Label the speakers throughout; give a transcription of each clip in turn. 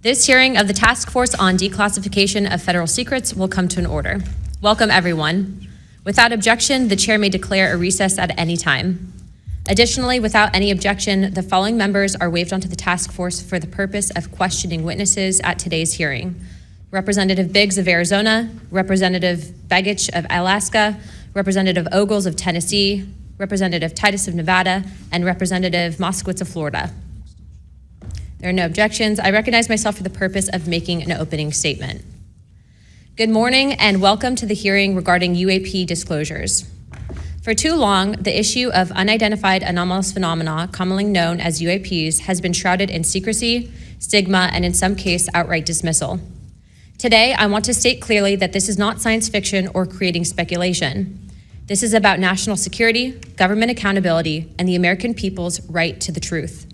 Speaker 1: This hearing of the Task Force on Declassification of Federal Secrets will come to an order. Welcome, everyone. Without objection, the chair may declare a recess at any time. Additionally, without any objection, the following members are waived onto the task force for the purpose of questioning witnesses at today's hearing: Representative Biggs of Arizona, Representative Begich of Alaska, Representative Ogles of Tennessee, Representative Titus of Nevada, and Representative Moskowitz of Florida. There are no objections. I recognize myself for the purpose of making an opening statement. Good morning and welcome to the hearing regarding UAP disclosures. For too long, the issue of unidentified anomalous phenomena, commonly known as UAPs, has been shrouded in secrecy, stigma, and in some cases, outright dismissal. Today, I want to state clearly that this is not science fiction or creating speculation. This is about national security, government accountability, and the American people's right to the truth.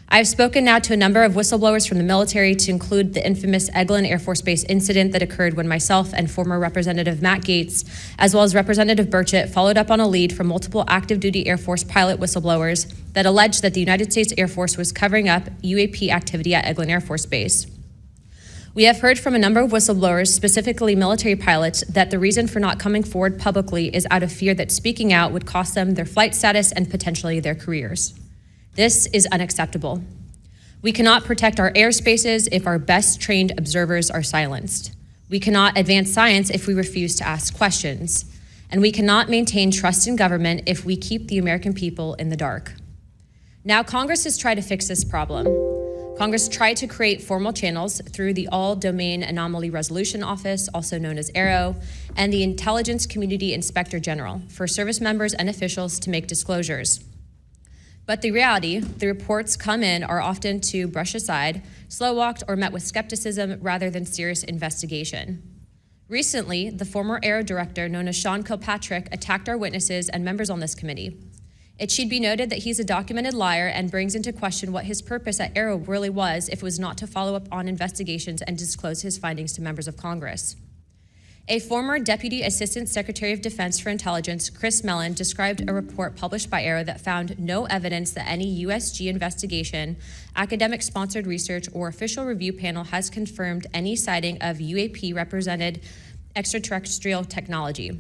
Speaker 1: I have spoken now to a number of whistleblowers from the military, to include the infamous Eglin Air Force Base incident that occurred when myself and former Representative Matt Gaetz, as well as Representative Burchett, followed up on a lead from multiple active duty Air Force pilot whistleblowers that alleged that the United States Air Force was covering up UAP activity at Eglin Air Force Base. We have heard from a number of whistleblowers, specifically military pilots, that the reason for not coming forward publicly is out of fear that speaking out would cost them their flight status and potentially their careers. This is unacceptable. We cannot protect our airspaces if our best trained observers are silenced. We cannot advance science if we refuse to ask questions. And we cannot maintain trust in government if we keep the American people in the dark. Now, Congress has tried to fix this problem. Congress tried to create formal channels through the All-Domain Anomaly Resolution Office, also known as AARO, and the Intelligence Community Inspector General for service members and officials to make disclosures. But the reality, the reports come in are often to brush aside, slow-walked, or met with skepticism rather than serious investigation. Recently, the former AARO director, known as Sean Kilpatrick, attacked our witnesses and members on this committee. It should be noted that he's a documented liar and brings into question what his purpose at AARO really was if it was not to follow up on investigations and disclose his findings to members of Congress. A former Deputy Assistant Secretary of Defense for Intelligence, Chris Mellon, described a report published by AARO that found no evidence that any USG investigation, academic-sponsored research, or official review panel has confirmed any sighting of UAP-represented extraterrestrial technology.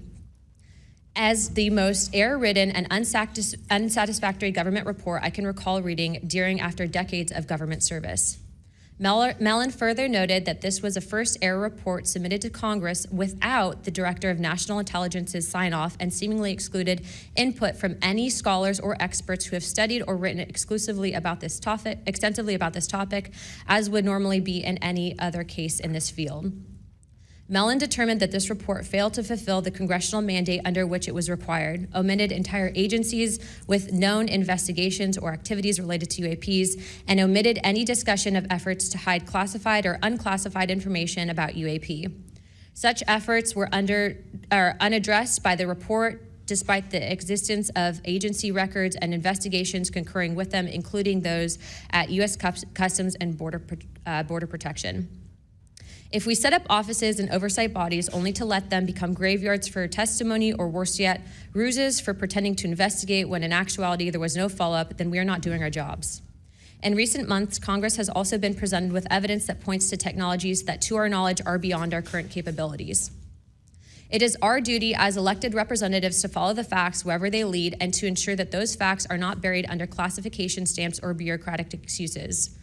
Speaker 1: As the most error-ridden and unsatisfactory government report I can recall reading during after decades of government service. Mellon further noted that this was a first error report submitted to Congress without the Director of National Intelligence's sign-off, and seemingly excluded input from any scholars or experts who have studied or written extensively about this topic, as would normally be in any other case in this field. Mellon determined that this report failed to fulfill the congressional mandate under which it was required, omitted entire agencies with known investigations or activities related to UAPs, and omitted any discussion of efforts to hide classified or unclassified information about UAP. Such efforts were unaddressed by the report, despite the existence of agency records and investigations concurring with them, including those at U.S. Customs and Border Protection. If we set up offices and oversight bodies only to let them become graveyards for testimony, or worse yet, ruses for pretending to investigate when in actuality there was no follow-up, then we are not doing our jobs. In recent months, Congress has also been presented with evidence that points to technologies that, to our knowledge, are beyond our current capabilities. It is our duty as elected representatives to follow the facts wherever they lead, and to ensure that those facts are not buried under classification stamps or bureaucratic excuses.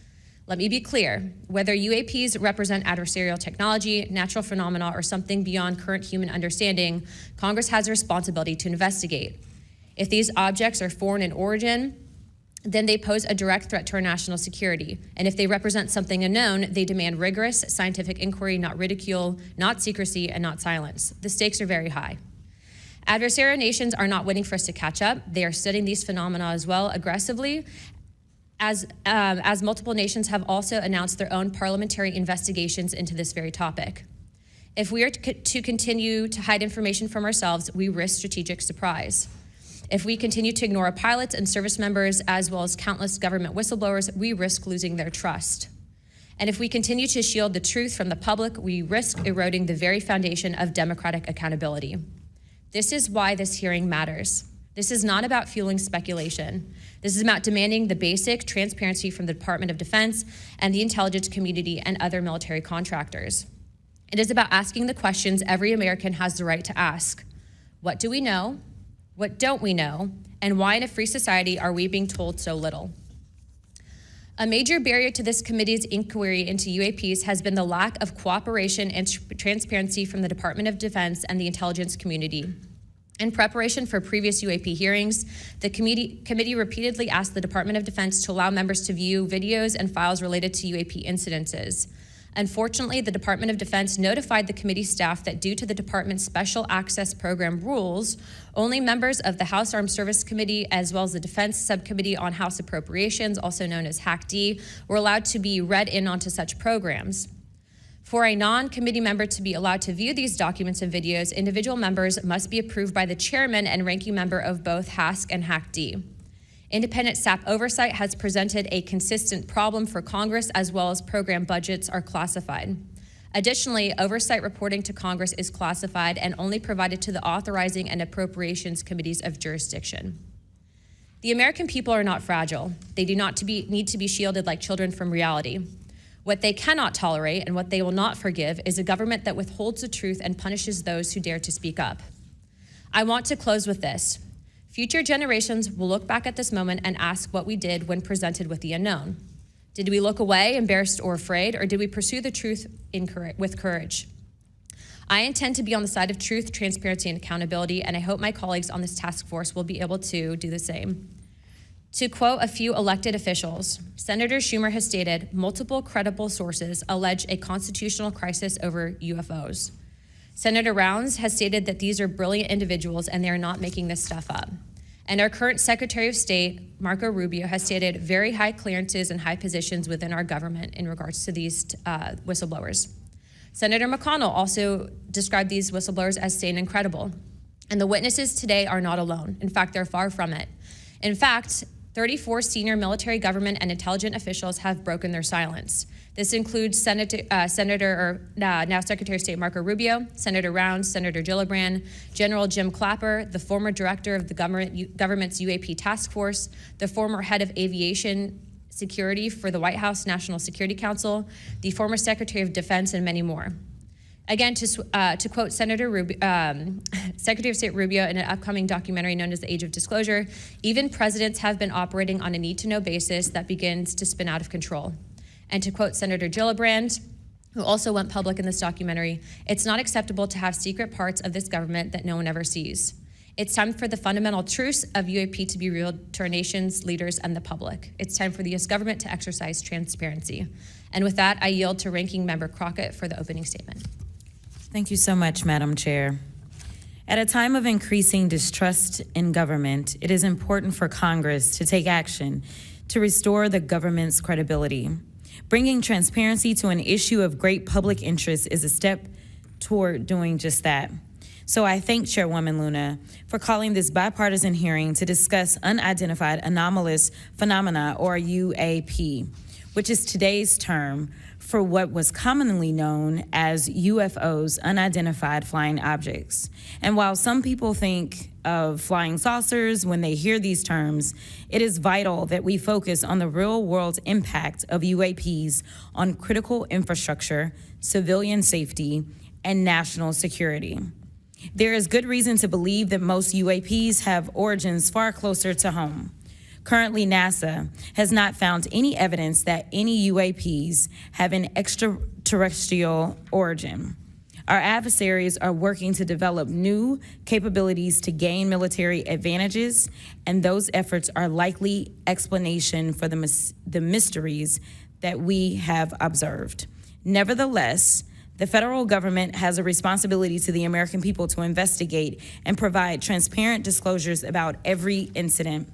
Speaker 1: Let me be clear, whether UAPs represent adversarial technology, natural phenomena, or something beyond current human understanding, Congress has a responsibility to investigate. If these objects are foreign in origin, then they pose a direct threat to our national security. And if they represent something unknown, they demand rigorous scientific inquiry, not ridicule, not secrecy, and not silence. The stakes are very high. Adversarial nations are not waiting for us to catch up. They are studying these phenomena as well aggressively, as multiple nations have also announced their own parliamentary investigations into this very topic. If we are to continue to hide information from ourselves, we risk strategic surprise. If we continue to ignore our pilots and service members, as well as countless government whistleblowers, we risk losing their trust. And if we continue to shield the truth from the public, we risk eroding the very foundation of democratic accountability. This is why this hearing matters. This is not about fueling speculation. This is about demanding the basic transparency from the Department of Defense and the intelligence community and other military contractors. It is about asking the questions every American has the right to ask. What do we know? What don't we know? And why in a free society are we being told so little? A major barrier to this committee's inquiry into UAPs has been the lack of cooperation and transparency from the Department of Defense and the intelligence community. In preparation for previous UAP hearings, the committee repeatedly asked the Department of Defense to allow members to view videos and files related to UAP incidences. Unfortunately, the Department of Defense notified the committee staff that due to the department's Special Access Program rules, only members of the House Armed Service Committee, as well as the Defense Subcommittee on House Appropriations, also known as HAC-D, were allowed to be read in onto such programs. For a non-committee member to be allowed to view these documents and videos, individual members must be approved by the chairman and ranking member of both HASC and HAC-D. Independent SAP oversight has presented a consistent problem for Congress, as well as program budgets are classified. Additionally, oversight reporting to Congress is classified and only provided to the authorizing and appropriations committees of jurisdiction. The American people are not fragile. They do not need to be shielded like children from reality. What they cannot tolerate and what they will not forgive is a government that withholds the truth and punishes those who dare to speak up. I want to close with this. Future generations will look back at this moment and ask what we did when presented with the unknown. Did we look away, embarrassed or afraid, or did we pursue the truth with courage? I intend to be on the side of truth, transparency, and accountability, and I hope my colleagues on this task force will be able to do the same. To quote a few elected officials, Senator Schumer has stated, multiple credible sources allege a constitutional crisis over UFOs. Senator Rounds has stated that these are brilliant individuals and they are not making this stuff up. And our current Secretary of State, Marco Rubio, has stated very high clearances and high positions within our government in regards to these whistleblowers. Senator McConnell also described these whistleblowers as sane and credible. And the witnesses today are not alone. In fact, they're far from it. In fact, 34 senior military, government, and intelligence officials have broken their silence. This includes now Secretary of State Marco Rubio, Senator Rounds, Senator Gillibrand, General Jim Clapper, the former director of the government's UAP task force, the former head of aviation security for the White House National Security Council, the former Secretary of Defense, and many more. Again, to quote Secretary of State Rubio in an upcoming documentary known as The Age of Disclosure, even presidents have been operating on a need-to-know basis that begins to spin out of control. And to quote Senator Gillibrand, who also went public in this documentary, it's not acceptable to have secret parts of this government that no one ever sees. It's time for the fundamental truths of UAP to be revealed to our nation's leaders and the public. It's time for the U.S. government to exercise transparency. And with that, I yield to Ranking Member Crockett for the opening statement.
Speaker 2: Thank you so much, Madam Chair. At a time of increasing distrust in government, it is important for Congress to take action to restore the government's credibility. Bringing transparency to an issue of great public interest is a step toward doing just that. So I thank Chairwoman Luna for calling this bipartisan hearing to discuss unidentified anomalous phenomena, or UAP, which is today's term for what was commonly known as UFOs, unidentified flying objects. And while some people think of flying saucers when they hear these terms, it is vital that we focus on the real-world impact of UAPs on critical infrastructure, civilian safety, and national security. There is good reason to believe that most UAPs have origins far closer to home. Currently, NASA has not found any evidence that any UAPs have an extraterrestrial origin. Our adversaries are working to develop new capabilities to gain military advantages, and those efforts are likely explanation for the mysteries that we have observed. Nevertheless, the federal government has a responsibility to the American people to investigate and provide transparent disclosures about every incident.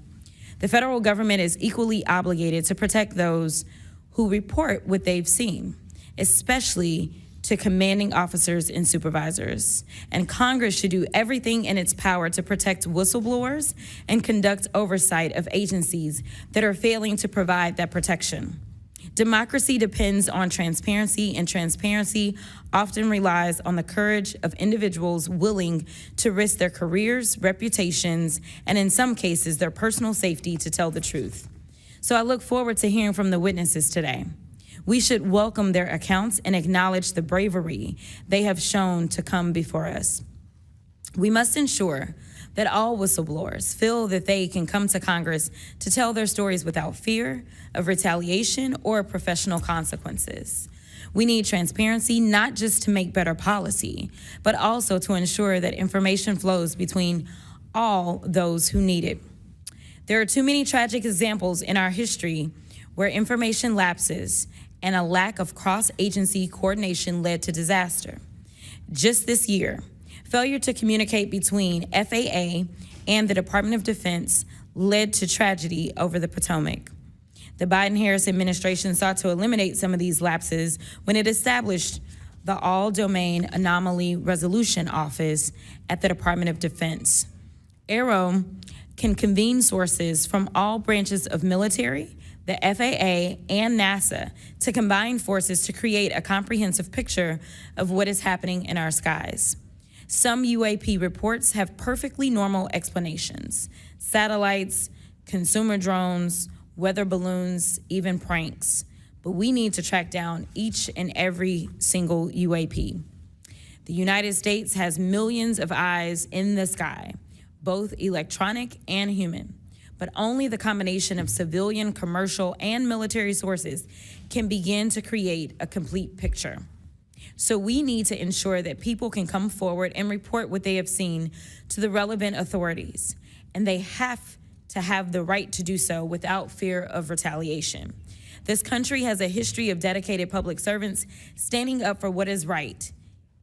Speaker 2: The federal government is equally obligated to protect those who report what they've seen, especially to commanding officers and supervisors. And Congress should do everything in its power to protect whistleblowers and conduct oversight of agencies that are failing to provide that protection. Democracy depends on transparency, and transparency often relies on the courage of individuals willing to risk their careers, reputations, and in some cases, their personal safety to tell the truth. So I look forward to hearing from the witnesses today. We should welcome their accounts and acknowledge the bravery they have shown to come before us. We must ensure that all whistleblowers feel that they can come to Congress to tell their stories without fear of retaliation or professional consequences. We need transparency not just to make better policy, but also to ensure that information flows between all those who need it. There are too many tragic examples in our history where information lapses and a lack of cross-agency coordination led to disaster. Just this year, failure to communicate between FAA and the Department of Defense led to tragedy over the Potomac. The Biden-Harris administration sought to eliminate some of these lapses when it established the All-Domain Anomaly Resolution Office at the Department of Defense. AARO can convene sources from all branches of military, the FAA, and NASA to combine forces to create a comprehensive picture of what is happening in our skies. Some UAP reports have perfectly normal explanations: satellites, consumer drones, weather balloons, even pranks. But we need to track down each and every single UAP. The United States has millions of eyes in the sky, both electronic and human. But only the combination of civilian, commercial, and military sources can begin to create a complete picture. So we need to ensure that people can come forward and report what they have seen to the relevant authorities, and they have to have the right to do so without fear of retaliation. This country has a history of dedicated public servants standing up for what is right,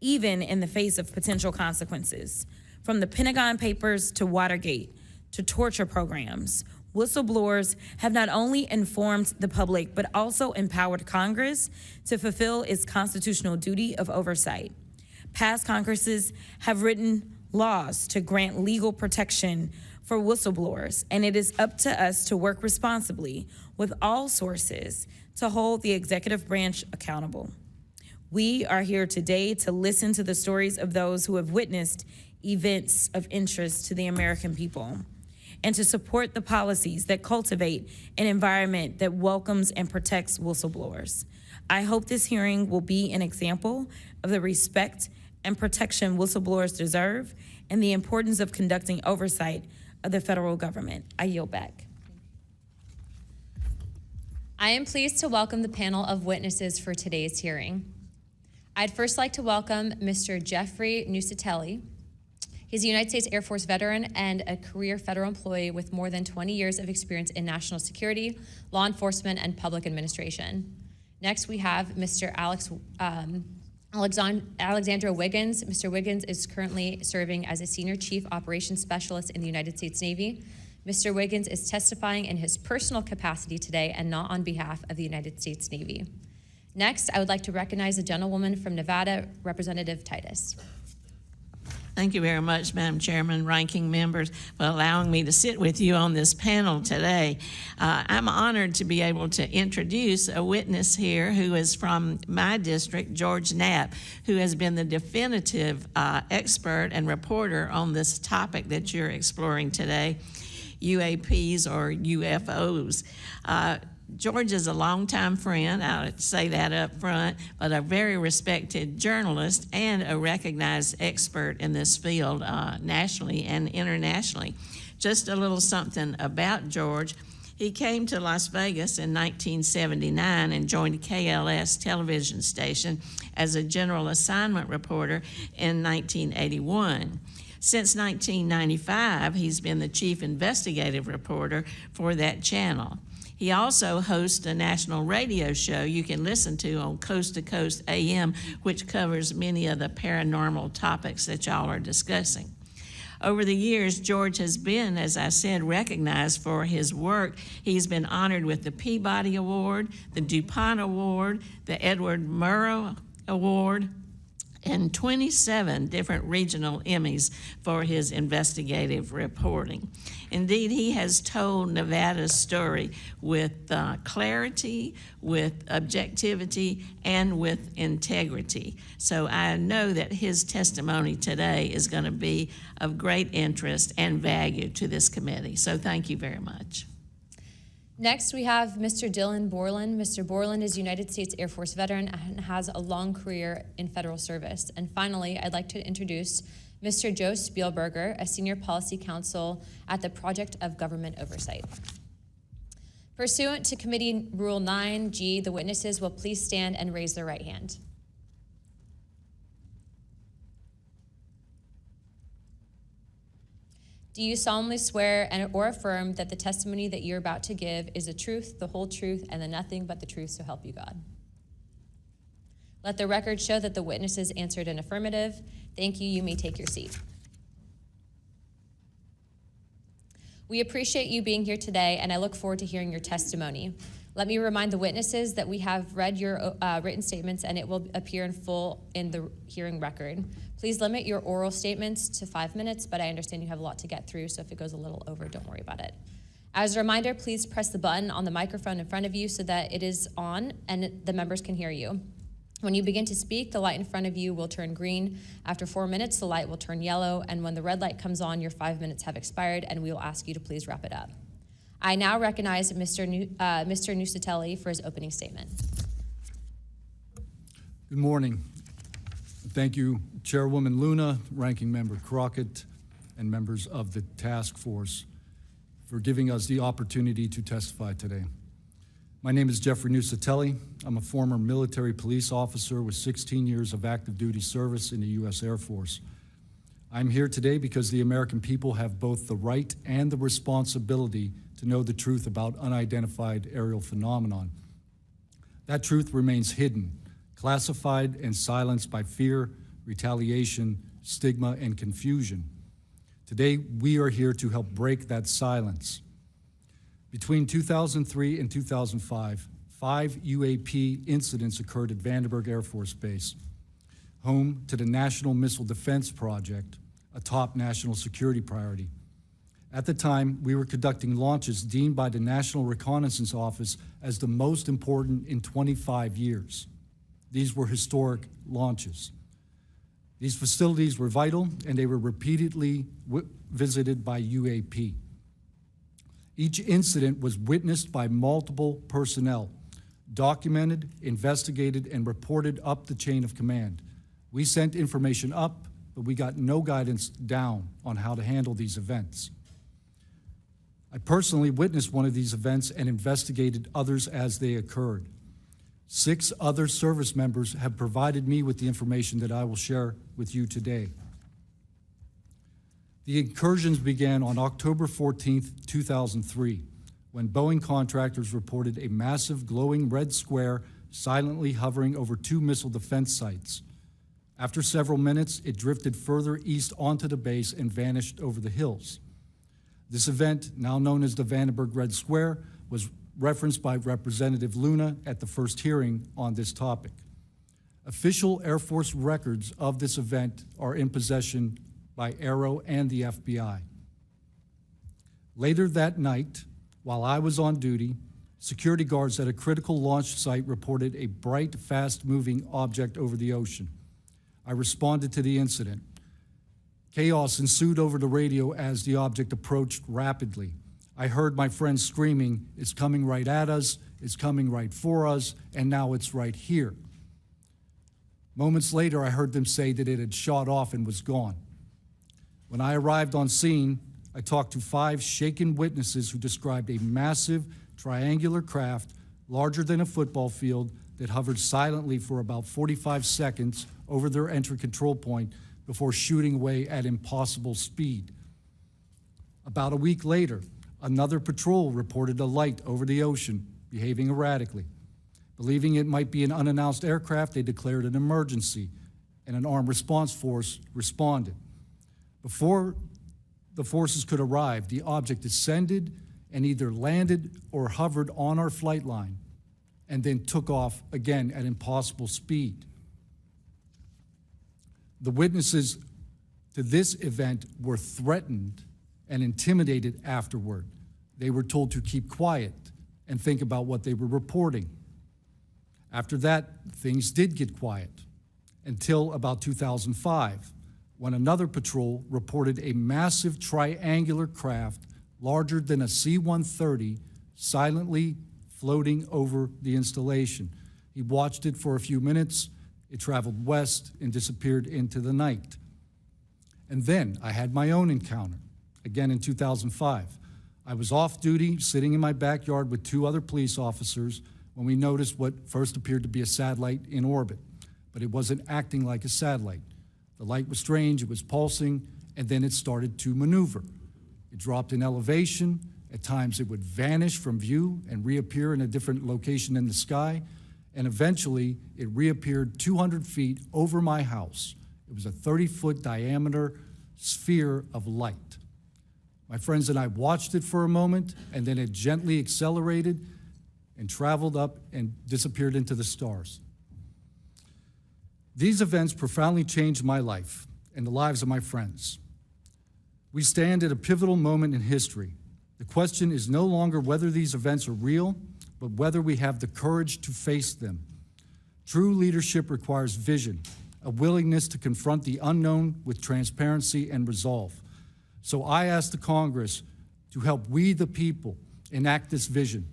Speaker 2: even in the face of potential consequences. From the Pentagon Papers to Watergate to torture programs, whistleblowers have not only informed the public, but also empowered Congress to fulfill its constitutional duty of oversight. Past Congresses have written laws to grant legal protection for whistleblowers, and it is up to us to work responsibly with all sources to hold the executive branch accountable. We are here today to listen to the stories of those who have witnessed events of interest to the American people, and to support the policies that cultivate an environment that welcomes and protects whistleblowers. I hope this hearing will be an example of the respect and protection whistleblowers deserve and the importance of conducting oversight of the federal government. I yield back.
Speaker 1: I am pleased to welcome the panel of witnesses for today's hearing. I'd first like to welcome Mr. Jeffrey Nucatelli. He's a United States Air Force veteran and a career federal employee with more than 20 years of experience in national security, law enforcement, and public administration. Next, we have Mr. Alexandra Wiggins. Mr. Wiggins is currently serving as a Senior Chief Operations Specialist in the United States Navy. Mr. Wiggins is testifying in his personal capacity today and not on behalf of the United States Navy. Next, I would like to recognize the gentlewoman from Nevada, Representative Titus.
Speaker 3: Thank you very much, Madam Chairman, ranking members, for allowing me to sit with you on this panel today. I'm honored to be able to introduce a witness here who is from my district, George Knapp, who has been the definitive expert and reporter on this topic that you're exploring today, UAPs or UFOs. George is a longtime friend, I'll say that up front, but a very respected journalist and a recognized expert in this field nationally and internationally. Just a little something about George. He came to Las Vegas in 1979 and joined KLS television station as a general assignment reporter in 1981. Since 1995, he's been the chief investigative reporter for that channel. He also hosts a national radio show you can listen to on Coast to Coast AM, which covers many of the paranormal topics that y'all are discussing. Over the years, George has been, as I said, recognized for his work. He's been honored with the Peabody Award, the DuPont Award, the Edward Murrow Award, and 27 different regional Emmys for his investigative reporting. Indeed, he has told Nevada's story with clarity, with objectivity, and with integrity. So I know that his testimony today is going to be of great interest and value to this committee. So thank you very much.
Speaker 1: Next, we have Mr. Dylan Borland. Mr. Borland is a United States Air Force veteran and has a long career in federal service. And finally, I'd like to introduce Mr. Joe Spielberger, a senior policy counsel at the Project of Government Oversight. Pursuant to Committee Rule 9G, the witnesses will please stand and raise their right hand. Do you solemnly swear or affirm that the testimony that you're about to give is the truth, the whole truth, and the nothing but the truth, so help you God? Let the record show that the witnesses answered an affirmative. Thank you. You may take your seat. We appreciate you being here today, and I look forward to hearing your testimony. Let me remind the witnesses that we have read your written statements, and it will appear in full in the hearing record. Please limit your oral statements to 5 minutes, but I understand you have a lot to get through, so if it goes a little over, don't worry about it. As a reminder, please press the button on the microphone in front of you so that it is on and the members can hear you. When you begin to speak, the light in front of you will turn green. After 4 minutes, the light will turn yellow, and when the red light comes on, your 5 minutes have expired, and we will ask you to please wrap it up. I now recognize Mr. Nucatelli for his opening statement.
Speaker 4: Good morning. Thank you, Chairwoman Luna, Ranking Member Crockett, and members of the task force for giving us the opportunity to testify today. My name is Jeffrey Nucatelli. I'm a former military police officer with 16 years of active duty service in the U.S. Air Force. I'm here today because the American people have both the right and the responsibility to know the truth about unidentified aerial phenomenon. That truth remains hidden, classified and silenced by fear, retaliation, stigma, and confusion. Today, we are here to help break that silence. Between 2003 and 2005, 5 UAP incidents occurred at Vandenberg Air Force Base, home to the National Missile Defense Project, a top national security priority. At the time, we were conducting launches deemed by the National Reconnaissance Office as the most important in 25 years. These were historic launches. These facilities were vital, and they were repeatedly visited by UAP. Each incident was witnessed by multiple personnel, documented, investigated, and reported up the chain of command. We sent information up, but we got no guidance down on how to handle these events. I personally witnessed one of these events and investigated others as they occurred. 6 other service members have provided me with the information that I will share with you today. The incursions began on October 14th, 2003, when Boeing contractors reported a massive glowing red square silently hovering over 2 missile defense sites. After several minutes, it drifted further east onto the base and vanished over the hills. This event, now known as the Vandenberg Red Square, was referenced by Representative Luna at the first hearing on this topic. Official Air Force records of this event are in possession by Aero and the FBI. Later that night, while I was on duty, security guards at a critical launch site reported a bright, fast-moving object over the ocean. I responded to the incident. Chaos ensued over the radio as the object approached rapidly. I heard my friends screaming, "It's coming right at us, it's coming right for us, and now it's right here." Moments later, I heard them say that it had shot off and was gone. When I arrived on scene, I talked to 5 shaken witnesses who described a massive triangular craft larger than a football field that hovered silently for about 45 seconds over their entry control point before shooting away at impossible speed. About a week later, another patrol reported a light over the ocean behaving erratically. Believing it might be an unannounced aircraft, they declared an emergency, and an armed response force responded. Before the forces could arrive, the object descended and either landed or hovered on our flight line and then took off again at impossible speed. The witnesses to this event were threatened and intimidated afterward. They were told to keep quiet and think about what they were reporting. After that, things did get quiet until about 2005, when another patrol reported a massive triangular craft larger than a C-130 silently floating over the installation. He watched it for a few minutes. It traveled west and disappeared into the night. And then I had my own encounter, again in 2005. I was off duty, sitting in my backyard with two other police officers when we noticed what first appeared to be a satellite in orbit, but it wasn't acting like a satellite. The light was strange, it was pulsing, and then it started to maneuver. It dropped in elevation. At times it would vanish from view and reappear in a different location in the sky, and eventually it reappeared 200 feet over my house. It was a 30-foot diameter sphere of light. My friends and I watched it for a moment, and then it gently accelerated and traveled up and disappeared into the stars. These events profoundly changed my life and the lives of my friends. We stand at a pivotal moment in history. The question is no longer whether these events are real, but whether we have the courage to face them. True leadership requires vision, a willingness to confront the unknown with transparency and resolve. So I ask the Congress to help we, the people, enact this vision.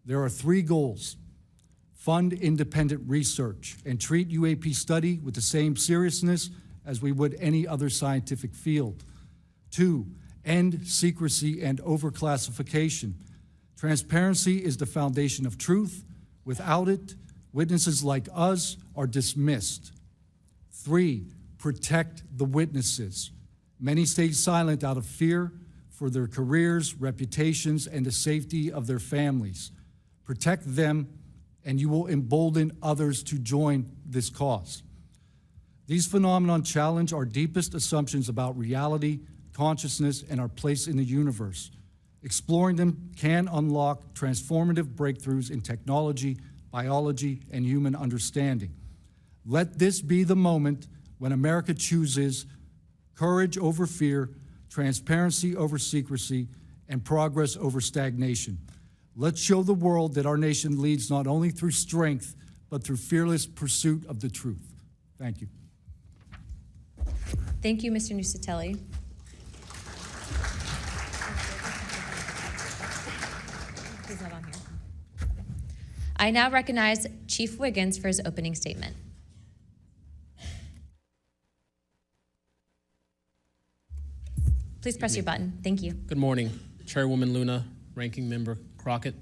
Speaker 4: There are three goals: fund independent research and treat UAP study with the same seriousness as we would any other scientific field. 2, end secrecy and overclassification. Transparency is the foundation of truth. Without it, witnesses like us are dismissed. 3, protect the witnesses. Many stay silent out of fear for their careers, reputations, and the safety of their families. Protect them, and you will embolden others to join this cause. These phenomena challenge our deepest assumptions about reality, consciousness, and our place in the universe. Exploring them can unlock transformative breakthroughs in technology, biology, and human understanding. Let this be the moment when America chooses courage over fear, transparency over secrecy, and progress over stagnation. Let's show the world that our nation leads not only through strength, but through fearless pursuit of the truth. Thank you.
Speaker 1: Thank you, Mr. Nucatelli. He's not on here. I now recognize Chief Wiggins for his opening statement. Please press your button. Thank you.
Speaker 5: Good morning, Chairwoman Luna, Ranking Member Crockett,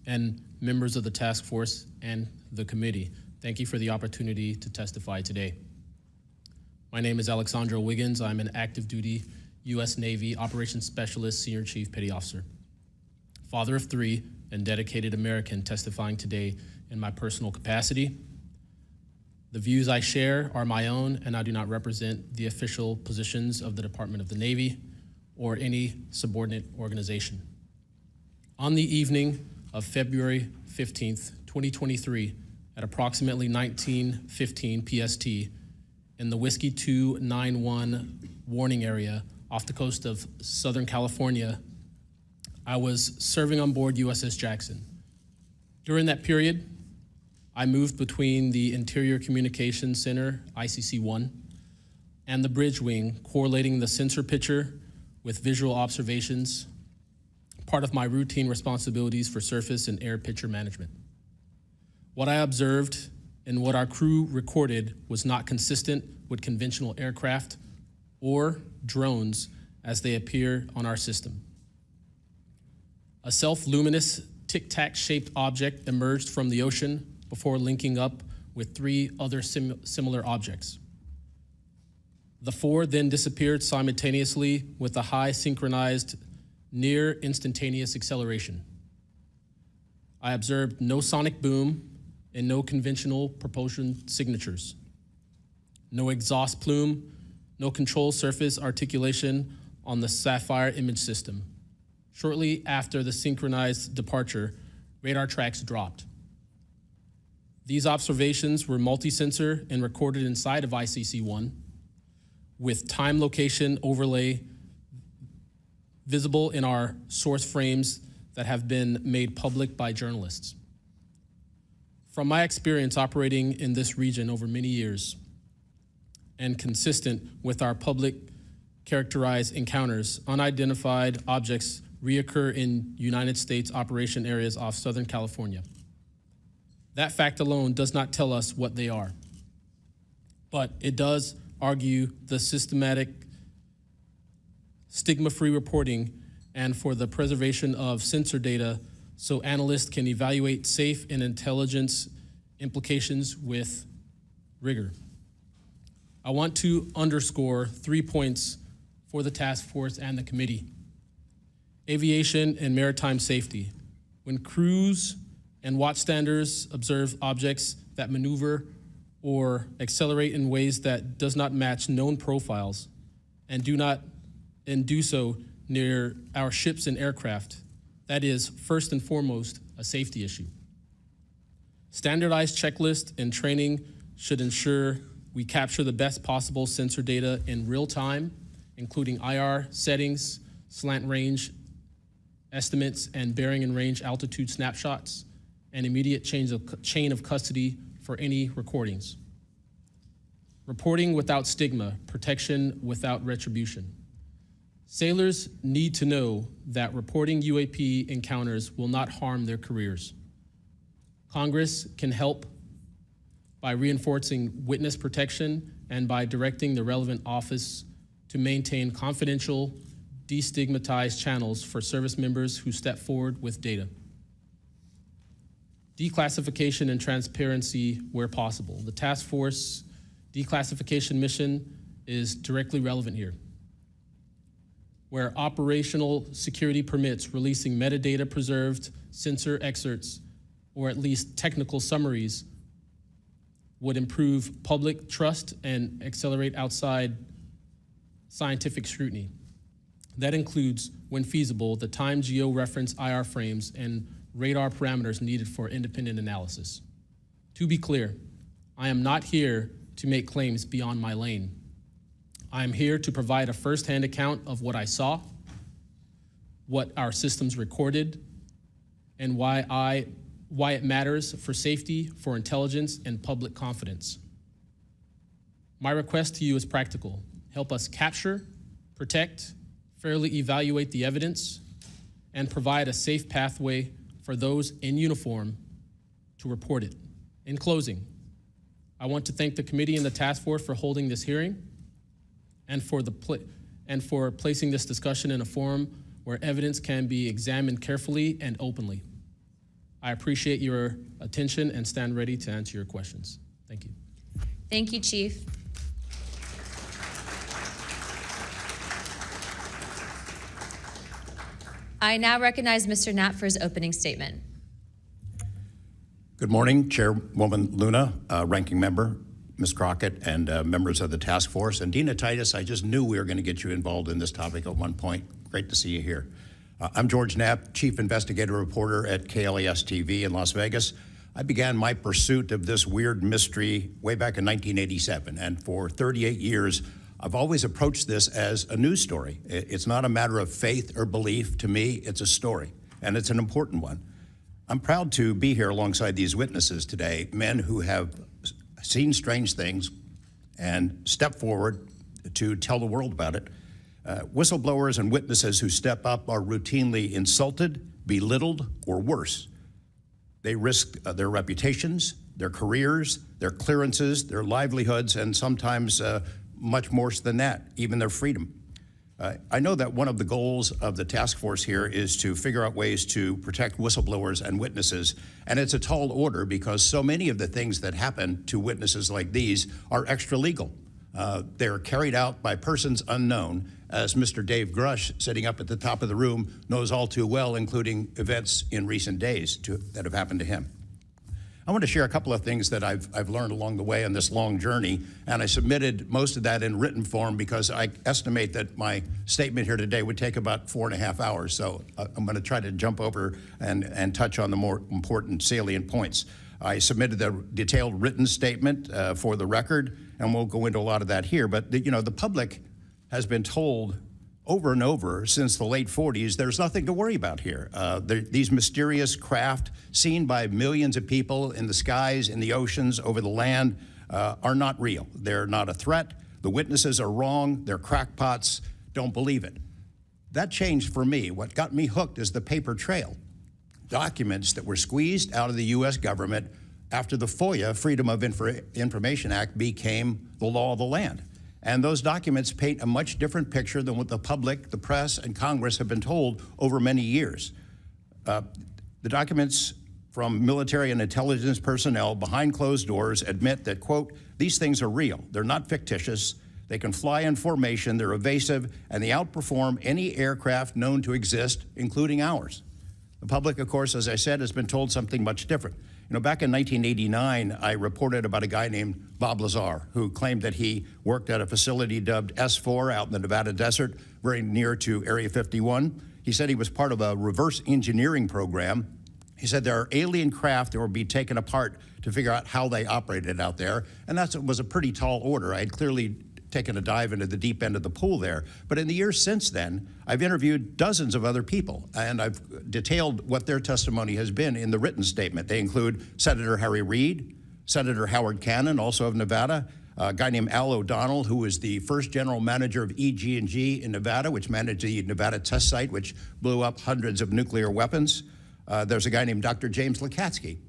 Speaker 5: and members of the task force and the committee. Thank you for the opportunity to testify today. My name is Alexandro Wiggins. I'm an active duty U.S. Navy Operations Specialist, Senior Chief Petty Officer, father of 3, and dedicated American testifying today in my personal capacity. The views I share are my own, and I do not represent the official positions of the Department of the Navy or any subordinate organization. On the evening of February 15th, 2023, at approximately 19:15 PST, in the Whiskey 291 warning area off the coast of Southern California, I was serving on board USS Jackson. During that period, I moved between the Interior Communications Center, ICC-1, and the bridge wing, correlating the sensor picture with visual observations, part of my routine responsibilities for surface and air picture management. What I observed and what our crew recorded was not consistent with conventional aircraft or drones as they appear on our system. A self-luminous tic-tac shaped object emerged from the ocean before linking up with 3 other similar objects. The 4 then disappeared simultaneously with a high synchronized, near instantaneous acceleration. I observed no sonic boom and no conventional propulsion signatures, no exhaust plume, no control surface articulation on the Sapphire image system. Shortly after the synchronized departure, radar tracks dropped. These observations were multi-sensor and recorded inside of ICC-1 with time location overlay visible in our source frames that have been made public by journalists. From my experience operating in this region over many years and consistent with our public characterized encounters, unidentified objects reoccur in United States operation areas off Southern California. That fact alone does not tell us what they are, but it does argue the systematic stigma-free reporting and for the preservation of sensor data so analysts can evaluate safe and intelligence implications with rigor. I want to underscore 3 points for the task force and the committee. Aviation and maritime safety. When crews and watchstanders observe objects that maneuver or accelerate in ways that does not match known profiles and do so near our ships and aircraft, that is first and foremost a safety issue. Standardized checklists and training should ensure we capture the best possible sensor data in real time, including IR settings, slant range estimates, and bearing and range altitude snapshots, and immediate chain of custody for any recordings. Reporting without stigma, protection without retribution. Sailors need to know that reporting UAP encounters will not harm their careers. Congress can help by reinforcing witness protection and by directing the relevant office to maintain confidential, destigmatized channels for service members who step forward with data. Declassification and transparency where possible. The task force declassification mission is directly relevant here. Where operational security permits releasing metadata preserved sensor excerpts or at least technical summaries would improve public trust and accelerate outside scientific scrutiny. That includes, when feasible, the time geo-reference IR frames and radar parameters needed for independent analysis. To be clear, I am not here to make claims beyond my lane. I am here to provide a firsthand account of what I saw, what our systems recorded, and why it matters for safety, for intelligence, and public confidence. My request to you is practical. Help us capture, protect, fairly evaluate the evidence, and provide a safe pathway for those in uniform to report it. In closing, I want to thank the committee and the task force for holding this hearing and for placing this discussion in a forum where evidence can be examined carefully and openly. I appreciate your attention and stand ready to answer your questions. Thank you.
Speaker 1: Thank you, Chief. I now recognize Mr. Knapp for his opening statement.
Speaker 6: Good morning, Chairwoman Luna, Ranking Member, Ms. Crockett, and members of the task force. And Dina Titus, I just knew we were going to get you involved in this topic at one point. Great to see you here. I'm George Knapp, Chief Investigative Reporter at KLAS TV in Las Vegas. I began my pursuit of this weird mystery way back in 1987, and for 38 years, I've always approached this as a news story. It's not a matter of faith or belief. To me, it's a story, and it's an important one. I'm proud to be here alongside these witnesses today, men who have seen strange things and stepped forward to tell the world about it. Whistleblowers and witnesses who step up are routinely insulted, belittled, or worse. They risk their reputations, their careers, their clearances, their livelihoods, and sometimes much more than that, even their freedom. I know that one of the goals of the task force here is to figure out ways to protect whistleblowers and witnesses, and it's a tall order because so many of the things that happen to witnesses like these are extra legal. They're carried out by persons unknown, as Mr. Dave Grush, sitting up at the top of the room, knows all too well, including events in recent days that have happened to him. I want to share a couple of things that I've learned along the way on this long journey, and I submitted most of that in written form because I estimate that my statement here today would take about 4.5 hours, so I'm going to try to jump over and touch on the more important salient points. I submitted a detailed written statement for the record, and we'll go into a lot of that here, but the public has been told over and over since the late 40s, there's nothing to worry about here. These mysterious craft seen by millions of people in the skies, in the oceans, over the land are not real. They're not a threat. The witnesses are wrong. They're crackpots. Don't believe it. That changed for me. What got me hooked is the paper trail. Documents that were squeezed out of the U.S. government after the FOIA, Freedom of Information Act, became the law of the land. And those documents paint a much different picture than what the public, the press, and Congress have been told over many years. The documents from military and intelligence personnel behind closed doors admit that, quote, these things are real. They're not fictitious. They can fly in formation, they're evasive, and they outperform any aircraft known to exist, including ours. The public, of course, as I said, has been told something much different. You know, back in 1989, I reported about a guy named Bob Lazar, who claimed that he worked at a facility dubbed S4 out in the Nevada desert, very near to Area 51. He said he was part of a reverse engineering program. He said there are alien craft that will be taken apart to figure out how they operated out there, and that was a pretty tall order. I had clearly taken a dive into the deep end of the pool there. But in the years since then, I've interviewed dozens of other people, and I've detailed what their testimony has been in the written statement. They include Senator Harry Reid, Senator Howard Cannon, also of Nevada, a guy named Al O'Donnell, who was the first general manager of EG&G in Nevada, which managed the Nevada test site, which blew up hundreds of nuclear weapons. There's a guy named Dr. James Lakatsky,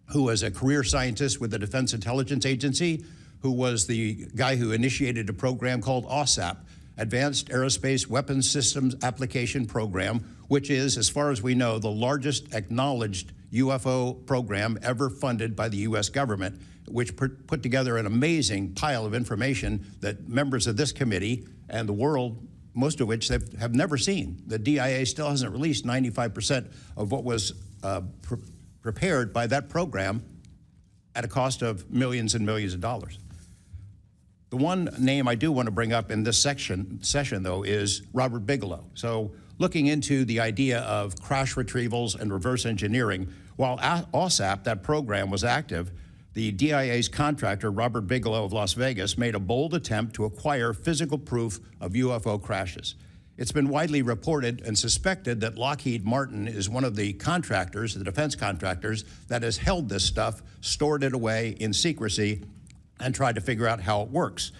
Speaker 6: who was a career scientist with the Defense Intelligence Agency, who was the guy who initiated a program called OSAP, Advanced Aerospace Weapons Systems Application Program, which is, as far as we know, the largest acknowledged UFO program ever funded by the U.S. government, which put together an amazing pile of information that members of this committee and the world, most of which they have never seen. The DIA still hasn't released 95% of what was prepared by that program at a cost of millions and millions of dollars. The one name I do want to bring up in this session, though, is Robert Bigelow. So looking into the idea of crash retrievals and reverse engineering, while OSAP, that program, was active, the DIA's contractor, Robert Bigelow of Las Vegas, made a bold attempt to acquire physical proof of UFO crashes. It's been widely reported and suspected that Lockheed Martin is one of the contractors, the defense contractors, that has held this stuff, stored it away in secrecy, and tried to figure out how it works.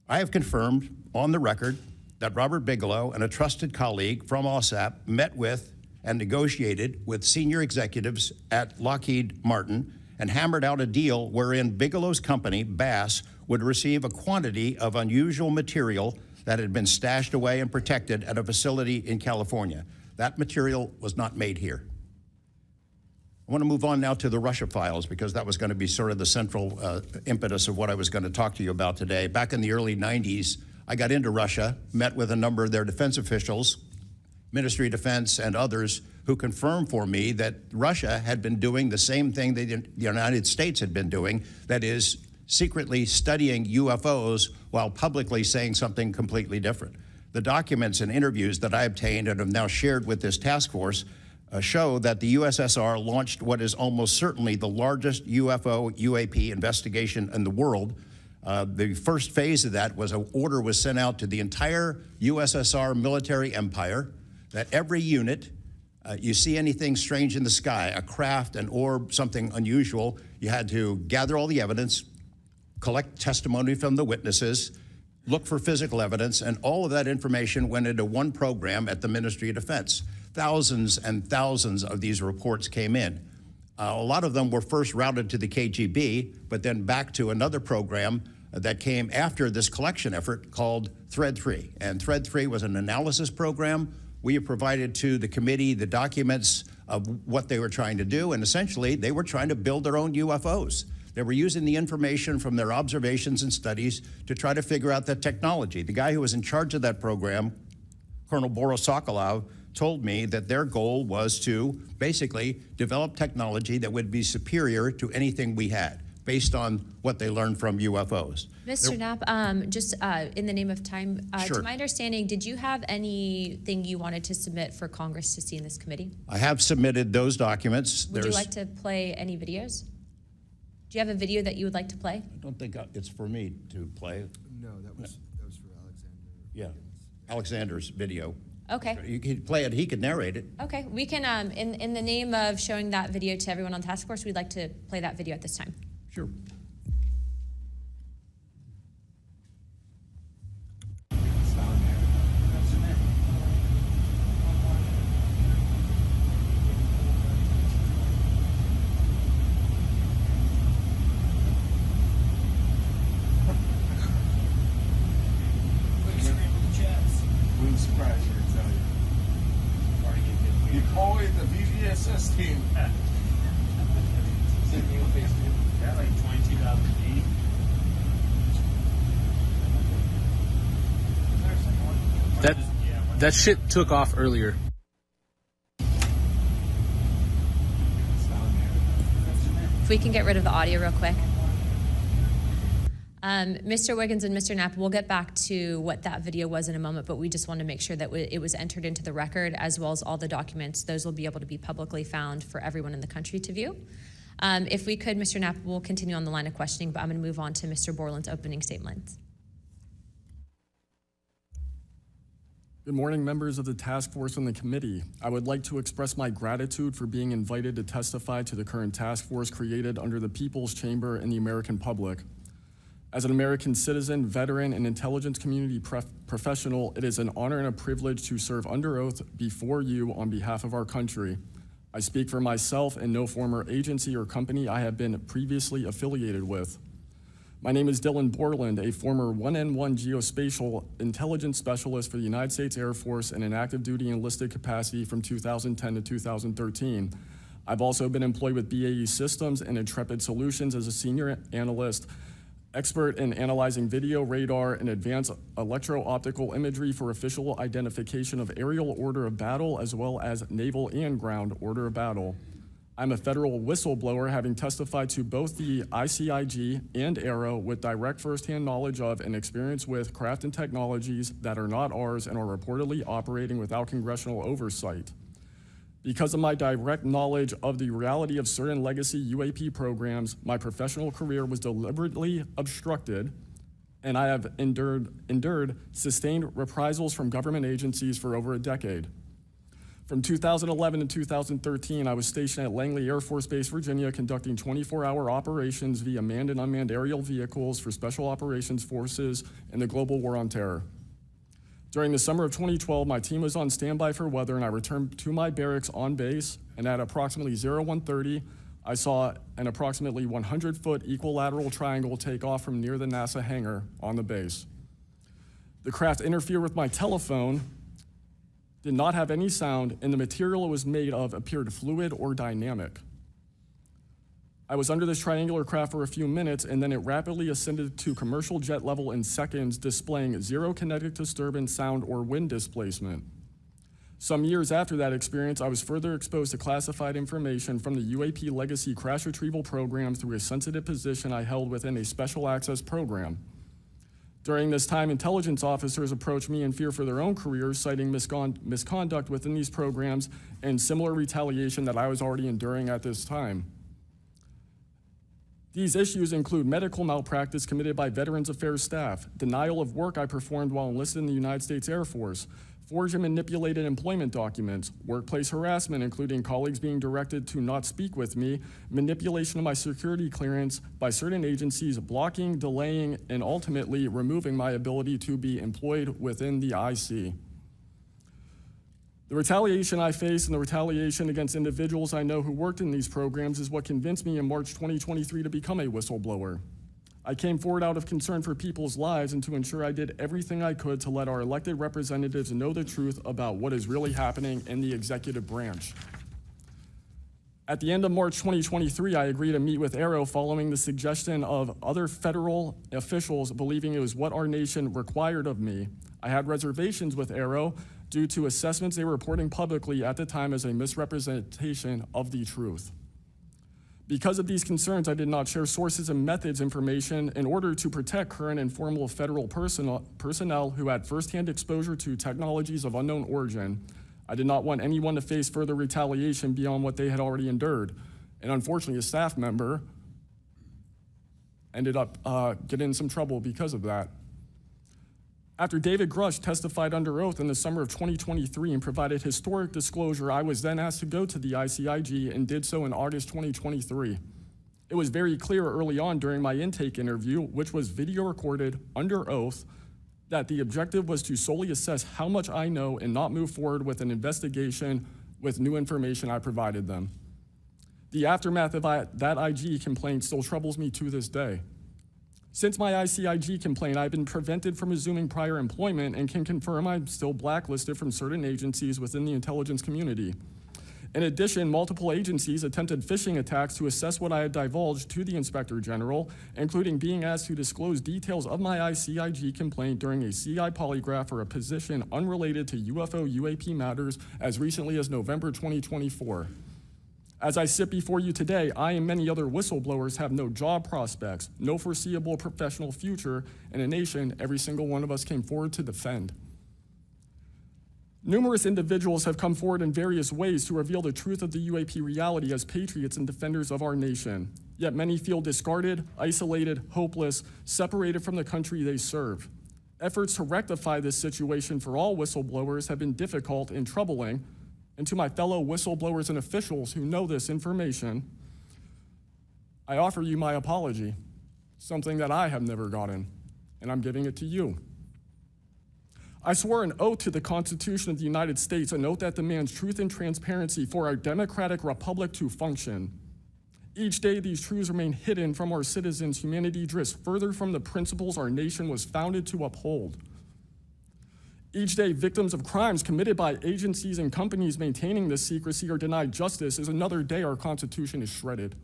Speaker 6: I have confirmed on the record that Robert Bigelow and a trusted colleague from OSAP met with and negotiated with senior executives at Lockheed Martin and hammered out a deal wherein Bigelow's company, Bass, would receive a quantity of unusual material that had been stashed away and protected at a facility in California. That material was not made here. I want to move on now to the Russia files, because that was going to be sort of the central impetus of what I was going to talk to you about today. Back in the early 90s, I got into Russia, met with a number of their defense officials, Ministry of Defense and others, who confirmed for me that Russia had been doing the same thing that the United States had been doing, that is, secretly studying UFOs while publicly saying something completely different. The documents and interviews that I obtained and have now shared with this task force show that the USSR launched what is almost certainly the largest UFO-UAP investigation in the world. The first phase of that was an order was sent out to the entire USSR military empire that every unit, you see anything strange in the sky, a craft, an orb, something unusual, you had to gather all the evidence, collect testimony from the witnesses, look for physical evidence, and all of that information went into one program at the Ministry of Defense. Thousands and thousands of these reports came in. A lot of them were first routed to the KGB, but then back to another program that came after this collection effort called Thread 3. And Thread 3 was an analysis program. We have provided to the committee the documents of what they were trying to do, and essentially they were trying to build their own UFOs. They were using the information from their observations and studies to try to figure out the technology. The guy who was in charge of that program, Colonel Boris Sokolov, told me that their goal was to basically develop technology that would be superior to anything we had, based on what they learned from UFOs.
Speaker 1: Mr. Knapp, just in the name of time,
Speaker 6: Sure.
Speaker 1: To my understanding, did you have anything you wanted to submit for Congress to see in this committee?
Speaker 6: I have submitted those documents.
Speaker 1: Would you like to play any videos? Do you have a video that you would like to play?
Speaker 6: I don't think it's for me to play.
Speaker 4: No, that was for Alexander.
Speaker 6: Yeah, Alexander's video.
Speaker 1: Okay.
Speaker 6: You could play it, he could narrate it.
Speaker 1: Okay, we can, in the name of showing that video to everyone on the task force, we'd like to play that video at this time.
Speaker 6: Sure.
Speaker 7: Team. Yeah, like 22,000 feet.
Speaker 5: That shit took off earlier.
Speaker 1: If we can get rid of the audio real quick. Mr. Wiggins and Mr. Knapp, we'll get back to what that video was in a moment, but we just want to make sure that it was entered into the record, as well as all the documents. Those will be able to be publicly found for everyone in the country to view. If we could, Mr. Knapp, we'll continue on the line of questioning, but I'm going to move on to Mr. Borland's opening statement.
Speaker 8: Good morning, members of the task force and the committee. I would like to express my gratitude for being invited to testify to the current task force created under the People's Chamber and the American public. As an American citizen, veteran, and intelligence community professional, it is an honor and a privilege to serve under oath before you on behalf of our country. I speak for myself and no former agency or company I have been previously affiliated with. My name is Dylan Borland, a former 1N1 geospatial intelligence specialist for the United States Air Force in an active duty enlisted capacity from 2010 to 2013. I've also been employed with BAE Systems and Intrepid Solutions as a senior analyst, expert in analyzing video, radar, and advanced electro-optical imagery for official identification of aerial order of battle, as well as naval and ground order of battle. I'm a federal whistleblower, having testified to both the ICIG and ARROW with direct firsthand knowledge of and experience with craft and technologies that are not ours and are reportedly operating without congressional oversight. Because of my direct knowledge of the reality of certain legacy UAP programs, my professional career was deliberately obstructed, and I have endured sustained reprisals from government agencies for over a decade. From 2011 to 2013, I was stationed at Langley Air Force Base, Virginia, conducting 24-hour operations via manned and unmanned aerial vehicles for Special Operations Forces in the global war on terror. During the summer of 2012, my team was on standby for weather, and I returned to my barracks on base, and at approximately 01:30, I saw an approximately 100-foot equilateral triangle take off from near the NASA hangar on the base. The craft interfered with my telephone, did not have any sound, and the material it was made of appeared fluid or dynamic. I was under this triangular craft for a few minutes, and then it rapidly ascended to commercial jet level in seconds, displaying zero kinetic disturbance, sound, or wind displacement. Some years after that experience, I was further exposed to classified information from the UAP legacy crash retrieval program through a sensitive position I held within a special access program. During this time, intelligence officers approached me in fear for their own careers, citing misconduct within these programs and similar retaliation that I was already enduring at this time. These issues include medical malpractice committed by Veterans Affairs staff, denial of work I performed while enlisted in the United States Air Force, forged and manipulated employment documents, workplace harassment, including colleagues being directed to not speak with me, manipulation of my security clearance by certain agencies, blocking, delaying, and ultimately removing my ability to be employed within the IC. The retaliation I face and the retaliation against individuals I know who worked in these programs is what convinced me in March 2023 to become a whistleblower. I came forward out of concern for people's lives and to ensure I did everything I could to let our elected representatives know the truth about what is really happening in the executive branch. At the end of March 2023, I agreed to meet with ARROW following the suggestion of other federal officials believing it was what our nation required of me. I had reservations with ARROW due to assessments they were reporting publicly at the time as a misrepresentation of the truth. Because of these concerns, I did not share sources and methods information in order to protect current and former federal personnel who had firsthand exposure to technologies of unknown origin. I did not want anyone to face further retaliation beyond what they had already endured. And unfortunately, a staff member ended up getting in some trouble because of that. After David Grush testified under oath in the summer of 2023 and provided historic disclosure, I was then asked to go to the ICIG and did so in August 2023. It was very clear early on during my intake interview, which was video recorded under oath, that the objective was to solely assess how much I know and not move forward with an investigation with new information I provided them. The aftermath of that IG complaint still troubles me to this day. Since my ICIG complaint, I've been prevented from resuming prior employment and can confirm I'm still blacklisted from certain agencies within the intelligence community. In addition, multiple agencies attempted phishing attacks to assess what I had divulged to the Inspector General, including being asked to disclose details of my ICIG complaint during a CI polygraph for a position unrelated to UFO UAP matters as recently as November 2024. As I sit before you today, I and many other whistleblowers have no job prospects, no foreseeable professional future in a nation every single one of us came forward to defend. Numerous individuals have come forward in various ways to reveal the truth of the UAP reality as patriots and defenders of our nation. Yet many feel discarded, isolated, hopeless, separated from the country they serve. Efforts to rectify this situation for all whistleblowers have been difficult and troubling. And to my fellow whistleblowers and officials who know this information, I offer you my apology, something that I have never gotten, and I'm giving it to you. I swore an oath to the Constitution of the United States, an oath that demands truth and transparency for our democratic republic to function. Each day, these truths remain hidden from our citizens. Humanity drifts further from the principles our nation was founded to uphold. Each day, victims of crimes committed by agencies and companies maintaining this secrecy are denied justice is another day our Constitution is shredded.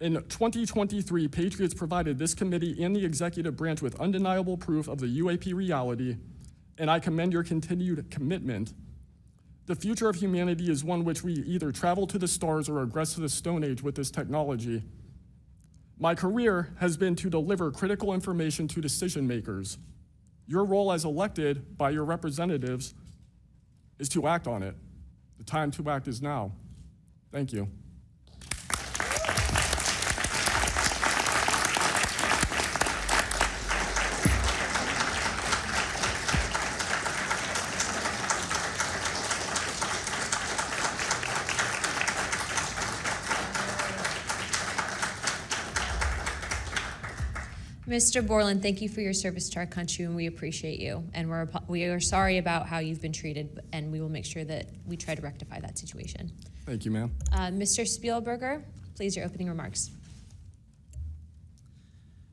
Speaker 8: In 2023, Patriots provided this committee and the executive branch with undeniable proof of the UAP reality, and I commend your continued commitment. The future of humanity is one which we either travel to the stars or regress to the Stone Age with this technology. My career has been to deliver critical information to decision makers. Your role as elected by your representatives is to act on it. The time to act is now. Thank you.
Speaker 1: Mr. Borland, thank you for your service to our country, and we appreciate you. And we are sorry about how you've been treated, and we will make sure that we try to rectify that situation.
Speaker 8: Thank you, ma'am.
Speaker 1: Mr. Spielberger, please, your opening remarks.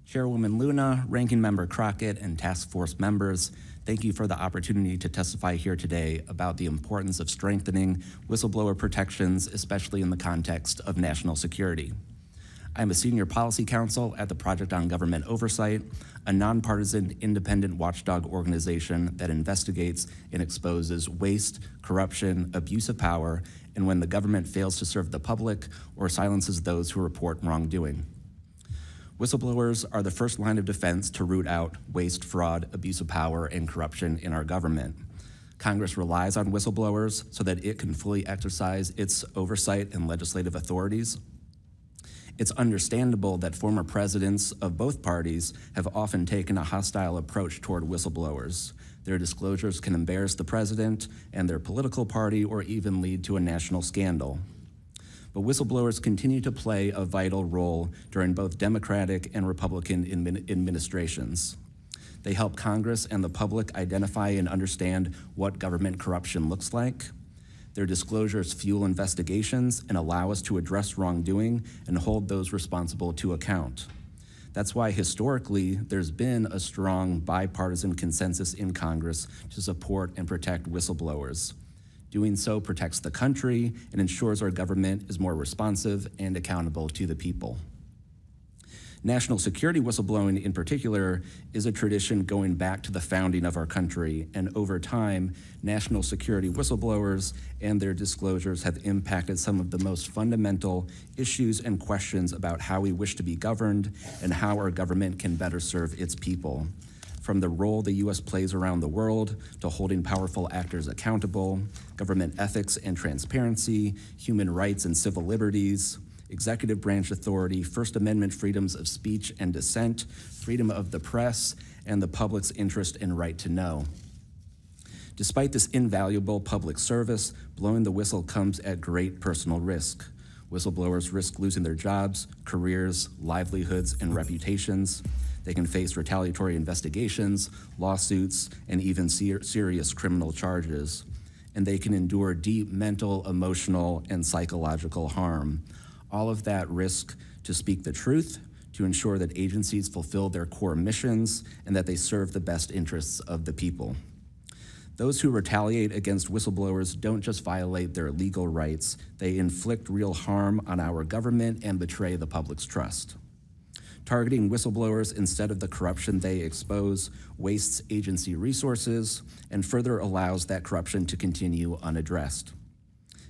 Speaker 9: Chairwoman Luna, Ranking Member Crockett, and Task Force members, thank you for the opportunity to testify here today about the importance of strengthening whistleblower protections, especially in the context of national security. I'm a senior policy counsel at the Project on Government Oversight, a nonpartisan independent watchdog organization that investigates and exposes waste, corruption, abuse of power, and when the government fails to serve the public or silences those who report wrongdoing. Whistleblowers are the first line of defense to root out waste, fraud, abuse of power, and corruption in our government. Congress relies on whistleblowers so that it can fully exercise its oversight and legislative authorities. It's understandable that former presidents of both parties have often taken a hostile approach toward whistleblowers. Their disclosures can embarrass the president and their political party or even lead to a national scandal. But whistleblowers continue to play a vital role during both Democratic and Republican administrations. They help Congress and the public identify and understand what government corruption looks like. Their disclosures fuel investigations and allow us to address wrongdoing and hold those responsible to account. That's why historically there's been a strong bipartisan consensus in Congress to support and protect whistleblowers. Doing so protects the country and ensures our government is more responsive and accountable to the people. National security whistleblowing in particular is a tradition going back to the founding of our country, and over time, national security whistleblowers and their disclosures have impacted some of the most fundamental issues and questions about how we wish to be governed and how our government can better serve its people. From the role the U.S. plays around the world to holding powerful actors accountable, government ethics and transparency, human rights and civil liberties, executive branch authority, First Amendment freedoms of speech and dissent, freedom of the press, and the public's interest and right to know. Despite this invaluable public service, blowing the whistle comes at great personal risk. Whistleblowers risk losing their jobs, careers, livelihoods, and reputations. They can face retaliatory investigations, lawsuits, and even serious criminal charges. And they can endure deep mental, emotional, and psychological harm. All of that risk to speak the truth, to ensure that agencies fulfill their core missions, and that they serve the best interests of the people. Those who retaliate against whistleblowers don't just violate their legal rights, they inflict real harm on our government and betray the public's trust. Targeting whistleblowers instead of the corruption they expose wastes agency resources and further allows that corruption to continue unaddressed.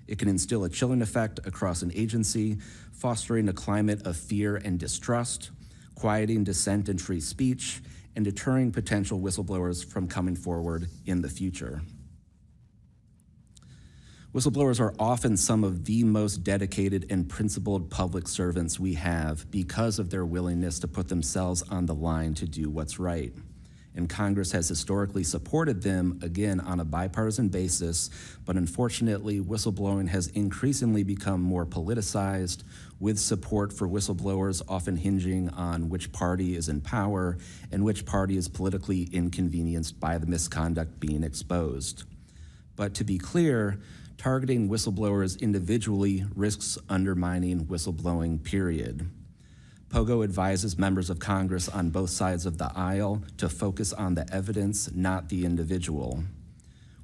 Speaker 9: It can instill a chilling effect across an agency, fostering a climate of fear and distrust, quieting dissent and free speech, and deterring potential whistleblowers from coming forward in the future. Whistleblowers are often some of the most dedicated and principled public servants we have because of their willingness to put themselves on the line to do what's right. And Congress has historically supported them, again, on a bipartisan basis, but unfortunately, whistleblowing has increasingly become more politicized, with support for whistleblowers often hinging on which party is in power and which party is politically inconvenienced by the misconduct being exposed. But to be clear, targeting whistleblowers individually risks undermining whistleblowing, period. POGO advises members of Congress on both sides of the aisle to focus on the evidence, not the individual.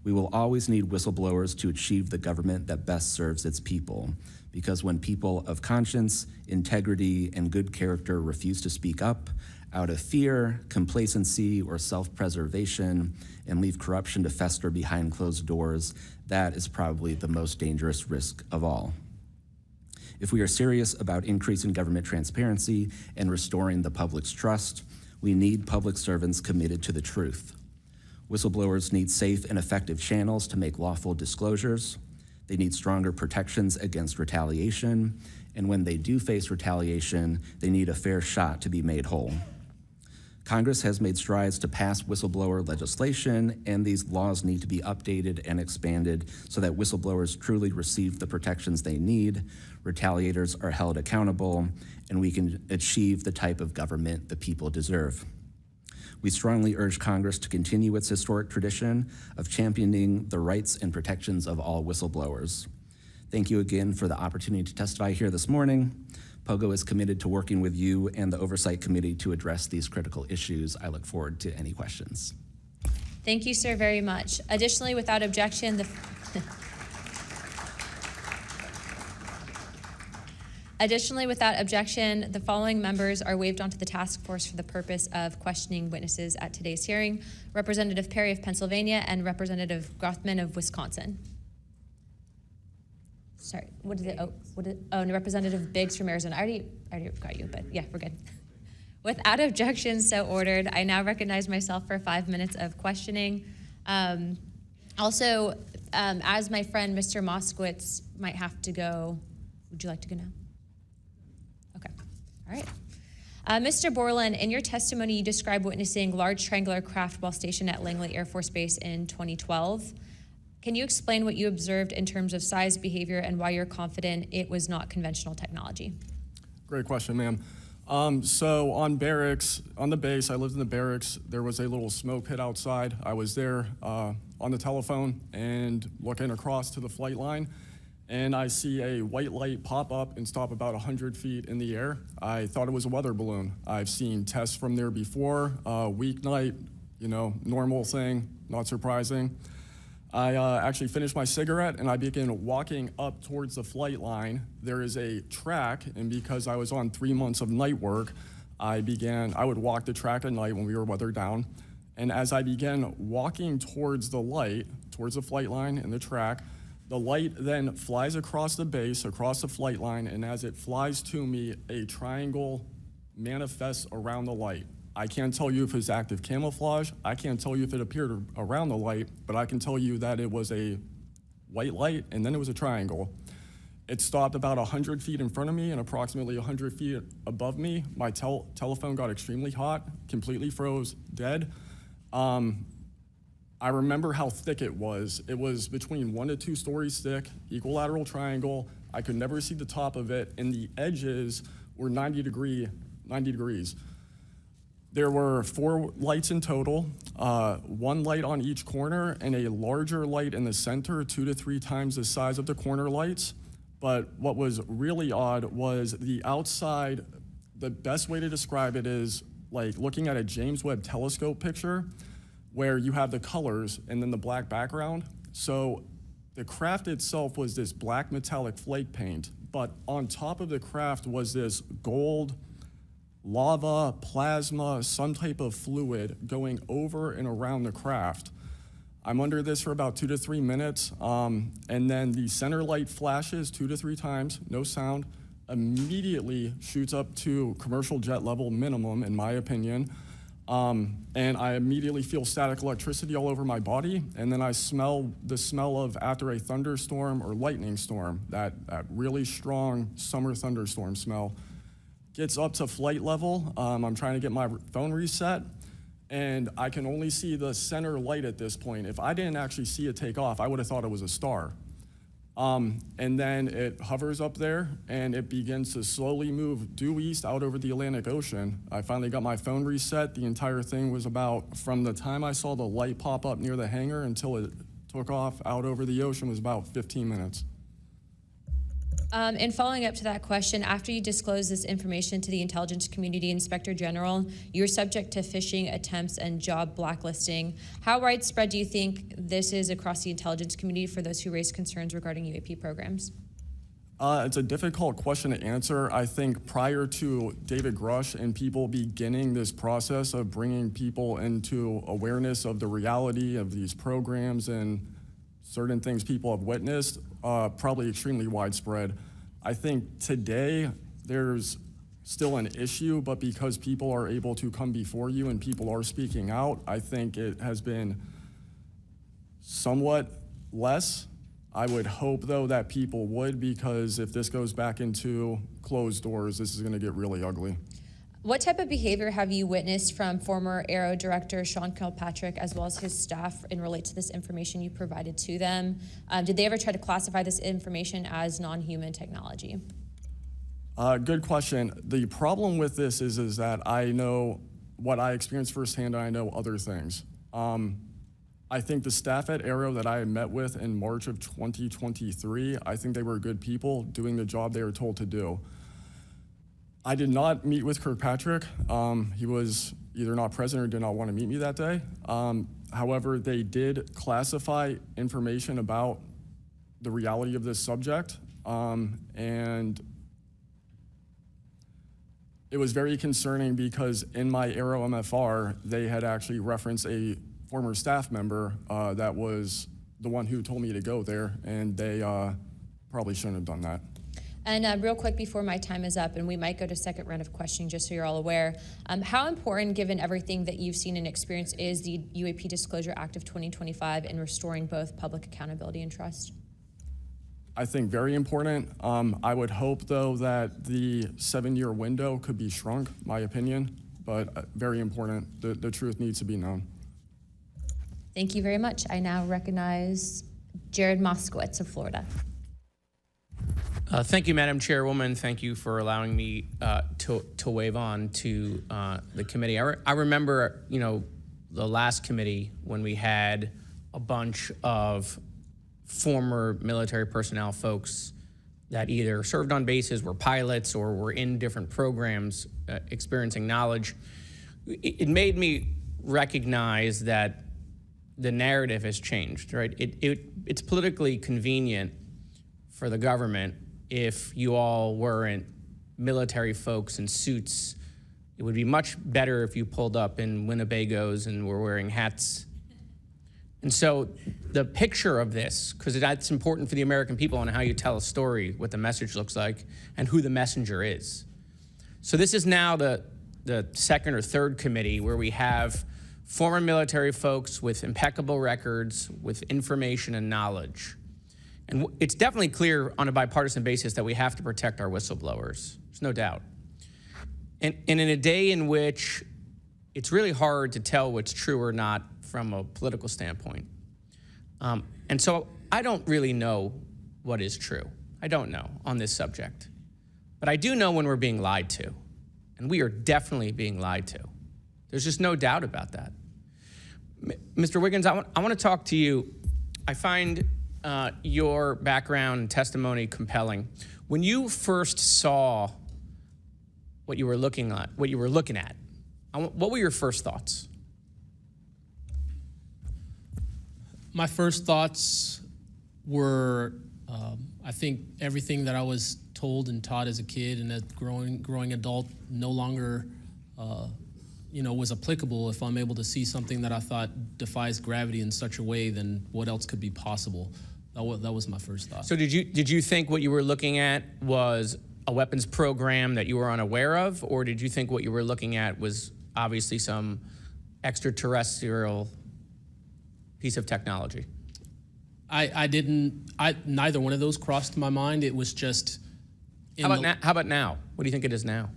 Speaker 9: We will always need whistleblowers to achieve the government that best serves its people, because when people of conscience, integrity, and good character refuse to speak up out of fear, complacency, or self-preservation, and leave corruption to fester behind closed doors, that is probably the most dangerous risk of all. If we are serious about increasing government transparency and restoring the public's trust, we need public servants committed to the truth. Whistleblowers need safe and effective channels to make lawful disclosures. They need stronger protections against retaliation, and when they do face retaliation, they need a fair shot to be made whole. Congress has made strides to pass whistleblower legislation, and these laws need to be updated and expanded so that whistleblowers truly receive the protections they need, retaliators are held accountable, and we can achieve the type of government the people deserve. We strongly urge Congress to continue its historic tradition of championing the rights and protections of all whistleblowers. Thank you again for the opportunity to testify here this morning. POGO is committed to working with you and the Oversight Committee to address these critical issues. I look forward to any questions.
Speaker 1: Thank you, sir, very much. Additionally, without objection, the following members are waived onto the task force for the purpose of questioning witnesses at today's hearing: Representative Perry of Pennsylvania and Representative Grothman of Wisconsin. Sorry, what is it? Oh, no, Representative Biggs from Arizona. I already got you, but yeah, we're good. Without objection, so ordered. I now recognize myself for 5 minutes of questioning. Also, as my friend Mr. Moskowitz might have to go, would you like to go now? Okay, all right. Mr. Borland, in your testimony, you described witnessing large triangular craft while stationed at Langley Air Force Base in 2012. Can you explain what you observed in terms of size, behavior, and why you're confident it was not conventional technology?
Speaker 8: Great question, ma'am. So on the base, I lived in the barracks. There was a little smoke pit outside. I was there on the telephone and looking across to the flight line, and I see a white light pop up and stop about 100 feet in the air. I thought it was a weather balloon. I've seen tests from there before, weeknight, normal thing, not surprising. I actually finished my cigarette and I began walking up towards the flight line. There is a track, and because I was on 3 months of night work, I would walk the track at night when we were weather down. And as I began walking towards the light, towards the flight line and the track, the light then flies across the base, across the flight line, and as it flies to me, a triangle manifests around the light. I can't tell you if it's active camouflage. I can't tell you if it appeared around the light, but I can tell you that it was a white light and then it was a triangle. It stopped about 100 feet in front of me and approximately 100 feet above me. My telephone got extremely hot, completely froze, dead. I remember how thick it was. It was between 1 to 2 stories thick, equilateral triangle. I could never see the top of it, and the edges were 90 degrees. There were 4 lights in total, 1 light on each corner and a larger light in the center, 2 to 3 times the size of the corner lights. But what was really odd was the outside. The best way to describe it is like looking at a James Webb telescope picture where you have the colors and then the black background. So the craft itself was this black metallic flake paint, but on top of the craft was this gold, lava, plasma, some type of fluid going over and around the craft. I'm under this for about 2 to 3 minutes, and then the center light flashes 2 to 3 times, no sound, immediately shoots up to commercial jet level minimum, in my opinion, and I immediately feel static electricity all over my body, and then I smell the smell of after a thunderstorm or lightning storm, that really strong summer thunderstorm smell. Gets up to flight level. I'm trying to get my phone reset, and I can only see the center light at this point. If I didn't actually see it take off, I would have thought it was a star. And then it hovers up there, and it begins to slowly move due east out over the Atlantic Ocean. I finally got my phone reset. The entire thing was about, from the time I saw the light pop up near the hangar until it took off out over the ocean, was about 15 minutes.
Speaker 1: And following up to that question, after you disclose this information to the intelligence community Inspector General, you're subject to phishing attempts and job blacklisting. How widespread do you think this is across the intelligence community for those who raise concerns regarding UAP programs?
Speaker 8: It's a difficult question to answer. I think prior to David Grush and people beginning this process of bringing people into awareness of the reality of these programs and certain things people have witnessed, probably extremely widespread. I think today there's still an issue, but because people are able to come before you and people are speaking out, I think it has been somewhat less. I would hope, though, that people would, because if this goes back into closed doors, this is going to get really ugly.
Speaker 1: What type of behavior have you witnessed from former Aero Director Sean Kilpatrick as well as his staff in relate to this information you provided to them? Did they ever try to classify this information as non-human technology?
Speaker 8: Good question. The problem with this is that I know what I experienced firsthand, and I know other things. I think the staff at Aero that I had met with in March of 2023, I think they were good people doing the job they were told to do. I did not meet with Kirkpatrick. He was either not present or did not want to meet me that day. However, they did classify information about the reality of this subject, and it was very concerning because in my Aero MFR, they had actually referenced a former staff member that was the one who told me to go there, and they probably shouldn't have done that.
Speaker 1: And real quick before my time is up, and we might go to second round of questioning just so you're all aware, how important, given everything that you've seen and experienced, is the UAP Disclosure Act of 2025 in restoring both public accountability and trust?
Speaker 8: I think very important. I would hope, though, that the 7-year window could be shrunk, my opinion, but very important. The truth needs to be known.
Speaker 1: Thank you very much. I now recognize Jared Moskowitz of Florida.
Speaker 5: Thank you, Madam Chairwoman. Thank you for allowing me to wave on to the committee. I remember, the last committee when we had a bunch of former military personnel folks that either served on bases, were pilots, or were in different programs experiencing knowledge. It made me recognize that the narrative has changed, right? It's politically convenient for the government if you all weren't military folks in suits. It would be much better if you pulled up in Winnebagos and were wearing hats. And so the picture of this, because that's important for the American people and how you tell a story, what the message looks like, and who the messenger is. So this is now the second or third committee where we have former military folks with impeccable records, with information and knowledge.
Speaker 10: And it's definitely clear on a bipartisan basis that we have to protect our whistleblowers. There's no doubt. And in a day in which it's really hard to tell what's true or not from a political standpoint. And so I don't really know what is true. I don't know on this subject. But I do know when we're being lied to. And we are definitely being lied to. There's just no doubt about that. Mr. Wiggins, I want to talk to you. I find your background and testimony compelling. When you first saw what you were looking at, what were your first thoughts?
Speaker 5: My first thoughts were, I think everything that I was told and taught as a kid and as growing adult no longer, was applicable. If I'm able to see something that I thought defies gravity in such a way, then what else could be possible? That was my first thought.
Speaker 10: So did you think what you were looking at was a weapons program that you were unaware of, or did you think what you were looking at was obviously some extraterrestrial piece of technology?
Speaker 5: Neither one of those crossed my mind. It was just.
Speaker 10: How about now? What do you think it is now?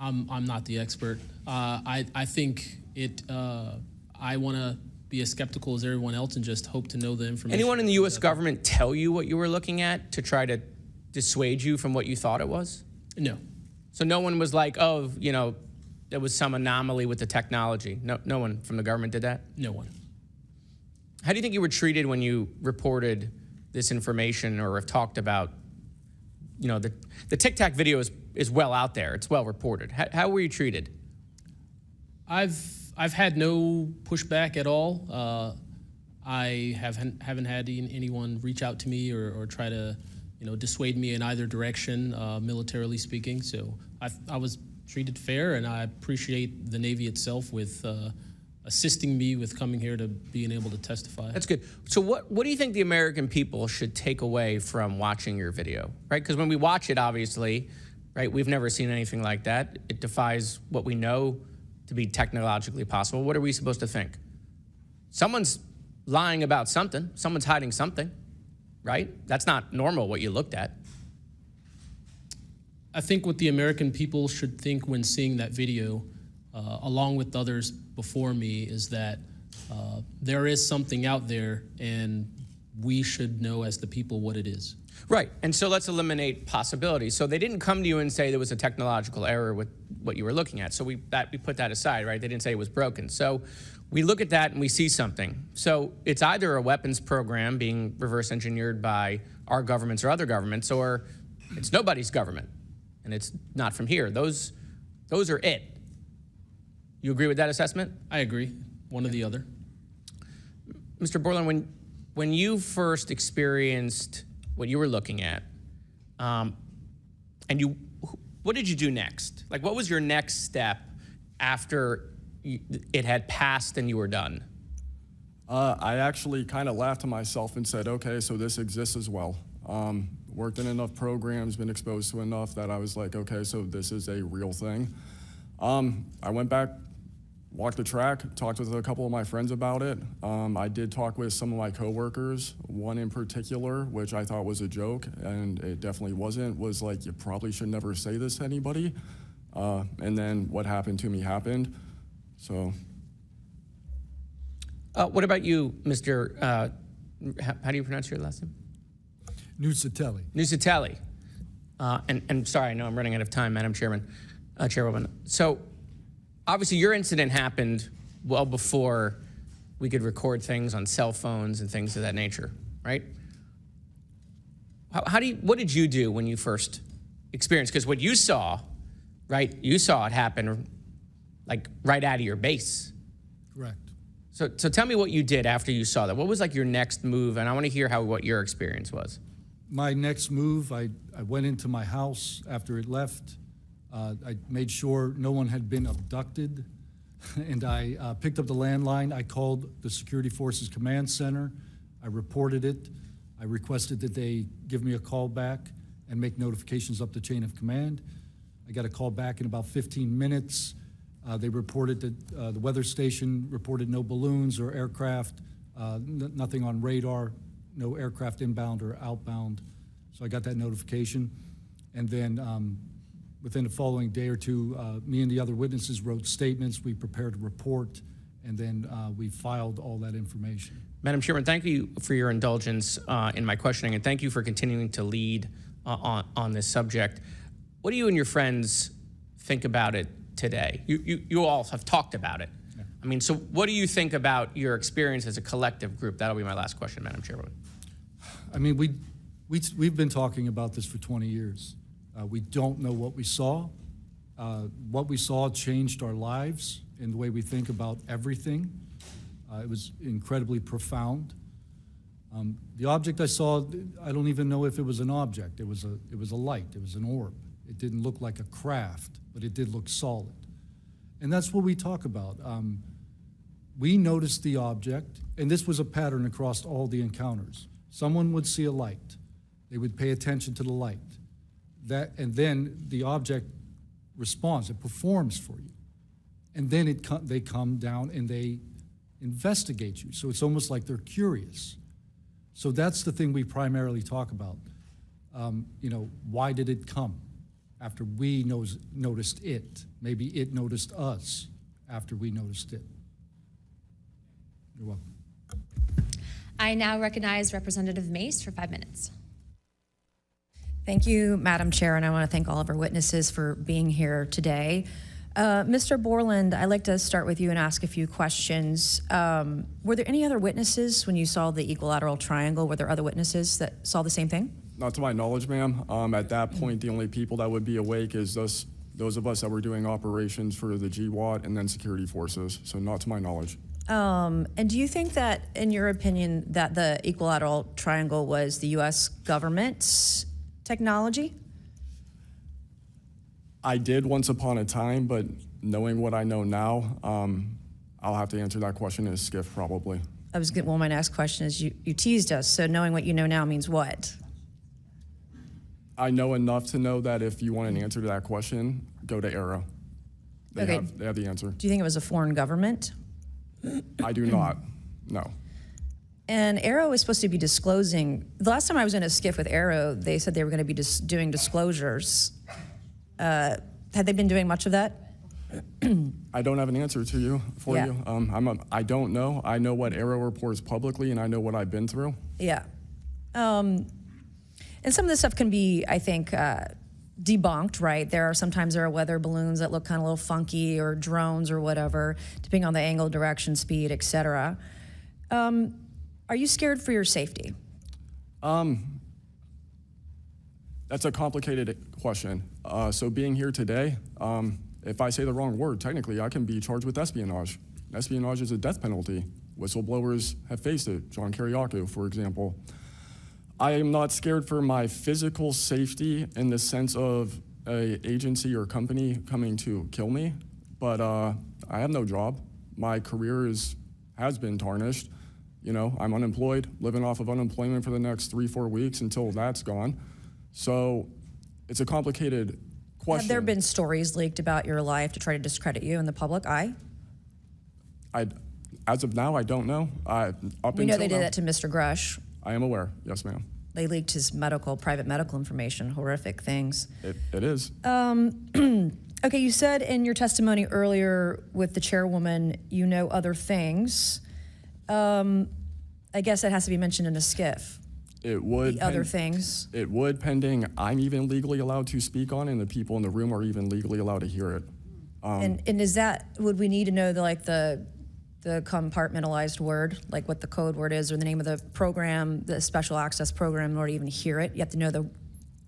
Speaker 5: I'm not the expert. I think it. I want to be as skeptical as everyone else and just hope to know the information.
Speaker 10: Anyone in the U.S. government tell you what you were looking at to try to dissuade you from what you thought it was?
Speaker 5: No.
Speaker 10: So no one was like, oh, there was some anomaly with the technology. No one from the government did that?
Speaker 5: No one.
Speaker 10: How do you think you were treated when you reported this information or have talked about, the Tic Tac video is well out there. It's well reported. How were you treated?
Speaker 5: I've had no pushback at all. I haven't had anyone reach out to me or try to, dissuade me in either direction, militarily speaking. So I was treated fair, and I appreciate the Navy itself with assisting me with coming here to being able to testify.
Speaker 10: That's good. So what do you think the American people should take away from watching your video, right? Because when we watch it, obviously, right, we've never seen anything like that. It defies what we know to be technologically possible. What are we supposed to think? Someone's lying about something. Someone's hiding something, right? That's not normal what you looked at.
Speaker 5: I think what the American people should think when seeing that video, along with others before me, is that there is something out there and we should know as the people what it is.
Speaker 10: Right, and so let's eliminate possibilities. So they didn't come to you and say there was a technological error with what you were looking at. So we put that aside, right? They didn't say it was broken. So we look at that and we see something. So it's either a weapons program being reverse engineered by our governments or other governments, or it's nobody's government and it's not from here. Those are it. You agree with that assessment?
Speaker 5: I agree, one or the other.
Speaker 10: Mr. Borland, when you first experienced what you were looking at, what did you do next? Like, what was your next step after it had passed and you were done?
Speaker 8: I actually kind of laughed to myself and said, okay, so this exists as well. Worked in enough programs, been exposed to enough that I was like, okay, so this is a real thing. I went back, walked the track, talked with a couple of my friends about it. I did talk with some of my coworkers, one in particular, which I thought was a joke, and it definitely wasn't, was like, you probably should never say this to anybody. And then what happened to me happened, so.
Speaker 10: What about you, Mr., how do you pronounce your last name?
Speaker 4: Nucatelli.
Speaker 10: Nucatelli. And sorry, I know I'm running out of time, Madam Chairwoman. So, obviously, your incident happened well before we could record things on cell phones and things of that nature, right? What did you do when you first experienced? Because what you saw, right? You saw it happen, like right out of your base.
Speaker 4: Correct.
Speaker 10: So tell me what you did after you saw that. What was like your next move? And I want to hear what your experience was.
Speaker 4: My next move, I went into my house after it left. I made sure no one had been abducted, and I picked up the landline. I called the Security Forces Command Center. I reported it. I requested that they give me a call back and make notifications up the chain of command. I got a call back in about 15 minutes. They reported that the weather station reported no balloons or aircraft, nothing on radar. no aircraft inbound or outbound. So I got that notification. And then within the following day or two, me and the other witnesses wrote statements, we prepared a report, and then we filed all that information.
Speaker 10: Madam Chairman, thank you for your indulgence in my questioning, and thank you for continuing to lead on this subject. What do you and your friends think about it today? You all have talked about it. Yeah. I mean, so what do you think about your experience as a collective group? That'll be my last question, Madam Chairwoman.
Speaker 4: I mean, we've been talking about this for 20 years. We don't know what we saw. What we saw changed our lives in the way we think about everything. It was incredibly profound. The object I saw, I don't even know if it was an object. It was a light. It was an orb. It didn't look like a craft, but it did look solid. And that's what we talk about. We noticed the object, and this was a pattern across all the encounters. Someone would see a light. They would pay attention to the light. And then the object responds. It performs for you. And then they come down and they investigate you. So it's almost like they're curious. So that's the thing we primarily talk about. Why did it come after we noticed it? Maybe it noticed us after we noticed it. You're welcome.
Speaker 1: I now recognize Representative Mace for 5 minutes.
Speaker 11: Thank you, Madam Chair, and I want to thank all of our witnesses for being here today. Mr. Borland, I'd like to start with you and ask a few questions. Were there any other witnesses when you saw the equilateral triangle? Were there other witnesses that saw the same thing?
Speaker 8: Not to my knowledge, ma'am. At that point, the only people that would be awake is those of us that were doing operations for the GWAT and then security forces, so not to my knowledge.
Speaker 11: And do you think that, in your opinion, that the equilateral triangle was the U.S. government's technology?
Speaker 8: I did once upon a time, but knowing what I know now, I'll have to answer that question in a skiff probably.
Speaker 11: Well, my next question is, you teased us, so knowing what you know now means what?
Speaker 8: I know enough to know that if you want an answer to that question, go to Arrow. They have the answer.
Speaker 11: Do you think it was a foreign government?
Speaker 8: I do not, no.
Speaker 11: And Arrow was supposed to be disclosing. The last time I was in a skiff with Arrow, they said they were going to be doing disclosures. Had they been doing much of that?
Speaker 8: I don't have an answer to you you. I don't know. I know what Arrow reports publicly, and I know what I've been through.
Speaker 11: Yeah. And some of this stuff can be, I think, debunked, right? Sometimes there are weather balloons that look kind of a little funky, or drones or whatever, depending on the angle, direction, speed, etc. Are you scared for your safety?
Speaker 8: That's a complicated question. So being here today, if I say the wrong word, technically I can be charged with espionage. Espionage is a death penalty. Whistleblowers have faced it. John Kiriakou, for example. I am not scared for my physical safety in the sense of an agency or company coming to kill me, but I have no job. My career has been tarnished. You know, I'm unemployed, living off of unemployment for the next 3-4 weeks until that's gone. So it's a complicated question.
Speaker 11: Have there been stories leaked about your life to try to discredit you in the public eye?
Speaker 8: As of now, I don't know.
Speaker 11: We know they did that to Mr. Grush.
Speaker 8: I am aware, yes, ma'am.
Speaker 11: They leaked his private medical information, horrific things.
Speaker 8: It is.
Speaker 11: Okay, you said in your testimony earlier with the chairwoman, you know other things. I guess that has to be mentioned in a skiff.
Speaker 8: It would.
Speaker 11: The other things.
Speaker 8: It would, pending I'm even legally allowed to speak on it, and the people in the room are even legally allowed to hear it.
Speaker 11: And is that, would we need to know the compartmentalized word, like what the code word is, or the name of the program, the special access program, in order to even hear it? You have to know the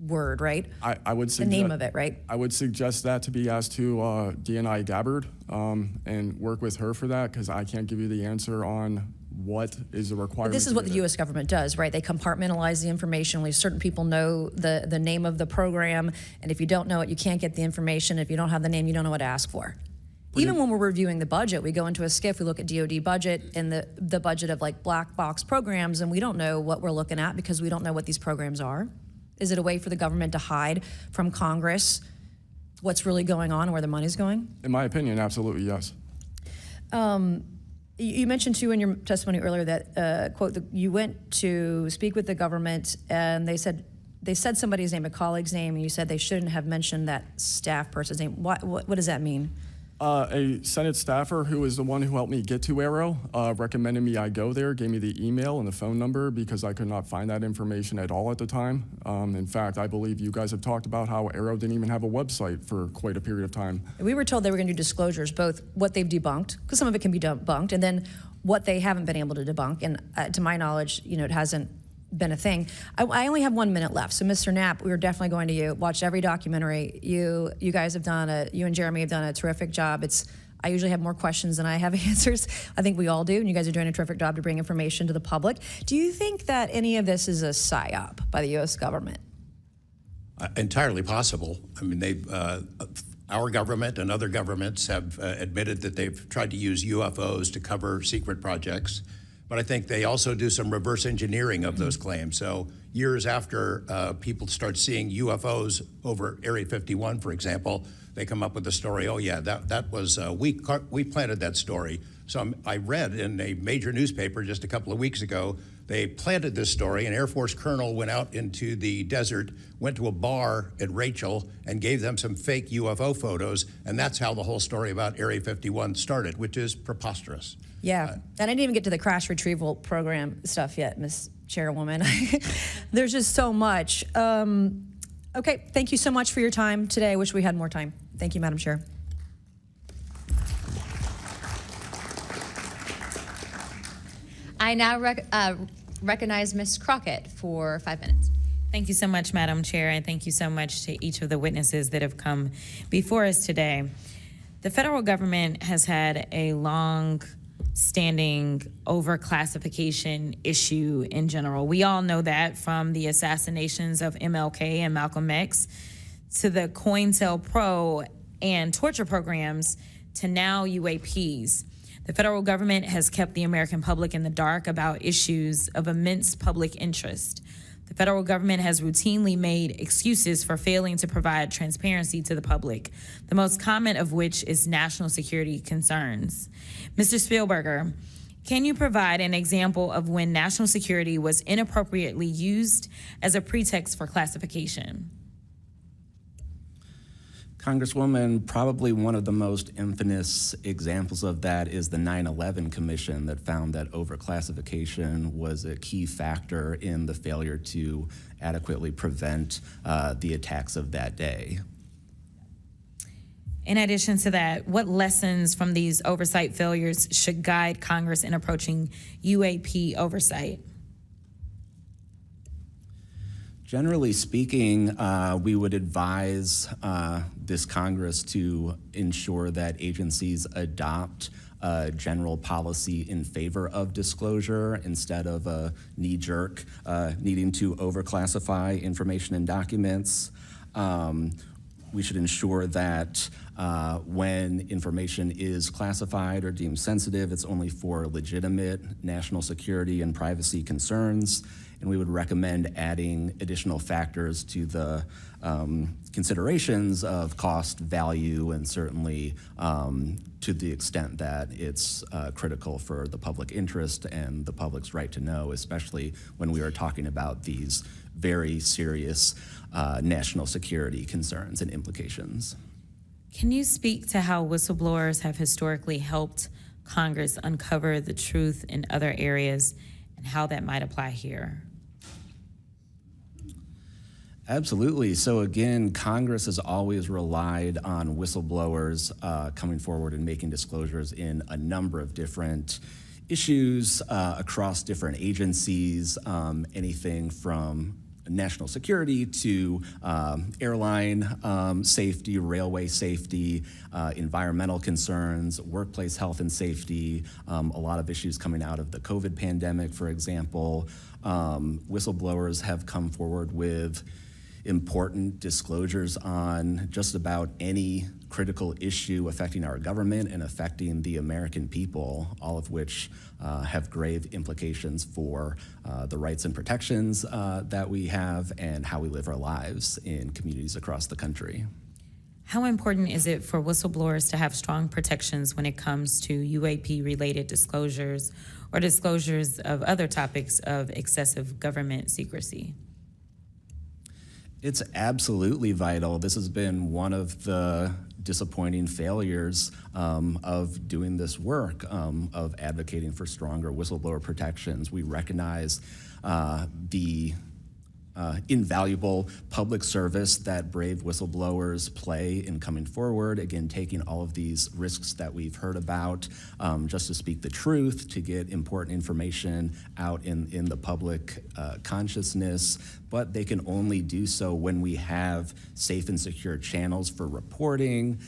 Speaker 11: word, right?
Speaker 8: I would suggest
Speaker 11: the name of it, right?
Speaker 8: I would suggest that to be asked to DNI Gabbard and work with her for that, because I can't give you the answer on what is the requirement.
Speaker 11: But this is what the U.S. government does, right? They compartmentalize the information. Only certain people know the name of the program, and if you don't know it, you can't get the information. If you don't have the name, you don't know what to ask for. Even when we're reviewing the budget, we go into a skiff, we look at DOD budget and the budget of like black box programs, and we don't know what we're looking at because we don't know what these programs are. Is it a way for the government to hide from Congress what's really going on and where the money's going?
Speaker 8: In my opinion, absolutely yes.
Speaker 11: You mentioned too in your testimony earlier that, quote, you went to speak with the government and they said somebody's name, a colleague's name, and you said they shouldn't have mentioned that staff person's name. What does that mean?
Speaker 8: A Senate staffer who is the one who helped me get to Arrow recommended me I go there, gave me the email and the phone number because I could not find that information at all at the time. In fact, I believe you guys have talked about how Arrow didn't even have a website for quite a period of time.
Speaker 11: We were told they were going to do disclosures, both what they've debunked, because some of it can be debunked, and then what they haven't been able to debunk. And to my knowledge, it hasn't been a thing. I only have 1 minute left, so Mr. Knapp, we were definitely going to you. Watch every documentary. You guys have done you and Jeremy have done a terrific job. I usually have more questions than I have answers. I think we all do, and you guys are doing a terrific job to bring information to the public. Do you think that any of this is a psyop by the U.S. government?
Speaker 6: Entirely possible. I mean, our government and other governments have admitted that they've tried to use UFOs to cover secret projects. But I think they also do some reverse engineering of those claims. So years after people start seeing UFOs over Area 51, for example, they come up with the story, oh yeah, that was, we planted that story. So I read in a major newspaper just a couple of weeks ago, they planted this story. An Air Force colonel went out into the desert, went to a bar at Rachel and gave them some fake UFO photos. And that's how the whole story about Area 51 started, which is preposterous.
Speaker 11: Yeah, and I didn't even get to the crash retrieval program stuff yet, Ms. Chairwoman. There's just so much. Okay, thank you so much for your time today. I wish we had more time. Thank you, Madam Chair.
Speaker 1: I now recognize Ms. Crockett for 5 minutes.
Speaker 2: Thank you so much, Madam Chair, and thank you so much to each of the witnesses that have come before us today. The federal government has had a long-standing overclassification issue in general. We all know that, from the assassinations of MLK and Malcolm X to the COINTELPRO and torture programs to now UAPs. The federal government has kept the American public in the dark about issues of immense public interest. The federal government has routinely made excuses for failing to provide transparency to the public, the most common of which is national security concerns. Mr. Spielberger, can you provide an example of when national security was inappropriately used as a pretext for classification?
Speaker 9: Congresswoman, probably one of the most infamous examples of that is the 9/11 Commission that found that overclassification was a key factor in the failure to adequately prevent the attacks of that day.
Speaker 2: In addition to that, what lessons from these oversight failures should guide Congress in approaching UAP oversight?
Speaker 9: Generally speaking, we would advise this Congress to ensure that agencies adopt a general policy in favor of disclosure instead of a knee-jerk needing to overclassify information in documents. We should ensure that when information is classified or deemed sensitive, it's only for legitimate national security and privacy concerns. And we would recommend adding additional factors to the considerations of cost, value, and certainly to the extent that it's critical for the public interest and the public's right to know, especially when we are talking about these very serious national security concerns and implications.
Speaker 2: Can you speak to how whistleblowers have historically helped Congress uncover the truth in other areas and how that might apply here?
Speaker 9: Absolutely. So again, Congress has always relied on whistleblowers coming forward and making disclosures in a number of different issues across different agencies, anything from national security to airline safety, railway safety, environmental concerns, workplace health and safety, a lot of issues coming out of the COVID pandemic, for example. Whistleblowers have come forward with important disclosures on just about any critical issue affecting our government and affecting the American people, all of which have grave implications for the rights and protections that we have and how we live our lives in communities across the country.
Speaker 2: How important is it for whistleblowers to have strong protections when it comes to UAP-related disclosures or disclosures of other topics of excessive government secrecy?
Speaker 9: It's absolutely vital. This has been one of the disappointing failures of doing this work, of advocating for stronger whistleblower protections. We recognize the invaluable public service that brave whistleblowers play in coming forward, again, taking all of these risks that we've heard about just to speak the truth, to get important information out in the public consciousness, but they can only do so when we have safe and secure channels for reporting,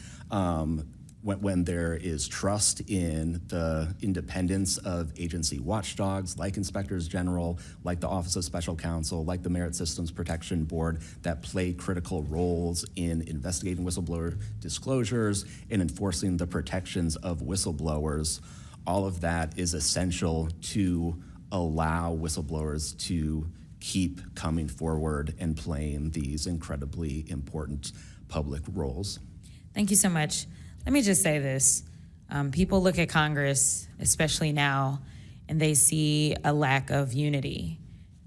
Speaker 9: when there is trust in the independence of agency watchdogs like inspectors general, like the Office of Special Counsel, like the Merit Systems Protection Board, that play critical roles in investigating whistleblower disclosures and enforcing the protections of whistleblowers. All of that is essential to allow whistleblowers to keep coming forward and playing these incredibly important public roles.
Speaker 2: Thank you so much. Let me just say this. People look at Congress, especially now, and they see a lack of unity.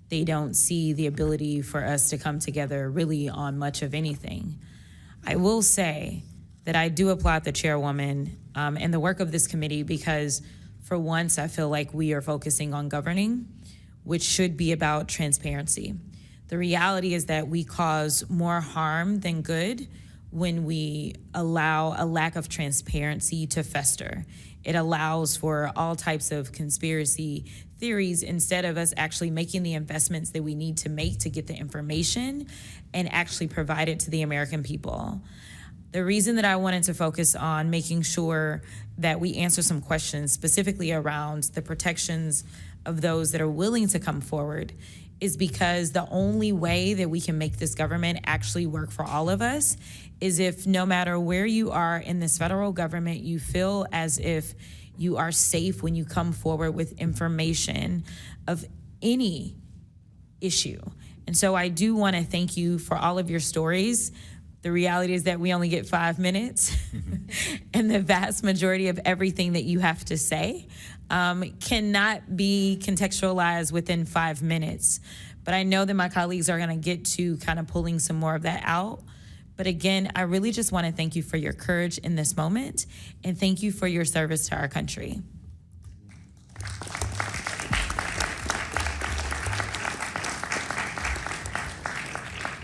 Speaker 2: They don't see the ability for us to come together really on much of anything. I will say that I do applaud the chairwoman and the work of this committee, because for once I feel like we are focusing on governing, which should be about transparency. The reality is that we cause more harm than good when we allow a lack of transparency to fester. It allows for all types of conspiracy theories instead of us actually making the investments that we need to make to get the information and actually provide it to the American people. The reason that I wanted to focus on making sure that we answer some questions specifically around the protections of those that are willing to come forward is because the only way that we can make this government actually work for all of us is if no matter where you are in this federal government, you feel as if you are safe when you come forward with information of any issue. And so I do want to thank you for all of your stories. The reality is that we only get 5 minutes, and the vast majority of everything that you have to say cannot be contextualized within 5 minutes. But I know that my colleagues are going to get to kind of pulling some more of that out. But again, I really just want to thank you for your courage in this moment, and thank you for your service to our country.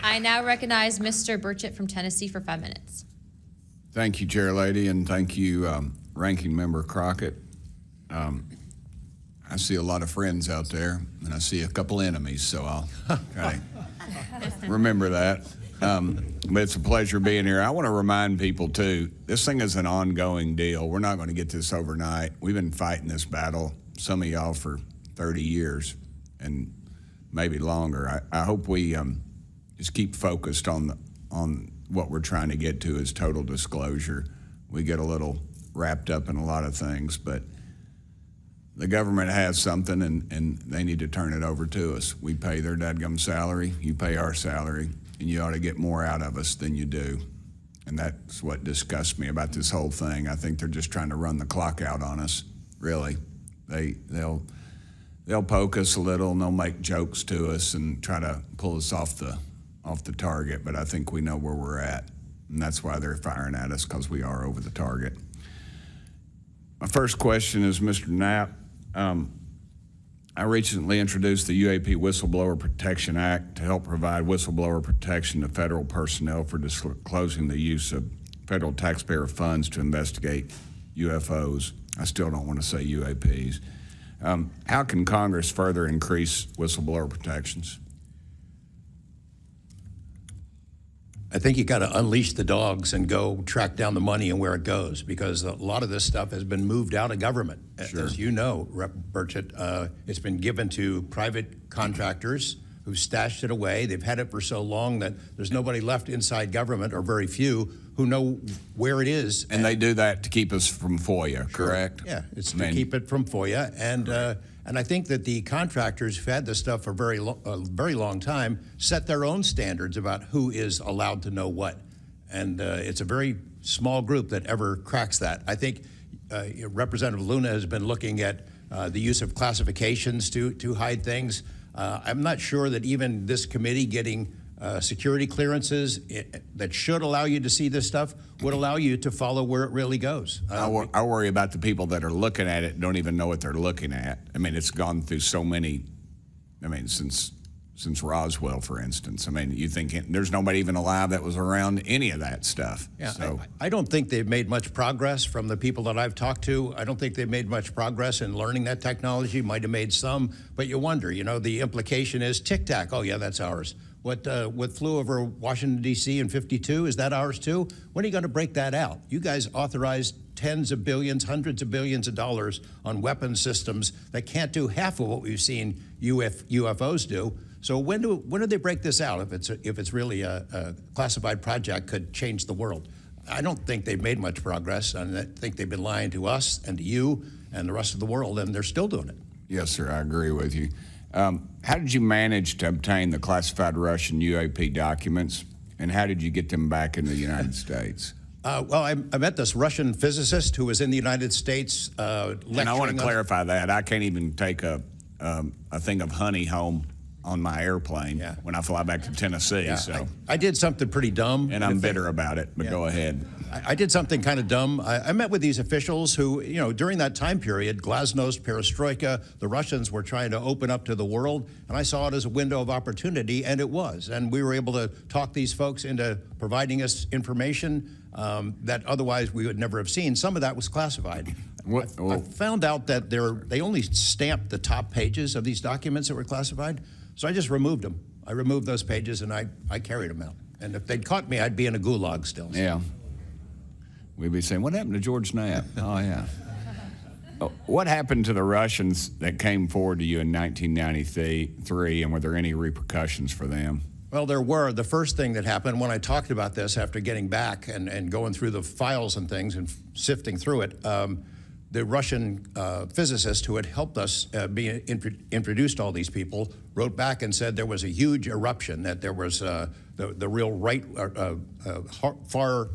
Speaker 1: I now recognize Mr. Burchett from Tennessee for 5 minutes.
Speaker 12: Thank you, Chair Lady, and thank you, Ranking Member Crockett. I see a lot of friends out there, and I see a couple enemies, so I'll kind of remember that. But it's a pleasure being here. I want to remind people, too, this thing is an ongoing deal. We're not going to get this overnight. We've been fighting this battle, some of y'all, for 30 years and maybe longer. I hope we just keep focused on what we're trying to get to is total disclosure. We get a little wrapped up in a lot of things, but the government has something, and they need to turn it over to us. We pay their dadgum salary, you pay our salary, and you ought to get more out of us than you do. And that's what disgusts me about this whole thing. I think they're just trying to run the clock out on us, really. They'll poke us a little, and they'll make jokes to us and try to pull us off the target, but I think we know where we're at, and that's why they're firing at us, because we are over the target. My first question is Mr. Knapp. I recently introduced the UAP Whistleblower Protection Act to help provide whistleblower protection to federal personnel for disclosing the use of federal taxpayer funds to investigate UFOs. I still don't want to say UAPs. How can Congress further increase whistleblower protections?
Speaker 6: I think you got to unleash the dogs and go track down the money and where it goes, because a lot of this stuff has been moved out of government. Sure. As you know, Rep. Burchett, it's been given to private contractors who've stashed it away. They've had it for so long that there's nobody left inside government, or very few, who know where it is. And
Speaker 12: they do that to keep us from FOIA, correct?
Speaker 6: Yeah, it's to keep it from FOIA. And I think that the contractors who've had this stuff for a very long time set their own standards about who is allowed to know what. And it's a very small group that ever cracks that. I think Representative Luna has been looking at the use of classifications to hide things. I'm not sure that even this committee getting security clearances that should allow you to see this stuff would allow you to follow where it really goes.
Speaker 12: I worry about the people that are looking at it don't even know what they're looking at. I mean, it's gone through so many, I mean, since Roswell, for instance. I mean, you think there's nobody even alive that was around any of that stuff.
Speaker 6: Yeah,
Speaker 12: so.
Speaker 6: I don't think they've made much progress from the people that I've talked to. I don't think they've made much progress in learning that technology. Might have made some, but you wonder, you know, the implication is tic-tac. Oh, yeah, that's ours. What flew over Washington, D.C. in '52, is that ours too? When are you going to break that out? You guys authorized tens of billions, hundreds of billions of dollars on weapon systems that can't do half of what we've seen UFOs do. So when do they break this out if it's really a classified project could change the world? I don't think they've made much progress, and I think they've been lying to us and to you and the rest of the world, and they're still doing it.
Speaker 12: Yes, sir, I agree with you. How did you manage to obtain the classified Russian UAP documents, and how did you get them back in the United States?
Speaker 6: Well, I met this Russian physicist who was in the United States lecturing.
Speaker 12: And I want to clarify that. I can't even take a thing of honey home on my airplane when I fly back to Tennessee.
Speaker 6: Yeah,
Speaker 12: so
Speaker 6: I did something pretty dumb.
Speaker 12: And I'm bitter about it, but go ahead.
Speaker 6: I did something kind of dumb. I met with these officials who, you know, during that time period, glasnost, perestroika, the Russians were trying to open up to the world, and I saw it as a window of opportunity, and it was. And we were able to talk these folks into providing us information that otherwise we would never have seen. Some of that was classified. I found out that they only stamped the top pages of these documents that were classified, so I just removed them. I removed those pages, and I carried them out. And if they'd caught me, I'd be in a gulag still.
Speaker 12: Yeah. We'd be saying, what happened to George Knapp? Oh, yeah. What happened to the Russians that came forward to you in 1993, and were there any repercussions for them?
Speaker 6: Well, there were. The first thing that happened when I talked about this after getting back and going through the files and things and sifting through it, the Russian physicist who had helped us be introduced to all these people wrote back and said there was a huge eruption, that there was the real right, far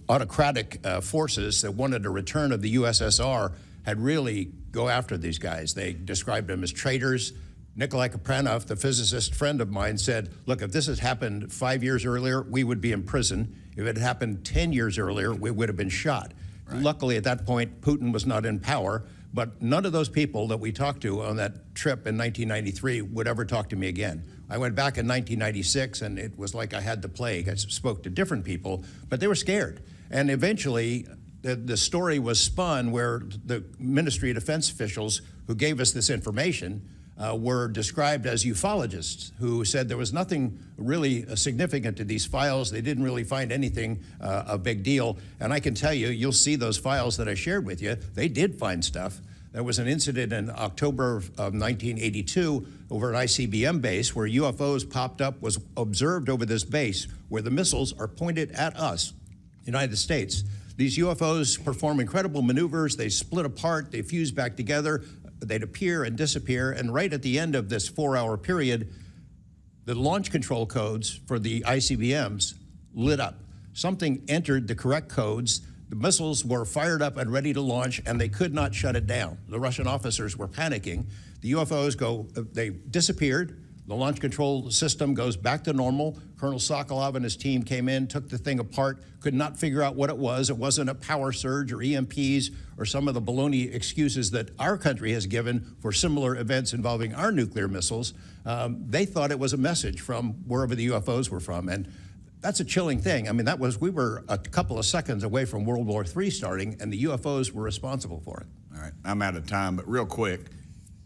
Speaker 6: autocratic forces that wanted a return of the USSR had really go after these guys. They described them as traitors. Nikolai Kapranov, the physicist friend of mine, said, look, if this had happened 5 years earlier, we would be in prison. If it had happened 10 years earlier, we would have been shot. Right. Luckily, at that point, Putin was not in power, but none of those people that we talked to on that trip in 1993 would ever talk to me again. I went back in 1996, and it was like I had the plague. I spoke to different people, but they were scared. And eventually, the story was spun where the Ministry of Defense officials who gave us this information were described as ufologists who said there was nothing really significant to these files. They didn't really find anything a big deal. And I can tell you, you'll see those files that I shared with you, they did find stuff. There was an incident in October of 1982 over an ICBM base where UFOs popped up, was observed over this base where the missiles are pointed at us, United States. These UFOs perform incredible maneuvers. They split apart, they fuse back together. They'd appear and disappear, and right at the end of this 4-hour period, the launch control codes for the ICBMs lit up. Something entered the correct codes. The missiles were fired up and ready to launch, and they could not shut it down. The Russian officers were panicking. The UFOs they disappeared. The launch control system goes back to normal. Colonel Sokolov and his team came in, took the thing apart, could not figure out what it was. It wasn't a power surge or EMPs or some of the baloney excuses that our country has given for similar events involving our nuclear missiles. They thought it was a message from wherever the UFOs were from. And that's a chilling thing. I mean, we were a couple of seconds away from World War III starting, and the UFOs were responsible for it.
Speaker 12: All right, I'm out of time, but real quick,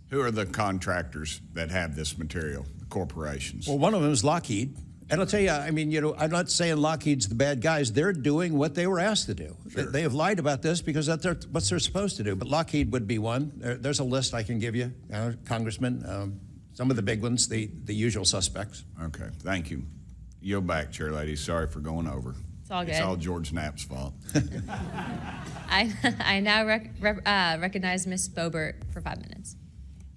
Speaker 12: who are the contractors that have this material, the corporations?
Speaker 6: Well, one of them is Lockheed. And I'll tell you, I mean, you know, I'm not saying Lockheed's the bad guys. They're doing what they were asked to do. Sure. They have lied about this because that's what they're supposed to do. But Lockheed would be one. There's a list I can give you, Congressman. Some of the big ones, the usual suspects.
Speaker 12: Okay, thank you. Yield back, Chair Lady. Sorry for going over.
Speaker 1: It's all good.
Speaker 12: It's all George Knapp's fault.
Speaker 1: I now recognize Ms. Boebert for 5 minutes.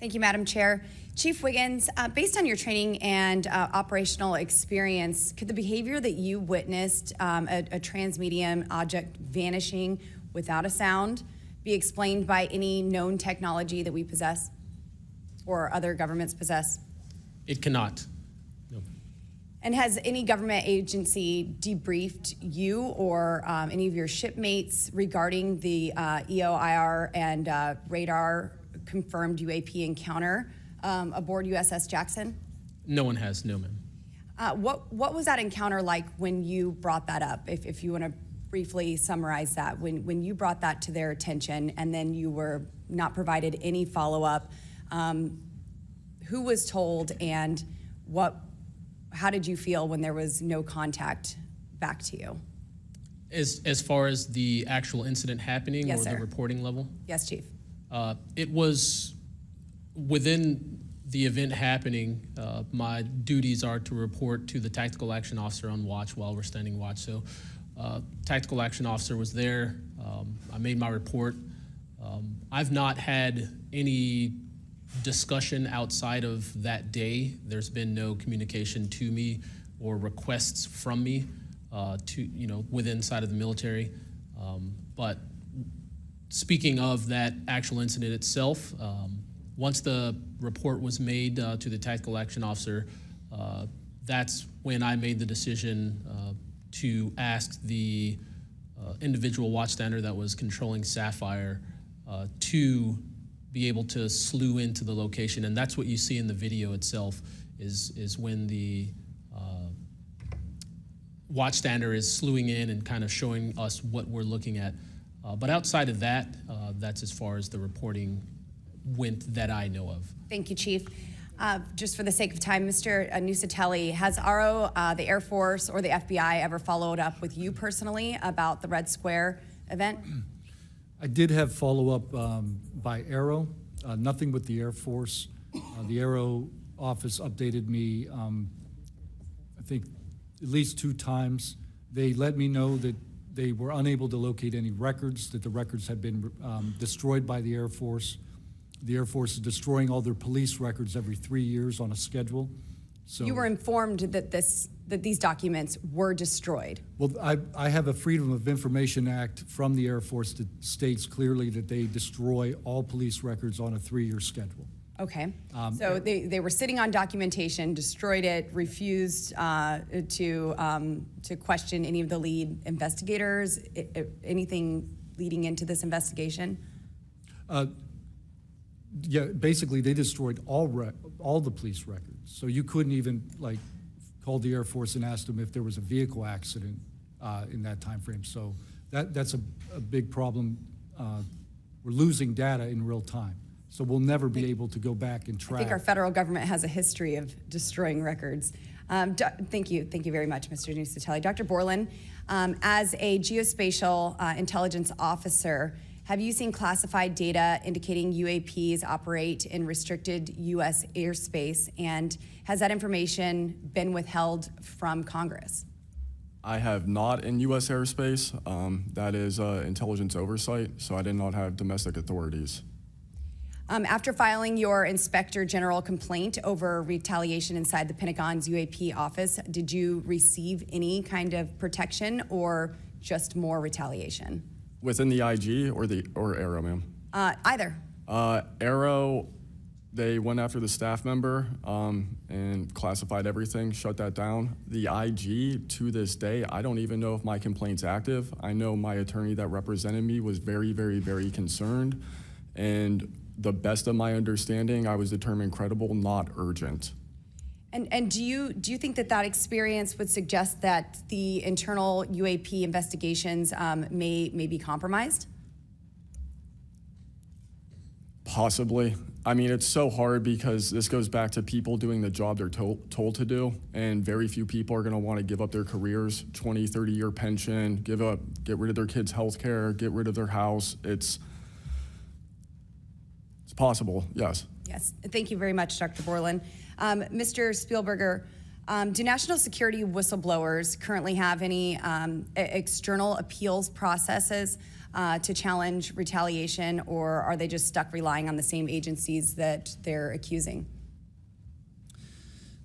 Speaker 13: Thank you, Madam Chair. Chief Wiggins, based on your training and operational experience, could the behavior that you witnessed, a transmedium object vanishing without a sound, be explained by any known technology that we possess or other governments possess?
Speaker 5: It cannot. No.
Speaker 13: And has any government agency debriefed you or any of your shipmates regarding the EOIR and radar confirmed UAP encounter aboard USS Jackson?
Speaker 5: No one has, no, ma'am.
Speaker 13: What was that encounter like when you brought that up? If you want to briefly summarize that, when you brought that to their attention and then you were not provided any follow-up, who was told and how did you feel when there was no contact back to you?
Speaker 5: As far as the actual incident happening,
Speaker 13: yes,
Speaker 5: or
Speaker 13: sir.
Speaker 5: the reporting level?
Speaker 13: Yes, Chief.
Speaker 5: It was within the event happening. My duties are to report to the tactical action officer on watch while we're standing watch. So tactical action officer was there. I made my report. I've not had any discussion outside of that day. There's been no communication to me or requests from me within inside of the military. But speaking of that actual incident itself, once the report was made to the tactical action officer, that's when I made the decision to ask the individual watchstander that was controlling Sapphire to be able to slew into the location. And that's what you see in the video itself, is when the watchstander is slewing in and kind of showing us what we're looking at. But outside of that, that's as far as the reporting went that I know of.
Speaker 13: Thank you, Chief. Just for the sake of time, Mr. Nucatelli, has RO, the Air Force, or the FBI ever followed up with you personally about the Red Square event?
Speaker 4: I did have follow-up by Aero, nothing with the Air Force. The Aero office updated me, I think, at least 2 times. They let me know that they were unable to locate any records, that the records had been destroyed by the Air Force. The Air Force is destroying all their police records every 3 years on a schedule. So
Speaker 13: you were informed that these documents were destroyed.
Speaker 4: Well, I have a Freedom of Information Act from the Air Force that states clearly that they destroy all police records on a 3-year schedule.
Speaker 13: Okay. So they were sitting on documentation, destroyed it, refused to question any of the lead investigators, anything leading into this investigation?
Speaker 4: Yeah, basically they destroyed all the police records. So you couldn't even call the Air Force and ask them if there was a vehicle accident in that time frame. So that's a big problem. We're losing data in real time. So we'll never be able to go back and track.
Speaker 13: I think our federal government has a history of destroying records. Thank you very much, Mr. Nucatelli. Dr. Borland, as a geospatial intelligence officer, have you seen classified data indicating UAPs operate in restricted U.S. airspace, and has that information been withheld from Congress?
Speaker 8: I have not in U.S. airspace. That is intelligence oversight, so I did not have domestic authorities.
Speaker 13: After filing your Inspector General complaint over retaliation inside the Pentagon's UAP office, did you receive any kind of protection or just more retaliation?
Speaker 8: Within the IG or Aero, ma'am?
Speaker 13: Either.
Speaker 8: Aero, they went after the staff member and classified everything, shut that down. The IG, to this day, I don't even know if my complaint's active. I know my attorney that represented me was very, very, very concerned. And the best of my understanding, I was determined credible, not urgent.
Speaker 13: And do you think that experience would suggest that the internal UAP investigations may be compromised?
Speaker 8: Possibly. I mean, it's so hard because this goes back to people doing the job they're told to do, and very few people are going to want to give up their careers, 20, 30-year pension, get rid of their kids' health care, get rid of their house. It's possible, yes.
Speaker 13: Yes, thank you very much, Dr. Borland. Mr. Spielberger, Do national security whistleblowers currently have any external appeals processes to challenge retaliation, or are they just stuck relying on the same agencies that they're accusing?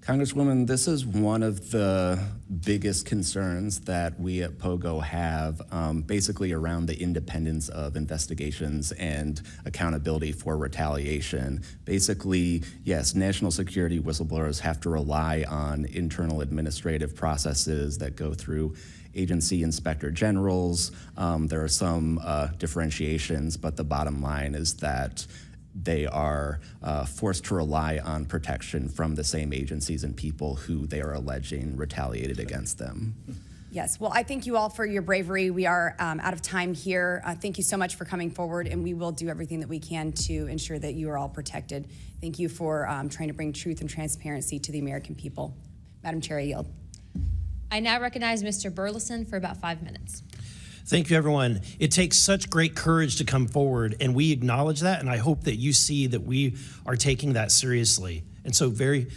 Speaker 9: Congresswoman, this is one of the biggest concerns that we at POGO have, basically around the independence of investigations and accountability for retaliation. Basically, yes, national security whistleblowers have to rely on internal administrative processes that go through agency inspector generals. There are some differentiations, but the bottom line is that they are forced to rely on protection from the same agencies and people who they are alleging retaliated against them.
Speaker 13: Yes, well, I thank you all for your bravery. We are out of time here. Thank you so much for coming forward, and we will do everything that we can to ensure that you are all protected. Thank you for trying to bring truth and transparency to the American people. Madam Chair, I yield.
Speaker 1: I now recognize Mr. Burleson for about 5 minutes.
Speaker 14: Thank you, everyone. It takes such great courage to come forward, and we acknowledge that, and I hope that you see that we are taking that seriously. And so very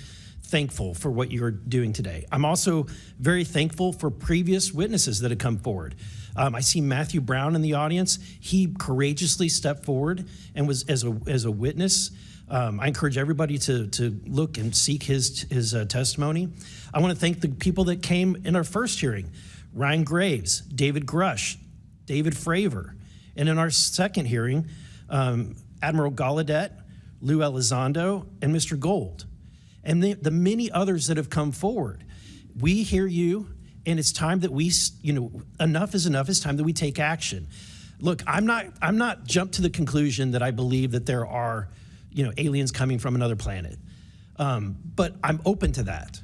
Speaker 14: thankful for what you're doing today. I'm also very thankful for previous witnesses that have come forward. I see Matthew Brown in the audience. He courageously stepped forward and was as a witness. I encourage everybody to look and seek his testimony. I want to thank the people that came in our first hearing. Ryan Graves, David Grush, David Fravor. And in our second hearing, Admiral Gallaudet, Lou Elizondo, and Mr. Gold. And the many others that have come forward. We hear you, and it's time that we, enough is enough. It's time that we take action. Look, I'm not jumped to the conclusion that I believe that there are, aliens coming from another planet. But I'm open to that.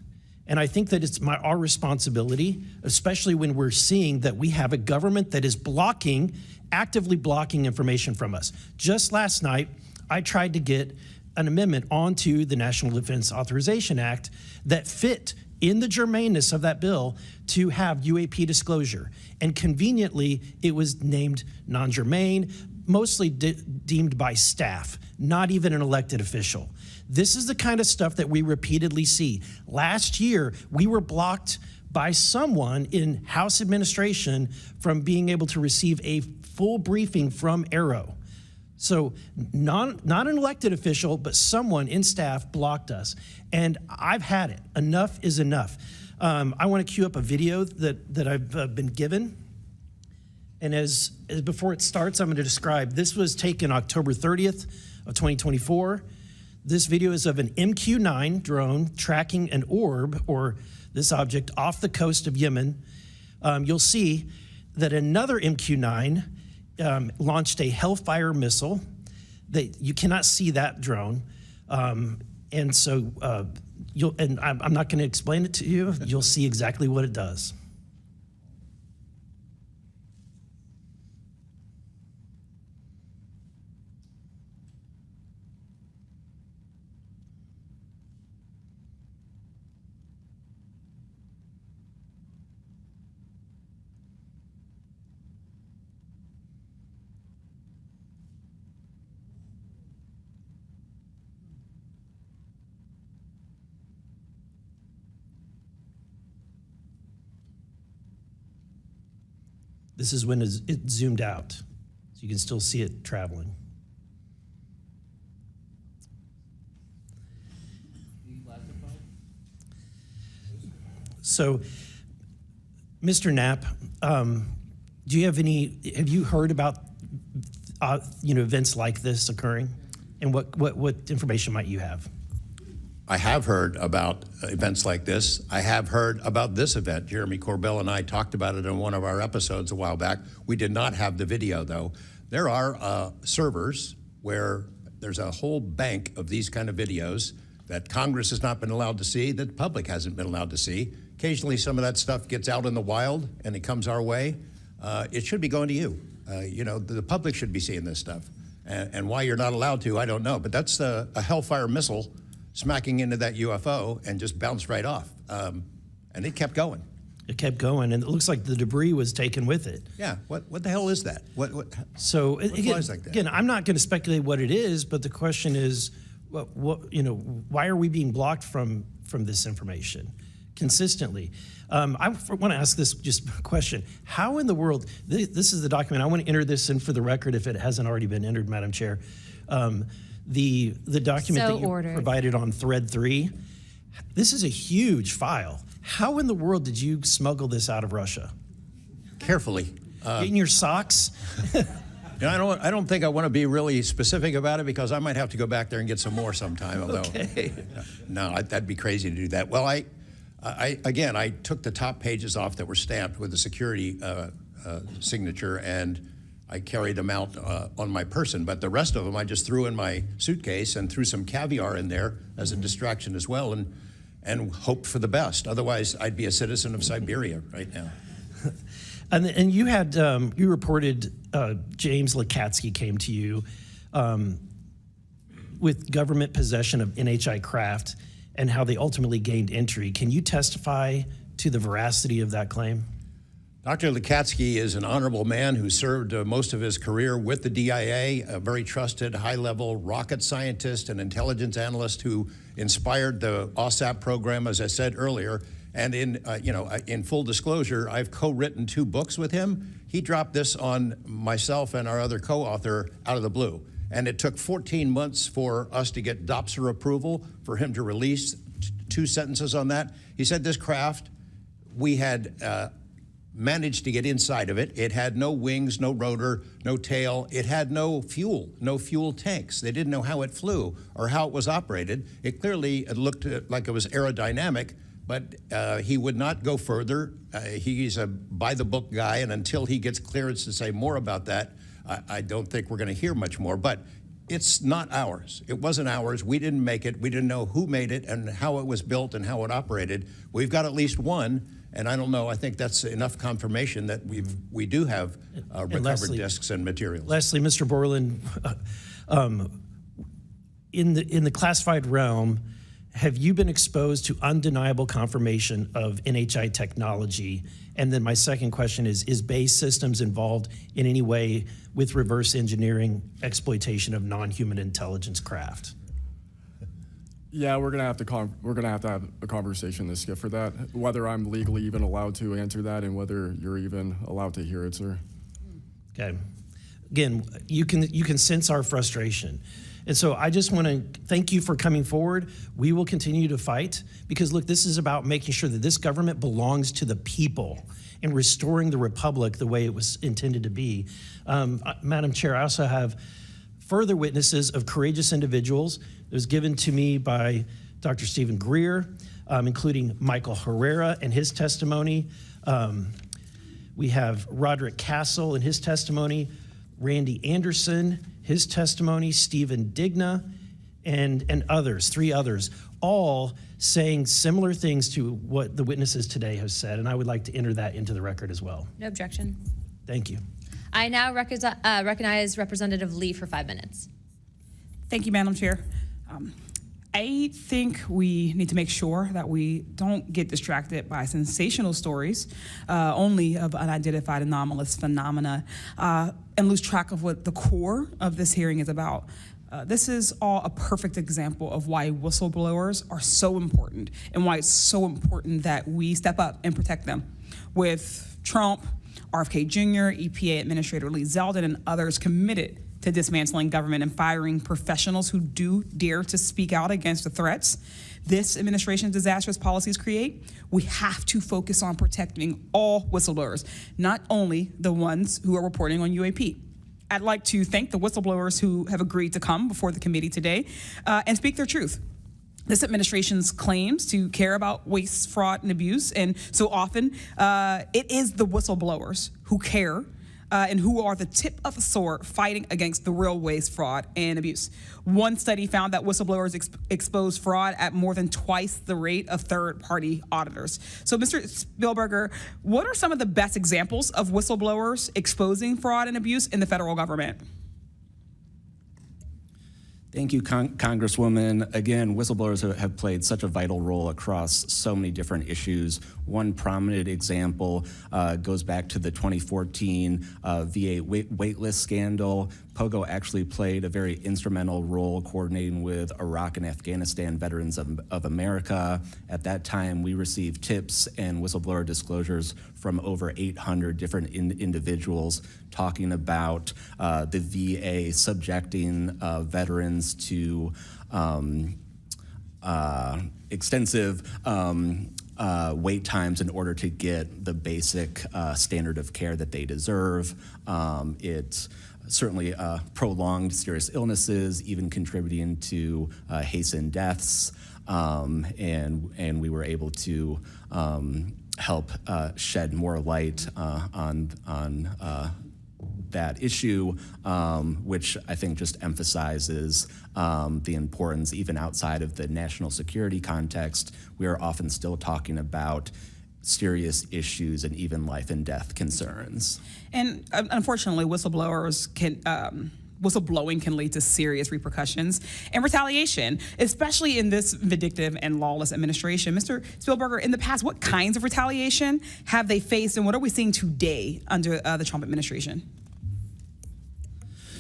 Speaker 14: And I think that it's our responsibility, especially when we're seeing that we have a government that is actively blocking information from us. Just last night, I tried to get an amendment onto the National Defense Authorization Act that fit in the germaneness of that bill to have UAP disclosure. And conveniently, it was named non-germane, mostly deemed by staff, not even an elected official. This is the kind of stuff that we repeatedly see. Last year, we were blocked by someone in House administration from being able to receive a full briefing from Arrow. So not an elected official, but someone in staff blocked us. And I've had it. Enough is enough. I want to cue up a video that I've been given. And as before it starts, I'm going to describe. This was taken October 30th of 2024. This video is of an MQ-9 drone tracking an orb, or this object, off the coast of Yemen. You'll see that another MQ-9 launched a Hellfire missile. You cannot see that drone. And so I'm not going to explain it to you. You'll see exactly what it does. This is when it zoomed out, so you can still see it traveling. So, Mr. Knapp, have you heard about events like this occurring? And what information might you have?
Speaker 6: I have heard about events like this. I have heard about this event. Jeremy Corbell and I talked about it in one of our episodes a while back. We did not have the video, though. There are servers where there's a whole bank of these kind of videos that Congress has not been allowed to see, that the public hasn't been allowed to see. Occasionally, some of that stuff gets out in the wild, and it comes our way. It should be going to you. The public should be seeing this stuff. And why you're not allowed to, I don't know. But that's a Hellfire missile smacking into that UFO and just bounced right off. And it kept going.
Speaker 14: It kept going, and it looks like the debris was taken with it.
Speaker 6: Yeah, what the hell is that?
Speaker 14: So
Speaker 6: flies like that?
Speaker 14: Again, I'm not going to speculate what it is, but the question is, why are we being blocked from this information? consistently. I want to ask this just question. How in the world, this is the document, I want to enter this in for the record if it hasn't already been entered, Madam Chair. The document that you provided on thread 3, this is a huge file. How in the world did you smuggle this out of Russia?
Speaker 6: Carefully.
Speaker 14: In your socks?
Speaker 6: And I don't think I want to be really specific about it because I might have to go back there and get some more sometime. Although,
Speaker 14: okay.
Speaker 6: No, that'd be crazy to do that. Well, I took the top pages off that were stamped with the security signature, and I carried them out on my person. But the rest of them I just threw in my suitcase and threw some caviar in there as a distraction as well, and hoped for the best. Otherwise, I'd be a citizen of Siberia right now.
Speaker 14: And you had, you reported James Lukatsky came to you with government possession of NHI craft and how they ultimately gained entry. Can you testify to the veracity of that claim?
Speaker 6: Dr. Lukatsky is an honorable man who served most of his career with the DIA, a very trusted, high-level rocket scientist and intelligence analyst who inspired the OSAP program, as I said earlier. And in full disclosure, I've co-written 2 books with him. He dropped this on myself and our other co-author out of the blue. And it took 14 months for us to get DOPSR approval for him to release 2 sentences on that. He said this craft, we had managed to get inside of it. It had no wings, no rotor, no tail. It had no fuel tanks. They didn't know how it flew or how it was operated. It clearly looked like it was aerodynamic, but he would not go further. He's a by-the-book guy, and until he gets clearance to say more about that, I don't think we're going to hear much more. But it's not ours. It wasn't ours. We didn't make it. We didn't know who made it and how it was built and how it operated. We've got at least one, and I don't know. I think that's enough confirmation that we do have recovered discs and materials.
Speaker 14: Lastly, Mr. Borland, in the classified realm, have you been exposed to undeniable confirmation of NHI technology? And then my second question is BAE Systems involved in any way with reverse engineering exploitation of non-human intelligence craft?
Speaker 8: Yeah, we're gonna have to have a conversation this skip for that. Whether I'm legally even allowed to answer that, and whether you're even allowed to hear it, sir.
Speaker 14: Okay. Again, you can sense our frustration. And so I just want to thank you for coming forward. We will continue to fight because, look, this is about making sure that this government belongs to the people and restoring the republic the way it was intended to be. Madam Chair, I also have further witnesses of courageous individuals. It was given to me by Dr. Stephen Greer, including Michael Herrera and his testimony. We have Roderick Castle and his testimony, Randy Anderson, his testimony, Stephen Digna, and others, 3 others, all saying similar things to what the witnesses today have said, and I would like to enter that into the record as well.
Speaker 1: No objection.
Speaker 14: Thank you.
Speaker 1: I now recognize Representative Lee for 5 minutes.
Speaker 15: Thank you, Madam Chair. I think we need to make sure that we don't get distracted by sensational stories only of unidentified anomalous phenomena and lose track of what the core of this hearing is about. This is all a perfect example of why whistleblowers are so important and why it's so important that we step up and protect them. With Trump, RFK Jr., EPA Administrator Lee Zeldin, and others committed to dismantling government and firing professionals who do dare to speak out against the threats this administration's disastrous policies create, we have to focus on protecting all whistleblowers, not only the ones who are reporting on UAP. I'd like to thank the whistleblowers who have agreed to come before the committee today and speak their truth. This administration's claims to care about waste, fraud, and abuse, and so often it is the whistleblowers who care and who are the tip of the sword fighting against the real waste, fraud, and abuse. One study found that whistleblowers expose fraud at more than twice the rate of third-party auditors. So, Mr. Spielberger, what are some of the best examples of whistleblowers exposing fraud and abuse in the federal government?
Speaker 9: Thank you, Congresswoman. Again, whistleblowers have played such a vital role across so many different issues. One prominent example goes back to the 2014 VA waitlist scandal. POGO actually played a very instrumental role coordinating with Iraq and Afghanistan Veterans of America. At that time, we received tips and whistleblower disclosures from over 800 different individuals talking about the VA subjecting veterans to extensive wait times in order to get the basic standard of care that they deserve. It certainly prolonged serious illnesses, even contributing to hastened deaths, and we were able to help shed more light on that issue, which I think just emphasizes the importance, even outside of the national security context. We are often still talking about serious issues and even life and death concerns.
Speaker 15: And unfortunately, whistleblowing can lead to serious repercussions and retaliation, especially in this vindictive and lawless administration. Mr. Spielberger, in the past, what kinds of retaliation have they faced, and what are we seeing today under the Trump administration?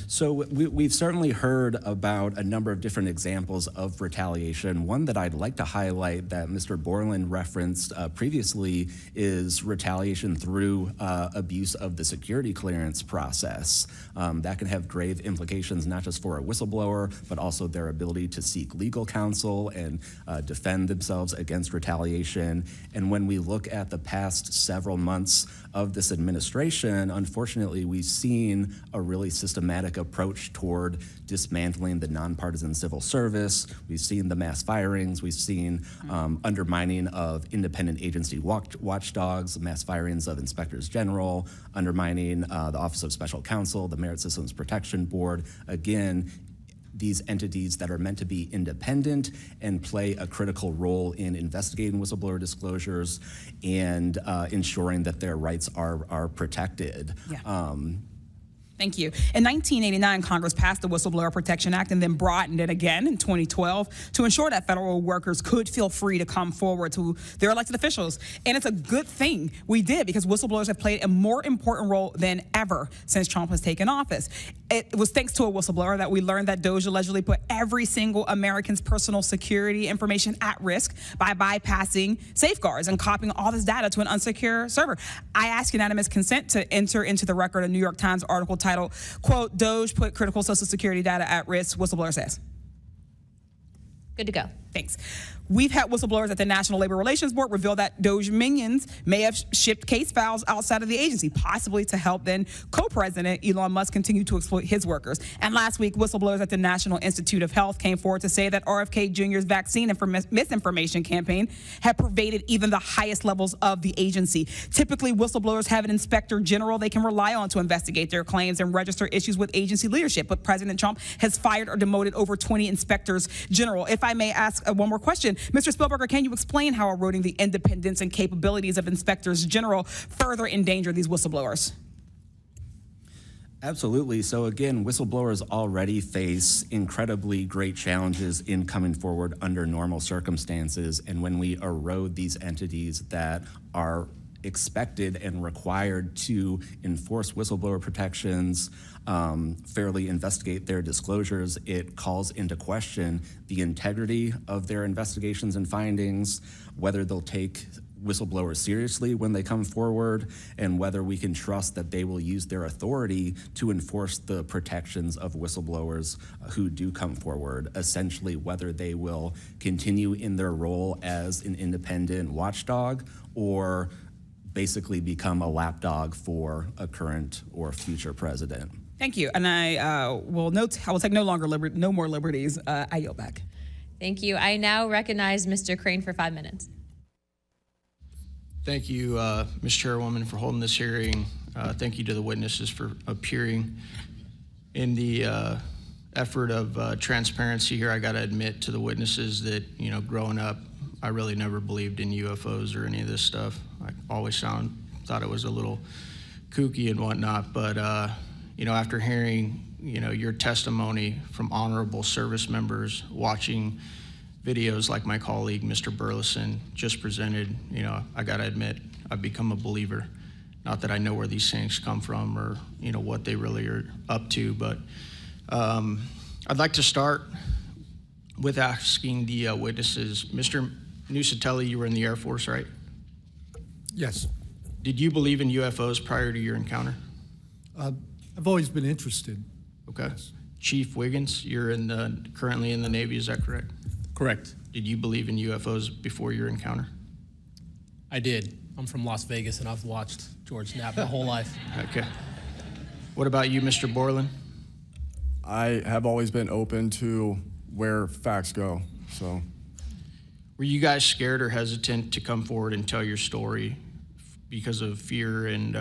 Speaker 9: So we've certainly heard about a number of different examples of retaliation. One that I'd like to highlight that Mr. Borland referenced previously is retaliation through abuse of the security clearance process. That can have grave implications not just for a whistleblower, but also their ability to seek legal counsel and defend themselves against retaliation. And when we look at the past several months of this administration, unfortunately, we've seen a really systematic approach toward dismantling the nonpartisan civil service. We've seen the mass firings. We've seen undermining of independent agency watchdogs, mass firings of inspectors general, undermining the Office of Special Counsel, the Merit Systems Protection Board. Again, these entities that are meant to be independent and play a critical role in investigating whistleblower disclosures and ensuring that their rights are protected.
Speaker 15: Yeah. Thank you. In 1989, Congress passed the Whistleblower Protection Act and then broadened it again in 2012 to ensure that federal workers could feel free to come forward to their elected officials. And it's a good thing we did, because whistleblowers have played a more important role than ever since Trump has taken office. It was thanks to a whistleblower that we learned that DOJ allegedly put every single American's personal security information at risk by bypassing safeguards and copying all this data to an unsecure server. I ask unanimous consent to enter into the record a New York Times article titled, quote, "DOJ put critical Social Security data at risk," whistleblower says.
Speaker 1: Good to go.
Speaker 15: Thanks. We've had whistleblowers at the National Labor Relations Board reveal that DOJ minions may have shipped case files outside of the agency, possibly to help then co-president Elon Musk continue to exploit his workers. And last week, whistleblowers at the National Institute of Health came forward to say that RFK Jr.'s vaccine misinformation campaign had pervaded even the highest levels of the agency. Typically, whistleblowers have an inspector general they can rely on to investigate their claims and register issues with agency leadership. But President Trump has fired or demoted over 20 inspectors general. If I may ask one more question, Mr. Spielberger, can you explain how eroding the independence and capabilities of inspectors general further endanger these whistleblowers?
Speaker 9: Absolutely. So again, whistleblowers already face incredibly great challenges in coming forward under normal circumstances. And when we erode these entities that are expected and required to enforce whistleblower protections, fairly investigate their disclosures, it calls into question the integrity of their investigations and findings, whether they'll take whistleblowers seriously when they come forward, and whether we can trust that they will use their authority to enforce the protections of whistleblowers who do come forward, essentially whether they will continue in their role as an independent watchdog or basically become a lapdog for a current or future president.
Speaker 15: Thank you. And I will take no more liberties. I yield back.
Speaker 1: Thank you. I now recognize Mr. Crane for 5 minutes.
Speaker 16: Thank you, Ms. Chairwoman, for holding this hearing. Thank you to the witnesses for appearing. In the effort of transparency here, I got to admit to the witnesses that, growing up, I really never believed in UFOs or any of this stuff. I always thought it was a little kooky and whatnot, but after hearing your testimony from honorable service members watching videos like my colleague, Mr. Burleson, just presented. I got to admit, I've become a believer. Not that I know where these things come from or, what they really are up to, but I'd like to start with asking the witnesses. Mr. Nucatelli, you were in the Air Force, right?
Speaker 4: Yes.
Speaker 16: Did you believe in UFOs prior to your encounter?
Speaker 4: I've always been interested.
Speaker 16: Okay. Yes. Chief Wiggins, you're currently in the Navy, is that correct?
Speaker 5: Correct.
Speaker 16: Did you believe in UFOs before your encounter?
Speaker 5: I did. I'm from Las Vegas, and I've watched George Knapp my whole life.
Speaker 16: Okay. What about you, Mr. Borland?
Speaker 8: I have always been open to where facts go, so.
Speaker 16: Were you guys scared or hesitant to come forward and tell your story because of fear and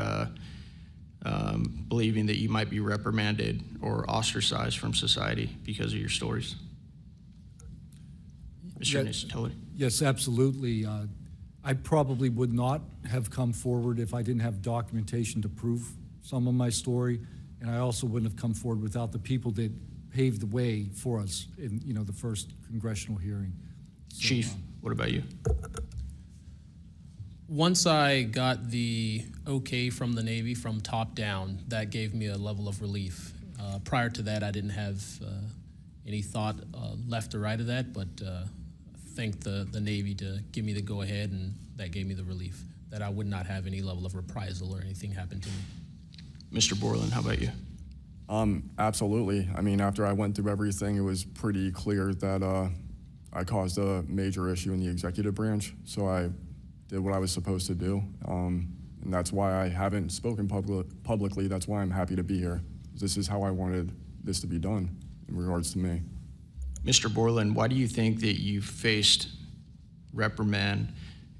Speaker 16: believing that you might be reprimanded or ostracized from society because of your stories? Mr. Nucatelli?
Speaker 4: Yes, absolutely. I probably would not have come forward if I didn't have documentation to prove some of my story, and I also wouldn't have come forward without the people that paved the way for us in the first congressional hearing. So,
Speaker 16: Chief, what about you?
Speaker 5: Once I got the okay from the Navy from top down, that gave me a level of relief. Prior to that, I didn't have any thought left or right of that, but thank the Navy to give me the go-ahead, and that gave me the relief that I would not have any level of reprisal or anything happen to me.
Speaker 16: Mr. Borland, how about you?
Speaker 8: Absolutely. I mean, after I went through everything, it was pretty clear that I caused a major issue in the executive branch, so I did what I was supposed to do, and that's why I haven't spoken publicly. That's why I'm happy to be here. This is how I wanted this to be done in regards to me.
Speaker 16: Mr. Borland, why do you think that you faced reprimand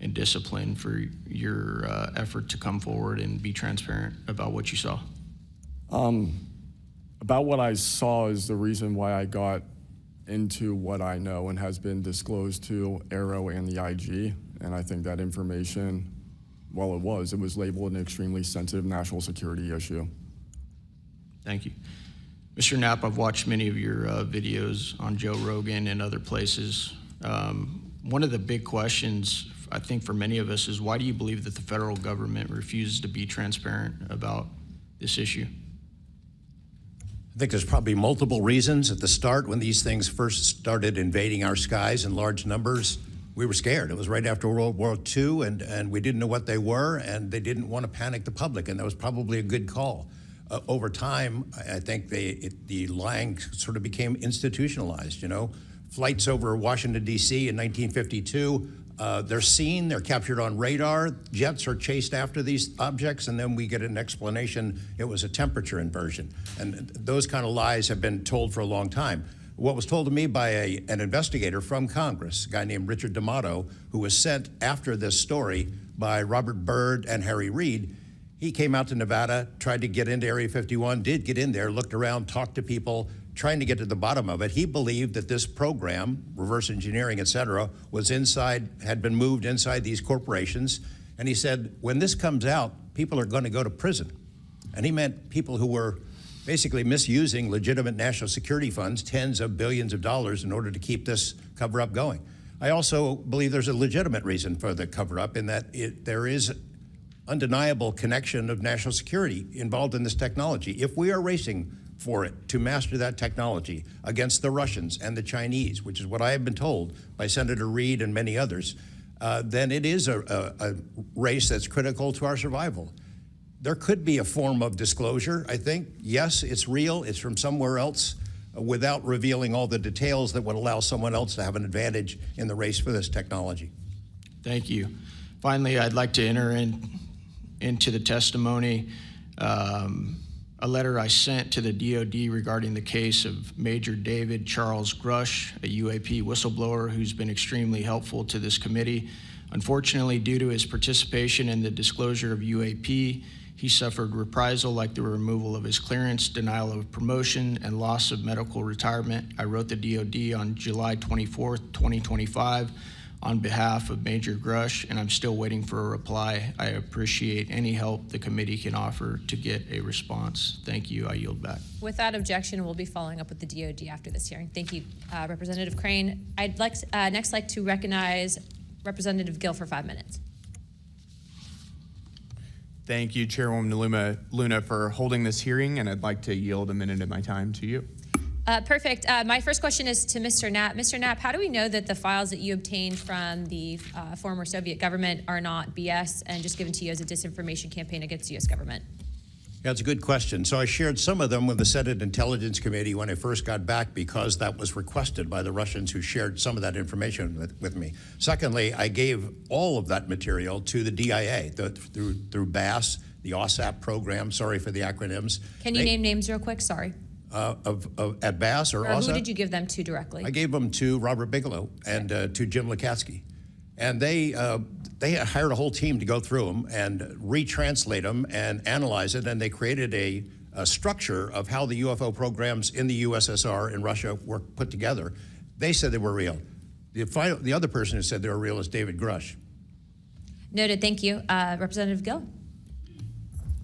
Speaker 16: and discipline for your effort to come forward and be transparent about what you saw?
Speaker 8: About what I saw is the reason why I got into what I know and has been disclosed to Aero and the IG. And I think that information, well, it was labeled an extremely sensitive national security issue.
Speaker 16: Thank you. Mr. Knapp, I've watched many of your videos on Joe Rogan and other places. One of the big questions, I think, for many of us is why do you believe that the federal government refuses to be transparent about this issue?
Speaker 6: I think there's probably multiple reasons. At the start, when these things first started invading our skies in large numbers, we were scared. It was right after World War II, and we didn't know what they were, and they didn't want to panic the public, and that was probably a good call. Over time, I think the lying sort of became institutionalized, Flights over Washington, D.C. in 1952, they're seen, they're captured on radar, jets are chased after these objects, and then we get an explanation it was a temperature inversion. And those kind of lies have been told for a long time. What was told to me by an investigator from Congress, a guy named Richard D'Amato, who was sent after this story by Robert Byrd and Harry Reid, he came out to Nevada, tried to get into Area 51, did get in there, looked around, talked to people, trying to get to the bottom of it. He believed that this program, reverse engineering, et cetera, was had been moved inside these corporations. And he said, when this comes out, people are going to go to prison. And he meant people who were basically misusing legitimate national security funds, tens of billions of dollars, in order to keep this cover-up going. I also believe there's a legitimate reason for the cover-up in that there is undeniable connection of national security involved in this technology. If we are racing for it to master that technology against the Russians and the Chinese, which is what I have been told by Senator Reid and many others, then it is a race that's critical to our survival. There could be a form of disclosure, I think. Yes, it's real, it's from somewhere else, without revealing all the details that would allow someone else to have an advantage in the race for this technology.
Speaker 16: Thank you. Finally, I'd like to enter into the testimony a letter I sent to the DOD regarding the case of Major David Charles Grush, a UAP whistleblower who's been extremely helpful to this committee. Unfortunately, due to his participation in the disclosure of UAP, he suffered reprisal like the removal of his clearance, denial of promotion, and loss of medical retirement. I wrote the DOD on July 24th, 2025. on behalf of Major Grush, and I'm still waiting for a reply. I appreciate any help the committee can offer to get a response. Thank you. I yield back.
Speaker 1: Without objection, we'll be following up with the DOD after this hearing. Thank you, Representative Crane. I'd next like to recognize Representative Gill for 5 minutes.
Speaker 17: Thank you, Chairwoman Luna, for holding this hearing, and I'd like to yield a minute of my time to you.
Speaker 1: Perfect. My first question is to Mr. Knapp. Mr. Knapp, how do we know that the files that you obtained from the former Soviet government are not BS and just given to you as a disinformation campaign against the U.S. government?
Speaker 6: Yeah, it's a good question. So I shared some of them with the Senate Intelligence Committee when I first got back because that was requested by the Russians who shared some of that information with me. Secondly, I gave all of that material to the DIA through BASS, the OSAP program, sorry for the acronyms.
Speaker 1: Can you name names real quick? Sorry.
Speaker 6: At BASS or OSAP?
Speaker 1: Who did you give them to directly?
Speaker 6: I gave them to Robert Bigelow and to Jim Lukatsky. And they hired a whole team to go through them and retranslate them and analyze it, and they created a structure of how the UFO programs in the USSR and Russia were put together. They said they were real. The other person who said they were real is David Grush.
Speaker 1: Noted. Thank you. Representative Gill.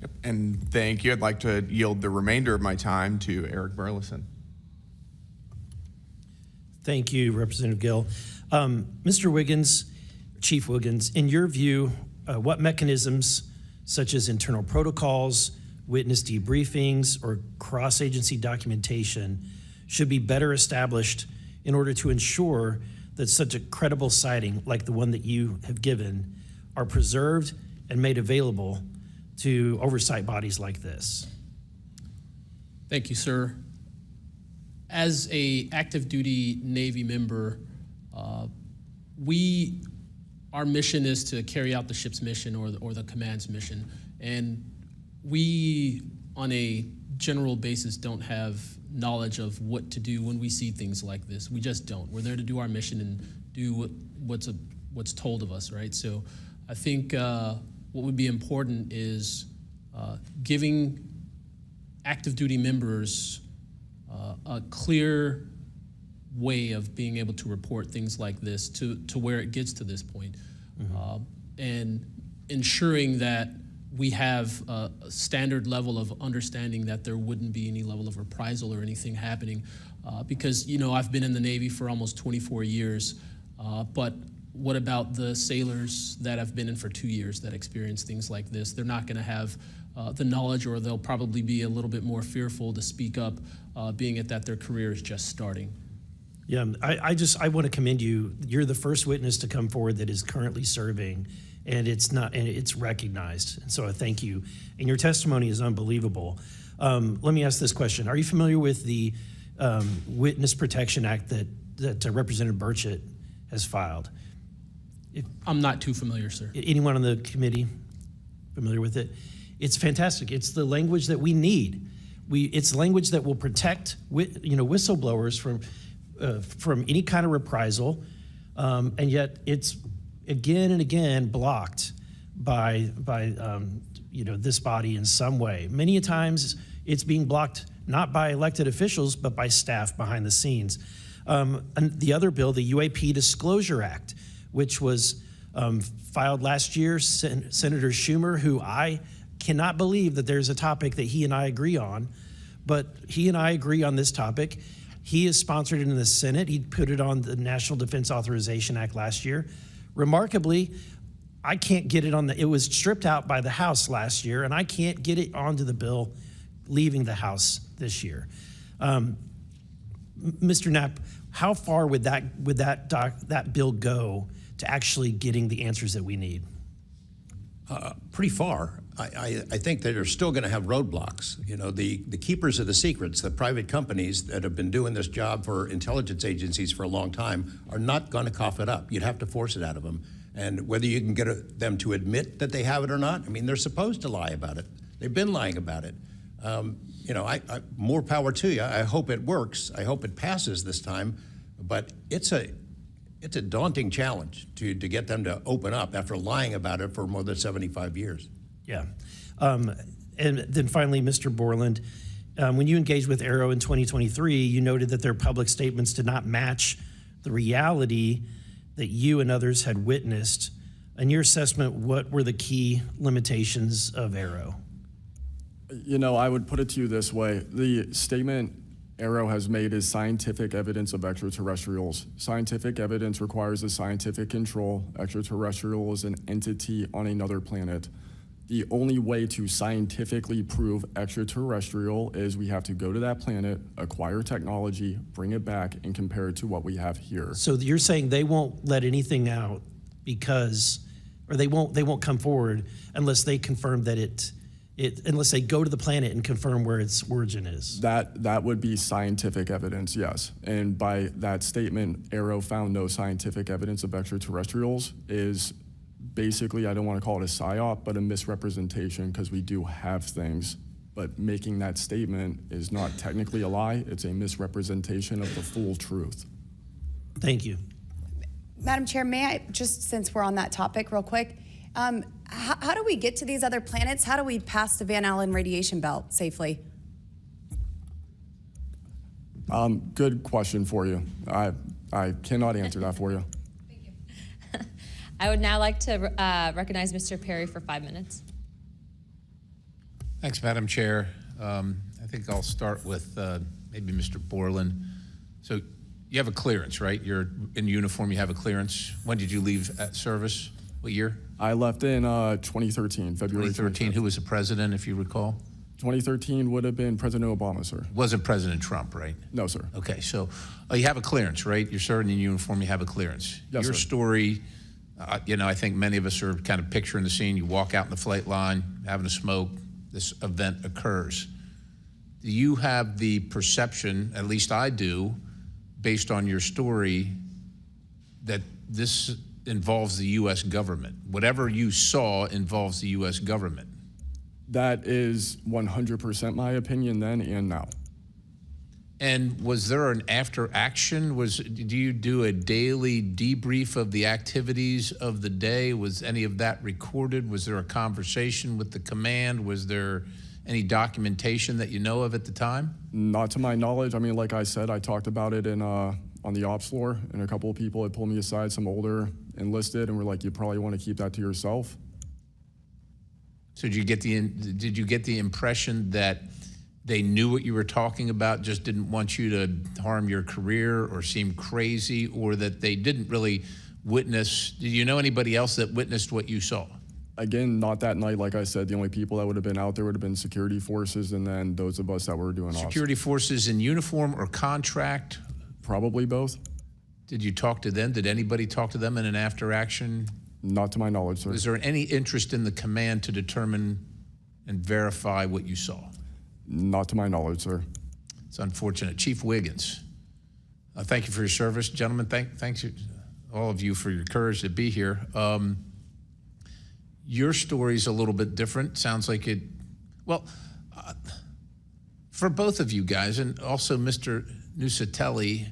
Speaker 17: Yep. And thank you. I'd like to yield the remainder of my time to Eric Burleson.
Speaker 14: Thank you, Representative Gill. Mr. Wiggins, Chief Wiggins, in your view, what mechanisms, such as internal protocols, witness debriefings, or cross-agency documentation, should be better established in order to ensure that such a credible sighting like the one that you have given are preserved and made available to oversight bodies like this?
Speaker 5: Thank you, sir. As a active duty Navy member, our mission is to carry out the ship's mission or the command's mission. And we, on a general basis, don't have knowledge of what to do when we see things like this. We just don't. We're there to do our mission and do what's told of us, right? So I think what would be important is giving active duty members a clear way of being able to report things like this to where it gets to this point. And ensuring that we have a standard level of understanding that there wouldn't be any level of reprisal or anything happening. Because, you know, I've been in the Navy for almost 24 years, but what about the sailors that have been in for 2 years that experience things like this? They're not gonna have the knowledge, or they'll probably be a little bit more fearful to speak up, being it that their career is just starting.
Speaker 14: Yeah, I want to commend you. You're the first witness to come forward that is currently serving, and it's recognized. And so I thank you. And your testimony is unbelievable. Let me ask this question: are you familiar with the Witness Protection Act that Representative Burchett has filed?
Speaker 5: I'm not too familiar, sir.
Speaker 14: Anyone on the committee familiar with it? It's fantastic. It's the language that we need. It's language that will protect whistleblowers from any kind of reprisal, and yet it's again and again blocked by this body in some way. Many a times it's being blocked not by elected officials but by staff behind the scenes. And the other bill, the UAP Disclosure Act, which was filed last year, Senator Schumer, who I cannot believe that there's a topic that he and I agree on, but he and I agree on this topic. He has sponsored it in the Senate. He put it on the National Defense Authorization Act last year. Remarkably, I can't get it on it was stripped out by the House last year, and I can't get it onto the bill leaving the House this year. Mr. Knapp, how far would that bill go to actually getting the answers that we need?
Speaker 6: Pretty far. I think that they're still going to have roadblocks. You know, the keepers of the secrets, the private companies that have been doing this job for intelligence agencies for a long time, are not going to cough it up. You'd have to force it out of them. And whether you can get them to admit that they have it or not, I mean, they're supposed to lie about it. They've been lying about it. More power to you. I hope it works. I hope it passes this time. But it's a daunting challenge to get them to open up after lying about it for more than 75 years.
Speaker 14: Yeah. And then finally, Mr. Borland, when you engaged with Arrow in 2023, you noted that their public statements did not match the reality that you and others had witnessed. In your assessment, what were the key limitations of AARO?
Speaker 8: You know, I would put it to you this way. The statement AARO has made is scientific evidence of extraterrestrials. Scientific evidence requires a scientific control. Extraterrestrial is an entity on another planet. The only way to scientifically prove extraterrestrial is we have to go to that planet, acquire technology, bring it back, and compare it to what we have here.
Speaker 14: So you're saying they won't let anything out because, or they won't come forward unless they confirm that unless they go to the planet and confirm where its origin is?
Speaker 8: That would be scientific evidence, yes. And by that statement, AARO found no scientific evidence of extraterrestrials is basically, I don't want to call it a psyop, but a misrepresentation, because we do have things. But making that statement is not technically a lie. It's a misrepresentation of the full truth.
Speaker 14: Thank you.
Speaker 13: Madam Chair, may I, just since we're on that topic real quick, how do we get to these other planets? How do we pass the Van Allen radiation belt safely?
Speaker 8: Good question for you. I cannot answer that for you.
Speaker 1: I would now like to recognize Mr. Perry for 5 minutes.
Speaker 18: Thanks, Madam Chair. I think I'll start with maybe Mr. Borland. So you have a clearance, right? You're in uniform, you have a clearance. When did you leave service? What year?
Speaker 8: I left in 2013, February
Speaker 18: 2013. Who was the president, if you recall?
Speaker 8: 2013 would have been President Obama, sir.
Speaker 18: Wasn't President Trump, right?
Speaker 8: No, sir.
Speaker 18: Okay, so you have a clearance, right? You're serving in uniform, you have a clearance.
Speaker 8: Yes,
Speaker 18: Your
Speaker 8: sir.
Speaker 18: story, you know, I think many of us are kind of picturing the scene. You walk out in the flight line, having a smoke, this event occurs. Do you have the perception, at least I do, based on your story, that this involves the U.S. government? Whatever you saw involves the U.S. government.
Speaker 8: That is 100% my opinion then and now.
Speaker 18: And was there an after action? Do you do a daily debrief of the activities of the day? Was any of that recorded? Was there a conversation with the command? Was there any documentation that you know of at the time?
Speaker 8: Not to my knowledge. I mean, like I said, I talked about it in on the ops floor, and a couple of people had pulled me aside, some older enlisted, and were like, you probably want to keep that to yourself.
Speaker 18: So did you get the impression that they knew what you were talking about, just didn't want you to harm your career or seem crazy, or that they didn't really witness? Did you know anybody else that witnessed what you saw?
Speaker 8: Again, not that night. Like I said, the only people that would have been out there would have been security forces, and then those of us that were doing ops.
Speaker 18: Security forces in uniform or contract?
Speaker 8: Probably both.
Speaker 18: Did you talk to them? Did anybody talk to them in an after action?
Speaker 8: Not to my knowledge, sir.
Speaker 18: Was there any interest in the command to determine and verify what you saw?
Speaker 8: Not to my knowledge, sir.
Speaker 18: It's unfortunate. Chief Wiggins, thank you for your service. Gentlemen, thanks all of you for your courage to be here. Your story's a little bit different. Sounds like it, well, for both of you guys, and also Mr. Nucatelli,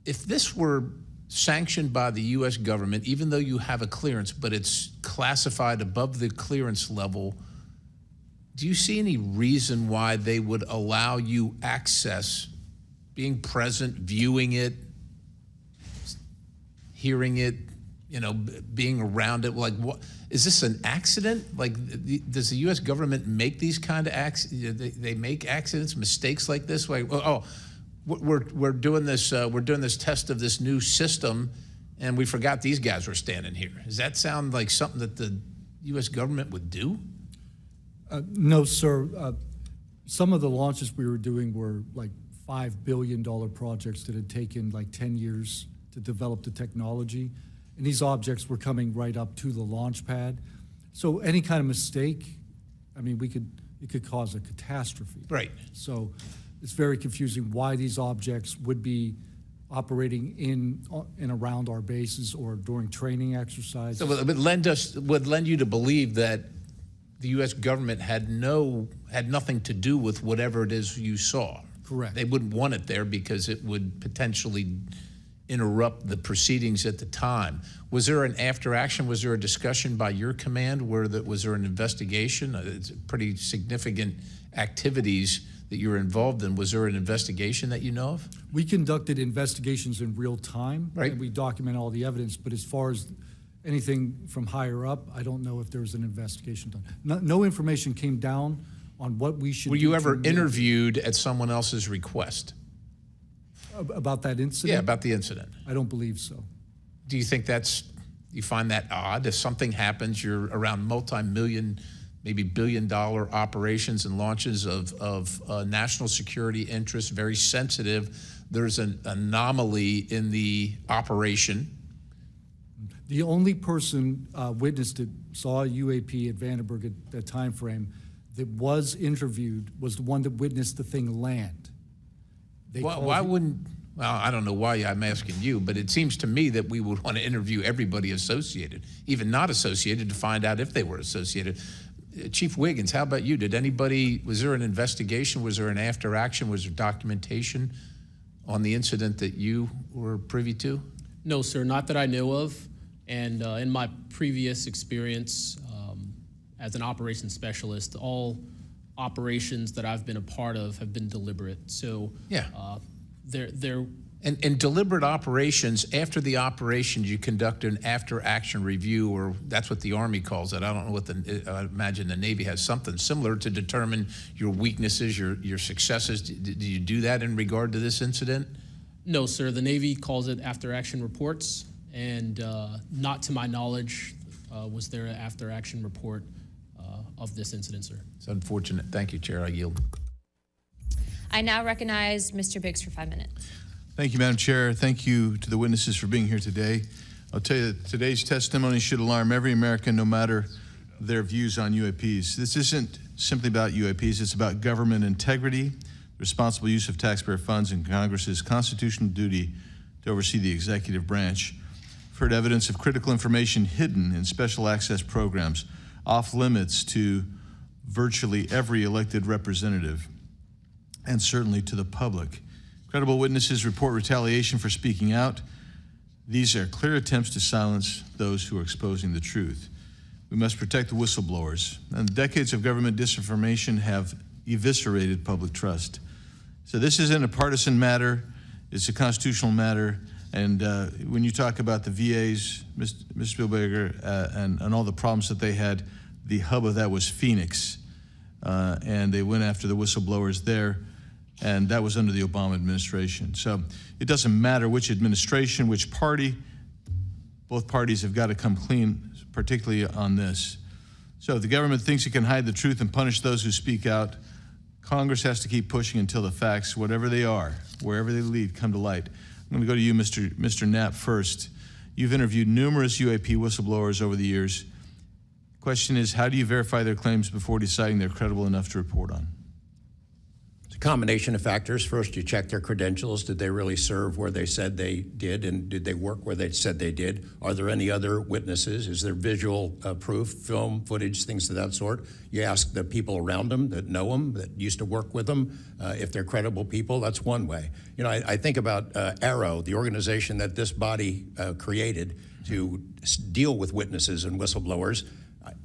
Speaker 18: if this were sanctioned by the U.S. government, even though you have a clearance, but it's classified above the clearance level, do you see any reason why they would allow you access, being present, viewing it, hearing it, you know, being around it? Like, what is this, an accident? Like, does the U.S. government make these kind of accidents? They make accidents, mistakes like this? Like, we're doing this test of this new system, and we forgot these guys were standing here. Does that sound like something that the U.S. government would do?
Speaker 4: No, sir. Some of the launches we were doing were like $5 billion projects that had taken like 10 years to develop the technology. And these objects were coming right up to the launch pad. So any kind of mistake, I mean, it could cause a catastrophe.
Speaker 18: Right.
Speaker 4: So it's very confusing why these objects would be operating in and around our bases or during training exercises.
Speaker 18: So it would lend you to believe that the U.S. government had nothing to do with whatever it is you saw.
Speaker 4: Correct.
Speaker 18: They wouldn't want it there because it would potentially interrupt the proceedings at the time. Was there an after action? Was there a discussion by your command? Was there an investigation? It's pretty significant activities that you were involved in. Was there an investigation that you know of?
Speaker 4: We conducted investigations in real time,
Speaker 18: right,
Speaker 4: and we document all the evidence, but as far as anything from higher up, I don't know if there was an investigation done. No information came down on what we should do.
Speaker 18: Were you ever interviewed at someone else's request?
Speaker 4: About that incident?
Speaker 18: Yeah, about the incident.
Speaker 4: I don't believe so.
Speaker 18: Do you think you find that odd? If something happens, you're around multi-million, maybe billion-dollar operations and launches of national security interests, very sensitive. There's an anomaly in the operation.
Speaker 4: The only person witnessed it, saw a UAP at Vandenberg at that time frame, that was interviewed was the one that witnessed the thing land.
Speaker 18: Why wouldn't, well, I don't know why I'm asking you, but it seems to me that we would want to interview everybody associated, even not associated, to find out if they were associated. Chief Wiggins, how about you? Was there an investigation? Was there an after action? Was there documentation on the incident that you were privy to?
Speaker 5: No, sir, not that I know of. And in my previous experience as an operations specialist, all operations that I've been a part of have been deliberate. So
Speaker 18: yeah,
Speaker 5: they're
Speaker 18: and deliberate operations. After the operation, you conduct an after-action review, or that's what the Army calls it. I don't know what I imagine the Navy has something similar to determine your weaknesses, your successes. Did you do that in regard to this incident?
Speaker 5: No, sir. The Navy calls it after-action reports, and not to my knowledge was there an after-action report of this incident, sir.
Speaker 18: It's unfortunate. Thank you, Chair. I yield.
Speaker 1: I now recognize Mr. Biggs for 5 minutes.
Speaker 19: Thank you, Madam Chair. Thank you to the witnesses for being here today. I'll tell you that today's testimony should alarm every American, no matter their views on UAPs. This isn't simply about UAPs. It's about government integrity, responsible use of taxpayer funds, and Congress's constitutional duty to oversee the executive branch. I've heard evidence of critical information hidden in special access programs, off limits to virtually every elected representative, and certainly to the public. Credible witnesses report retaliation for speaking out. These are clear attempts to silence those who are exposing the truth. We must protect the whistleblowers. And decades of government disinformation have eviscerated public trust. So this isn't a partisan matter, it's a constitutional matter. And when you talk about the VAs, Mr. Spielberger, and all the problems that they had, the hub of that was Phoenix. And they went after the whistleblowers there, and that was under the Obama administration. So it doesn't matter which administration, which party, both parties have got to come clean, particularly on this. So if the government thinks it can hide the truth and punish those who speak out, Congress has to keep pushing until the facts, whatever they are, wherever they lead, come to light. I'm going to go to you, Mr. Knapp, first. You've interviewed numerous UAP whistleblowers over the years. Question is, how do you verify their claims before deciding they're credible enough to report on?
Speaker 6: It's a combination of factors. First, you check their credentials. Did they really serve where they said they did, and did they work where they said they did? Are there any other witnesses? Is there visual proof, film, footage, things of that sort? You ask the people around them that know them, that used to work with them. If they're credible people, that's one way. You know, I think about Arrow, the organization that this body created to deal with witnesses and whistleblowers.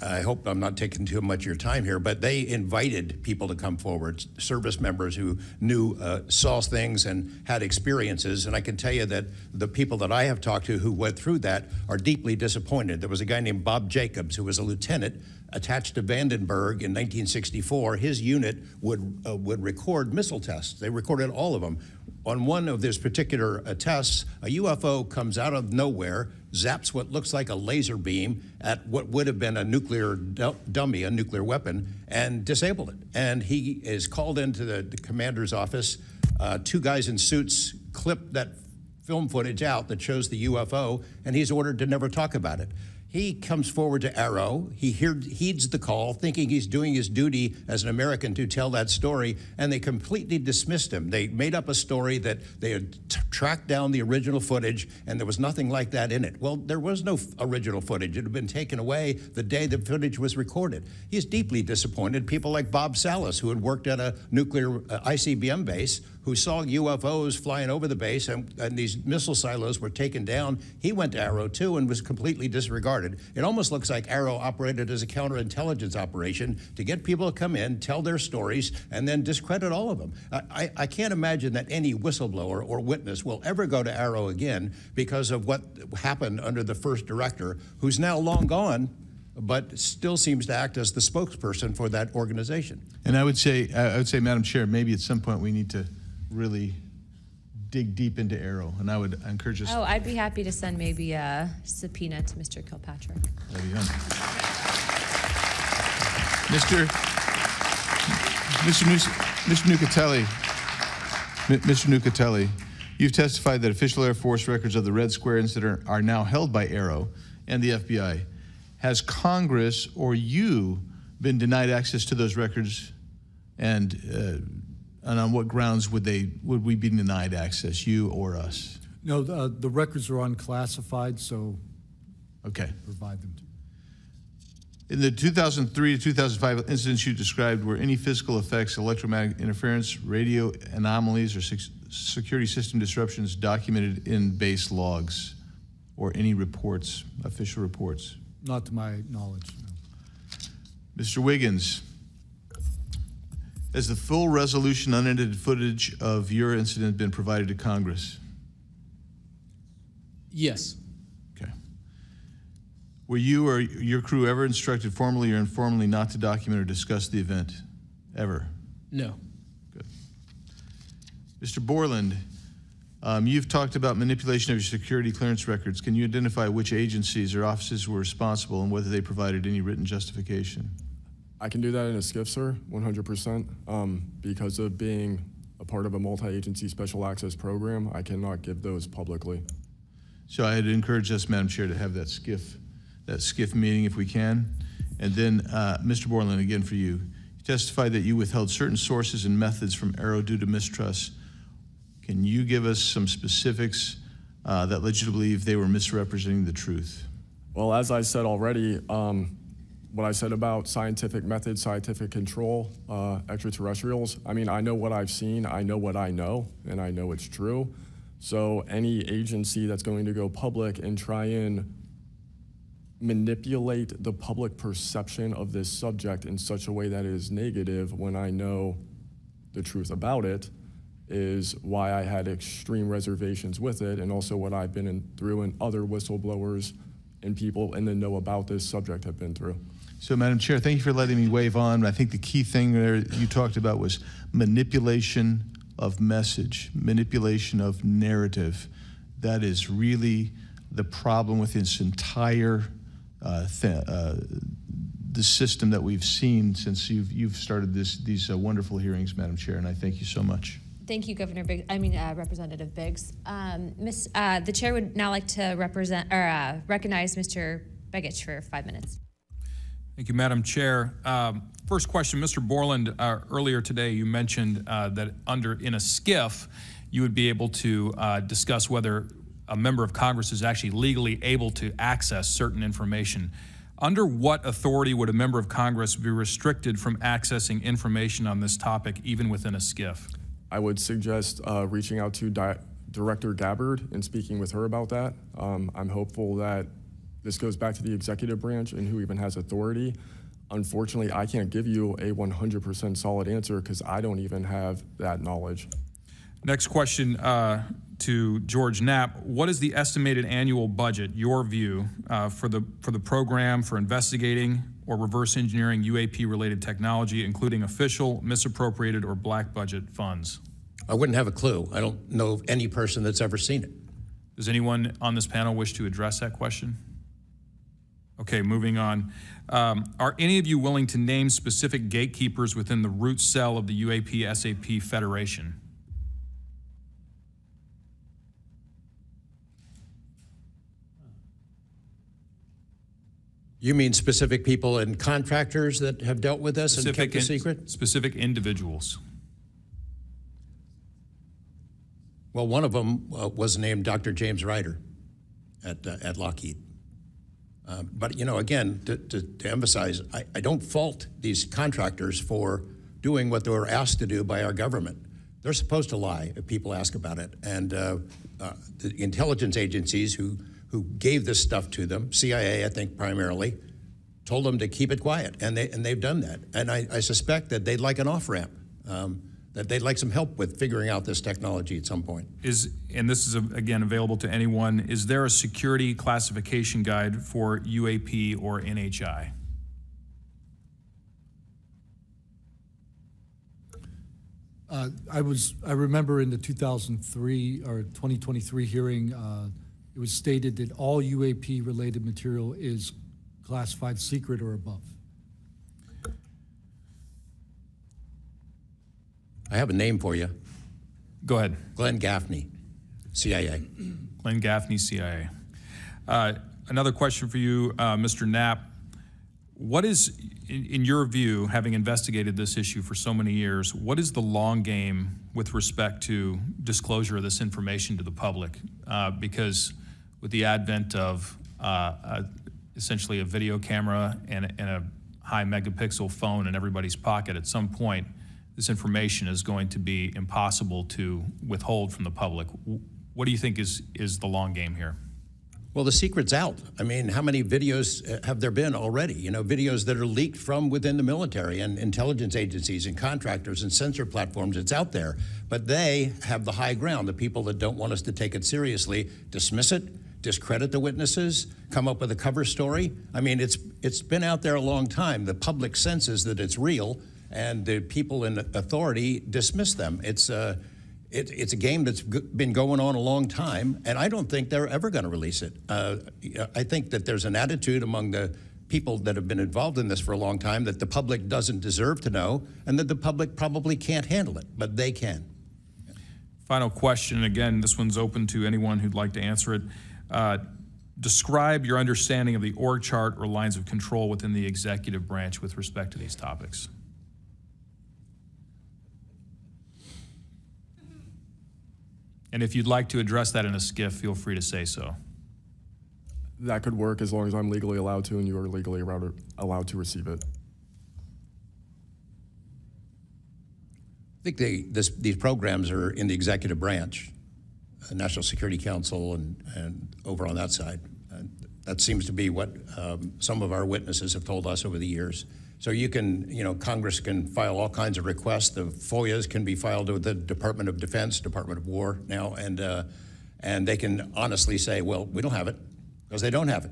Speaker 6: I hope I'm not taking too much of your time here, but they invited people to come forward, service members who knew, saw things and had experiences. And I can tell you that the people that I have talked to who went through that are deeply disappointed. There was a guy named Bob Jacobs who was a lieutenant attached to Vandenberg in 1964. His unit would record missile tests. They recorded all of them. On one of these particular tests, a UFO comes out of nowhere, zaps what looks like a laser beam at what would have been a nuclear dummy, a nuclear weapon, and disabled it. And he is called into the commander's office. Two guys in suits clip that film footage out that shows the UFO, and he's ordered to never talk about it. He comes forward to Arrow. He heeds the call, thinking he's doing his duty as an American to tell that story, and they completely dismissed him. They made up a story that they had tracked down the original footage, and there was nothing like that in it. Well, there was no original footage. It had been taken away the day the footage was recorded. He's deeply disappointed. People like Bob Salas, who had worked at a nuclear ICBM base, who saw UFOs flying over the base and these missile silos were taken down. He went to Arrow too and was completely disregarded. It almost looks like Arrow operated as a counterintelligence operation to get people to come in, tell their stories, and then discredit all of them. I can't imagine that any whistleblower or witness will ever go to Arrow again because of what happened under the first director, who's now long gone, but still seems to act as the spokesperson for that organization.
Speaker 19: And I would say, Madam Chair, maybe at some point we need to really dig deep into Arrow, and I would encourage us.
Speaker 1: Oh, I'd be happy to send maybe a subpoena to Mr. Kilpatrick.
Speaker 19: That'd be fun. Mr. Nucatelli, you've testified that official Air Force records of the Red Square incident are now held by Arrow and the FBI. Has Congress or you been denied access to those records, and on what grounds would we be denied access, you or us?
Speaker 4: No, the records are unclassified, so
Speaker 19: okay,
Speaker 4: provide them.
Speaker 19: In the 2003 to 2005 incidents you described, were any physical effects, electromagnetic interference, radio anomalies, or security system disruptions documented in base logs or any reports, official reports?
Speaker 4: Not to my knowledge, no.
Speaker 19: Mr. Wiggins, has the full resolution unedited footage of your incident been provided to Congress?
Speaker 5: Yes.
Speaker 19: Okay. Were you or your crew ever instructed formally or informally not to document or discuss the event? Ever?
Speaker 5: No.
Speaker 19: Good. Mr. Borland, you've talked about manipulation of your security clearance records. Can you identify which agencies or offices were responsible and whether they provided any written justification?
Speaker 8: I can do that in a skiff, sir, 100%. Because of being a part of a multi-agency special access program, I cannot give those publicly.
Speaker 19: So I'd encourage us, Madam Chair, to have that skiff meeting if we can. And then, Mr. Borland, again for you. You testified that you withheld certain sources and methods from Arrow due to mistrust. Can you give us some specifics that led you to believe they were misrepresenting the truth?
Speaker 8: Well, as I said already, what I said about scientific methods, scientific control, extraterrestrials, I mean, I know what I've seen, I know what I know, and I know it's true. So any agency that's going to go public and try and manipulate the public perception of this subject in such a way that is negative when I know the truth about it is why I had extreme reservations with it, and also what I've been through and other whistleblowers and people in the know about this subject have been through.
Speaker 19: So, Madam Chair, thank you for letting me wave on. I think the key thing there you talked about was manipulation of message, manipulation of narrative. That is really the problem with this entire the system that we've seen since you've started these wonderful hearings, Madam Chair, and I thank you so much.
Speaker 1: Thank you, Representative Biggs. The chair would now like to recognize Mr. Begich for 5 minutes.
Speaker 20: Thank you, Madam Chair. First question, Mr. Borland, earlier today you mentioned that in a skiff, you would be able to discuss whether a member of Congress is actually legally able to access certain information. Under what authority would a member of Congress be restricted from accessing information on this topic, even within a skiff?
Speaker 8: I would suggest reaching out to Director Gabbard and speaking with her about that. I'm hopeful that this goes back to the executive branch and who even has authority. Unfortunately, I can't give you a 100% solid answer because I don't even have that knowledge.
Speaker 20: Next question to George Knapp. What is the estimated annual budget, your view, for the program for investigating or reverse engineering UAP-related technology, including official, misappropriated, or black budget funds?
Speaker 6: I wouldn't have a clue. I don't know of any person that's ever seen it.
Speaker 20: Does anyone on this panel wish to address that question? Okay, moving on. Are any of you willing to name specific gatekeepers within the root cell of the UAP-SAP Federation?
Speaker 6: You mean specific people and contractors that have dealt with us and kept the secret?
Speaker 20: Specific individuals.
Speaker 6: Well, one of them was named Dr. James Ryder at Lockheed. But, you know, again, to emphasize, I don't fault these contractors for doing what they were asked to do by our government. They're supposed to lie if people ask about it. And the intelligence agencies who gave this stuff to them, CIA, I think primarily, told them to keep it quiet, and they've done that. And I suspect that they'd like an off-ramp, that they'd like some help with figuring out this technology at some point.
Speaker 20: And this is, again, available to anyone, is there a security classification guide for UAP or NHI?
Speaker 4: I remember in the 2003 or 2023 hearing, it was stated that all UAP related material is classified secret or above.
Speaker 6: I have a name for you.
Speaker 20: Go ahead.
Speaker 6: Glenn Gaffney, CIA.
Speaker 20: Glenn Gaffney, CIA. Another question for you, Mr. Knapp. What is, in your view, having investigated this issue for so many years, what is the long game with respect to disclosure of this information to the public? Because with the advent of essentially a video camera and a high megapixel phone in everybody's pocket, at some point, this information is going to be impossible to withhold from the public. What do you think is the long game here?
Speaker 6: Well, the secret's out. I mean, how many videos have there been already? You know, videos that are leaked from within the military and intelligence agencies and contractors and censor platforms. It's out there. But they have the high ground. The people that don't want us to take it seriously dismiss it, discredit the witnesses, come up with a cover story. I mean, it's been out there a long time. The public senses that it's real, and the people in authority dismiss them. It's a game that's been going on a long time, and I don't think they're ever going to release it. I think that there's an attitude among the people that have been involved in this for a long time that the public doesn't deserve to know, and that the public probably can't handle it, but they can.
Speaker 20: Final question, again, this one's open to anyone who'd like to answer it. Describe your understanding of the org chart or lines of control within the executive branch with respect to these topics. And if you'd like to address that in a skiff, feel free to say so.
Speaker 8: That could work as long as I'm legally allowed to and you are legally allowed to receive it.
Speaker 6: I think these programs are in the executive branch, the National Security Council and over on that side. That seems to be what some of our witnesses have told us over the years. So you can, Congress can file all kinds of requests. The FOIAs can be filed with the Department of Defense, Department of War now, and they can honestly say, well, we don't have it, because they don't have it.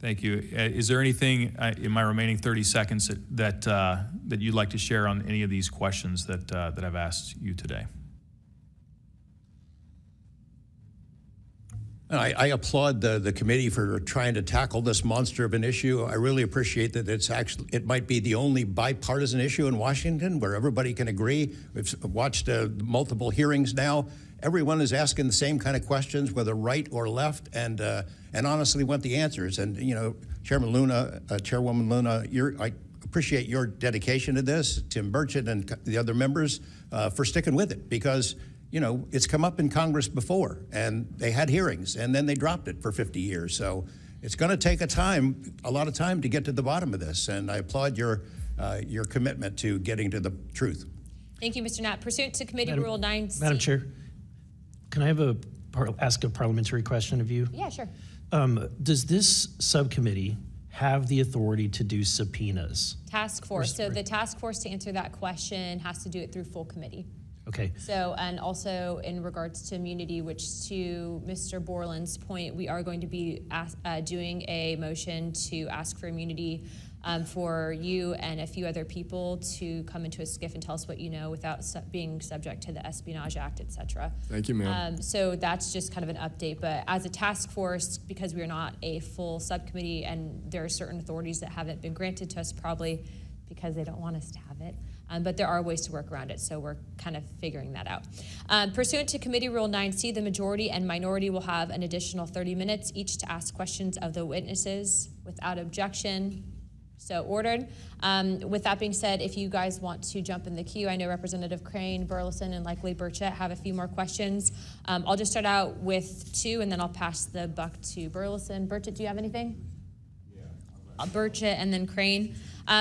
Speaker 20: Thank you. Is there anything in my remaining 30 seconds that you'd like to share on any of these questions that I've asked you today?
Speaker 6: I applaud the committee for trying to tackle this monster of an issue. I really appreciate that it might be the only bipartisan issue in Washington where everybody can agree. We've watched multiple hearings now. Everyone is asking the same kind of questions, whether right or left, and honestly want the answers. And Chairman Luna, Chairwoman Luna, I appreciate your dedication to this, Tim Burchett and the other members, for sticking with it, because it's come up in Congress before, and they had hearings, and then they dropped it for 50 years. So it's going to take a lot of time to get to the bottom of this, and I applaud your commitment to getting to the truth.
Speaker 1: Thank you, Mr. Knapp. Pursuant to Committee Rule 9C.
Speaker 14: Madam Chair, can I ask a parliamentary question of you?
Speaker 1: Yeah, sure.
Speaker 14: Does this subcommittee have the authority to do subpoenas?
Speaker 1: Task force. So the task force, to answer that question, has to do it through full committee.
Speaker 14: Okay.
Speaker 1: So, and also in regards to immunity, which to Mr. Borland's point, we are going to be doing a motion to ask for immunity for you and a few other people to come into a skiff and tell us what you know without being subject to the Espionage Act, et cetera.
Speaker 8: Thank you, ma'am.
Speaker 1: So that's just kind of an update. But as a task force, because we are not a full subcommittee and there are certain authorities that haven't been granted to us, probably because they don't want us to have it. But there are ways to work around it, so we're kind of figuring that out. Pursuant to Committee Rule 9C, the majority and minority will have an additional 30 minutes each to ask questions of the witnesses without objection. So ordered. With that being said, if you guys want to jump in the queue, I know Representative Crane, Burleson, and likely Burchett have a few more questions. I'll just start out with two, and then I'll pass the buck to Burleson. Burchett, do you have anything? Yeah. Burchett and then Crane.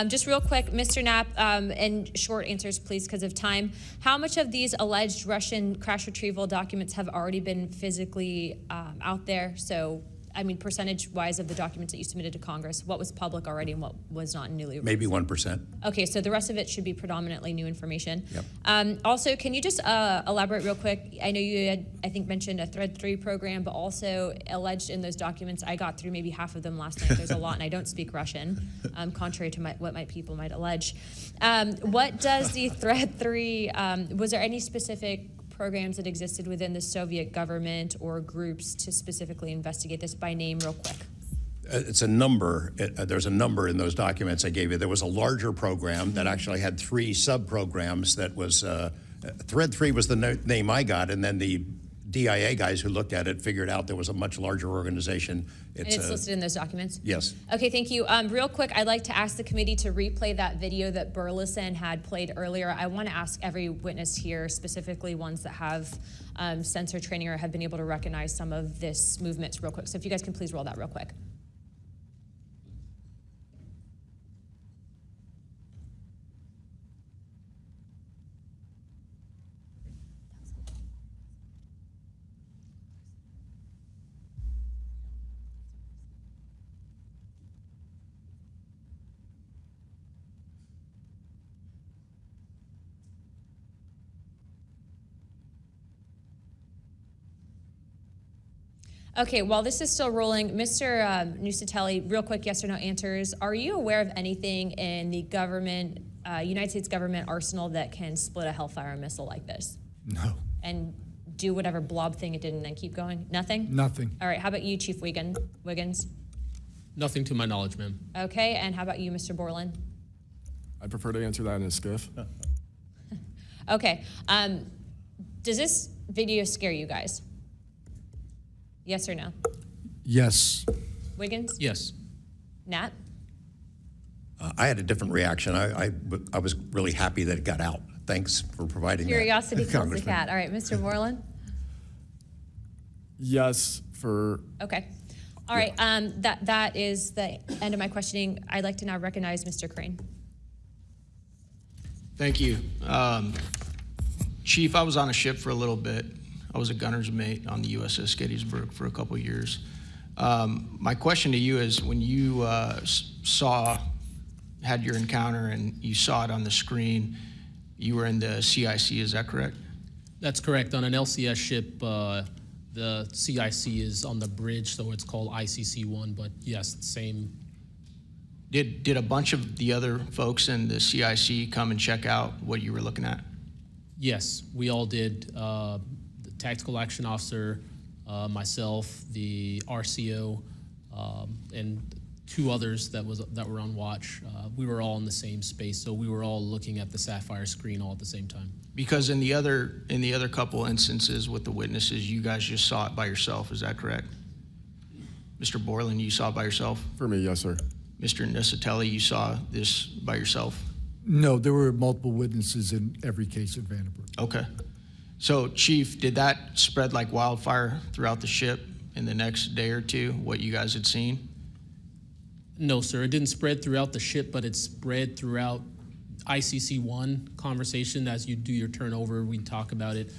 Speaker 1: Just real quick, Mr. Knapp, and short answers, please, because of time. How much of these alleged Russian crash retrieval documents have already been physically out there? So, I mean, percentage-wise of the documents that you submitted to Congress, what was public already and what was not newly released?
Speaker 6: Maybe 1%.
Speaker 1: Okay, so the rest of it should be predominantly new information.
Speaker 6: Yep.
Speaker 1: Also, can you just elaborate real quick? I know you had, I think, mentioned a Thread 3 program, but also alleged in those documents, I got through maybe half of them last night. There's a lot, and I don't speak Russian, contrary to what my people might allege. What does the Thread 3, was there any specific programs that existed within the Soviet government or groups to specifically investigate this by name real quick?
Speaker 6: It's a number. There's a number in those documents I gave you. There was a larger program that actually had 3 sub-programs that was, Thread 3 was the name I got, and then the DIA guys who looked at it figured out there was a much larger organization.
Speaker 1: And it's listed in those documents?
Speaker 6: Yes.
Speaker 1: Okay, thank you. Real quick, I'd like to ask the committee to replay that video that Burleson had played earlier. I want to ask every witness here, specifically ones that have sensor training or have been able to recognize some of this movements real quick. So if you guys can please roll that real quick. Okay, while this is still rolling, Mr. Nucatelli, real quick yes or no answers. Are you aware of anything in the government, United States government arsenal that can split a Hellfire missile like this?
Speaker 4: No.
Speaker 1: And do whatever blob thing it did and then keep going? Nothing?
Speaker 4: Nothing.
Speaker 1: All right, how about you, Chief Wiggins?
Speaker 5: Nothing to my knowledge, ma'am.
Speaker 1: Okay, and how about you, Mr. Borland?
Speaker 8: I prefer to answer that in a skiff.
Speaker 1: Okay, does this video scare you guys? Yes or no?
Speaker 4: Yes.
Speaker 1: Wiggins?
Speaker 5: Yes.
Speaker 1: Nat?
Speaker 6: I had a different reaction. I was really happy that it got out. Thanks for providing
Speaker 1: Curiosity
Speaker 6: that,
Speaker 1: kills the
Speaker 6: Congressman.
Speaker 1: cat. All right, Mr. Borland?
Speaker 8: Yes, for...
Speaker 1: Okay. All right, that is the end of my questioning. I'd like to now recognize Mr. Crane.
Speaker 16: Thank you. Chief, I was on a ship for a little bit. I was a gunner's mate on the USS Gettysburg for a couple of years. My question to you is, when you had your encounter and you saw it on the screen, you were in the CIC, is that correct?
Speaker 5: That's correct. On an LCS ship, the CIC is on the bridge, so it's called ICC-1, but yes, same.
Speaker 16: Did a bunch of the other folks in the CIC come and check out what you were looking at?
Speaker 5: Yes, we all did. The tactical action officer, myself, the RCO, and 2 others that were on watch. We were all in the same space, so we were all looking at the Sapphire screen all at the same time.
Speaker 16: Because in the other couple instances with the witnesses, you guys just saw it by yourself, is that correct? Mr. Borland, you saw it by yourself?
Speaker 8: For me, yes, sir.
Speaker 16: Mr. Nucatelli, you saw this by yourself?
Speaker 4: No, there were multiple witnesses in every case at Vandenberg.
Speaker 16: Okay. So, Chief, did that spread like wildfire throughout the ship in the next day or two, what you guys had seen?
Speaker 5: No, sir. It didn't spread throughout the ship, but it spread throughout ICC-1 conversation. As you do your turnover, we talk about it.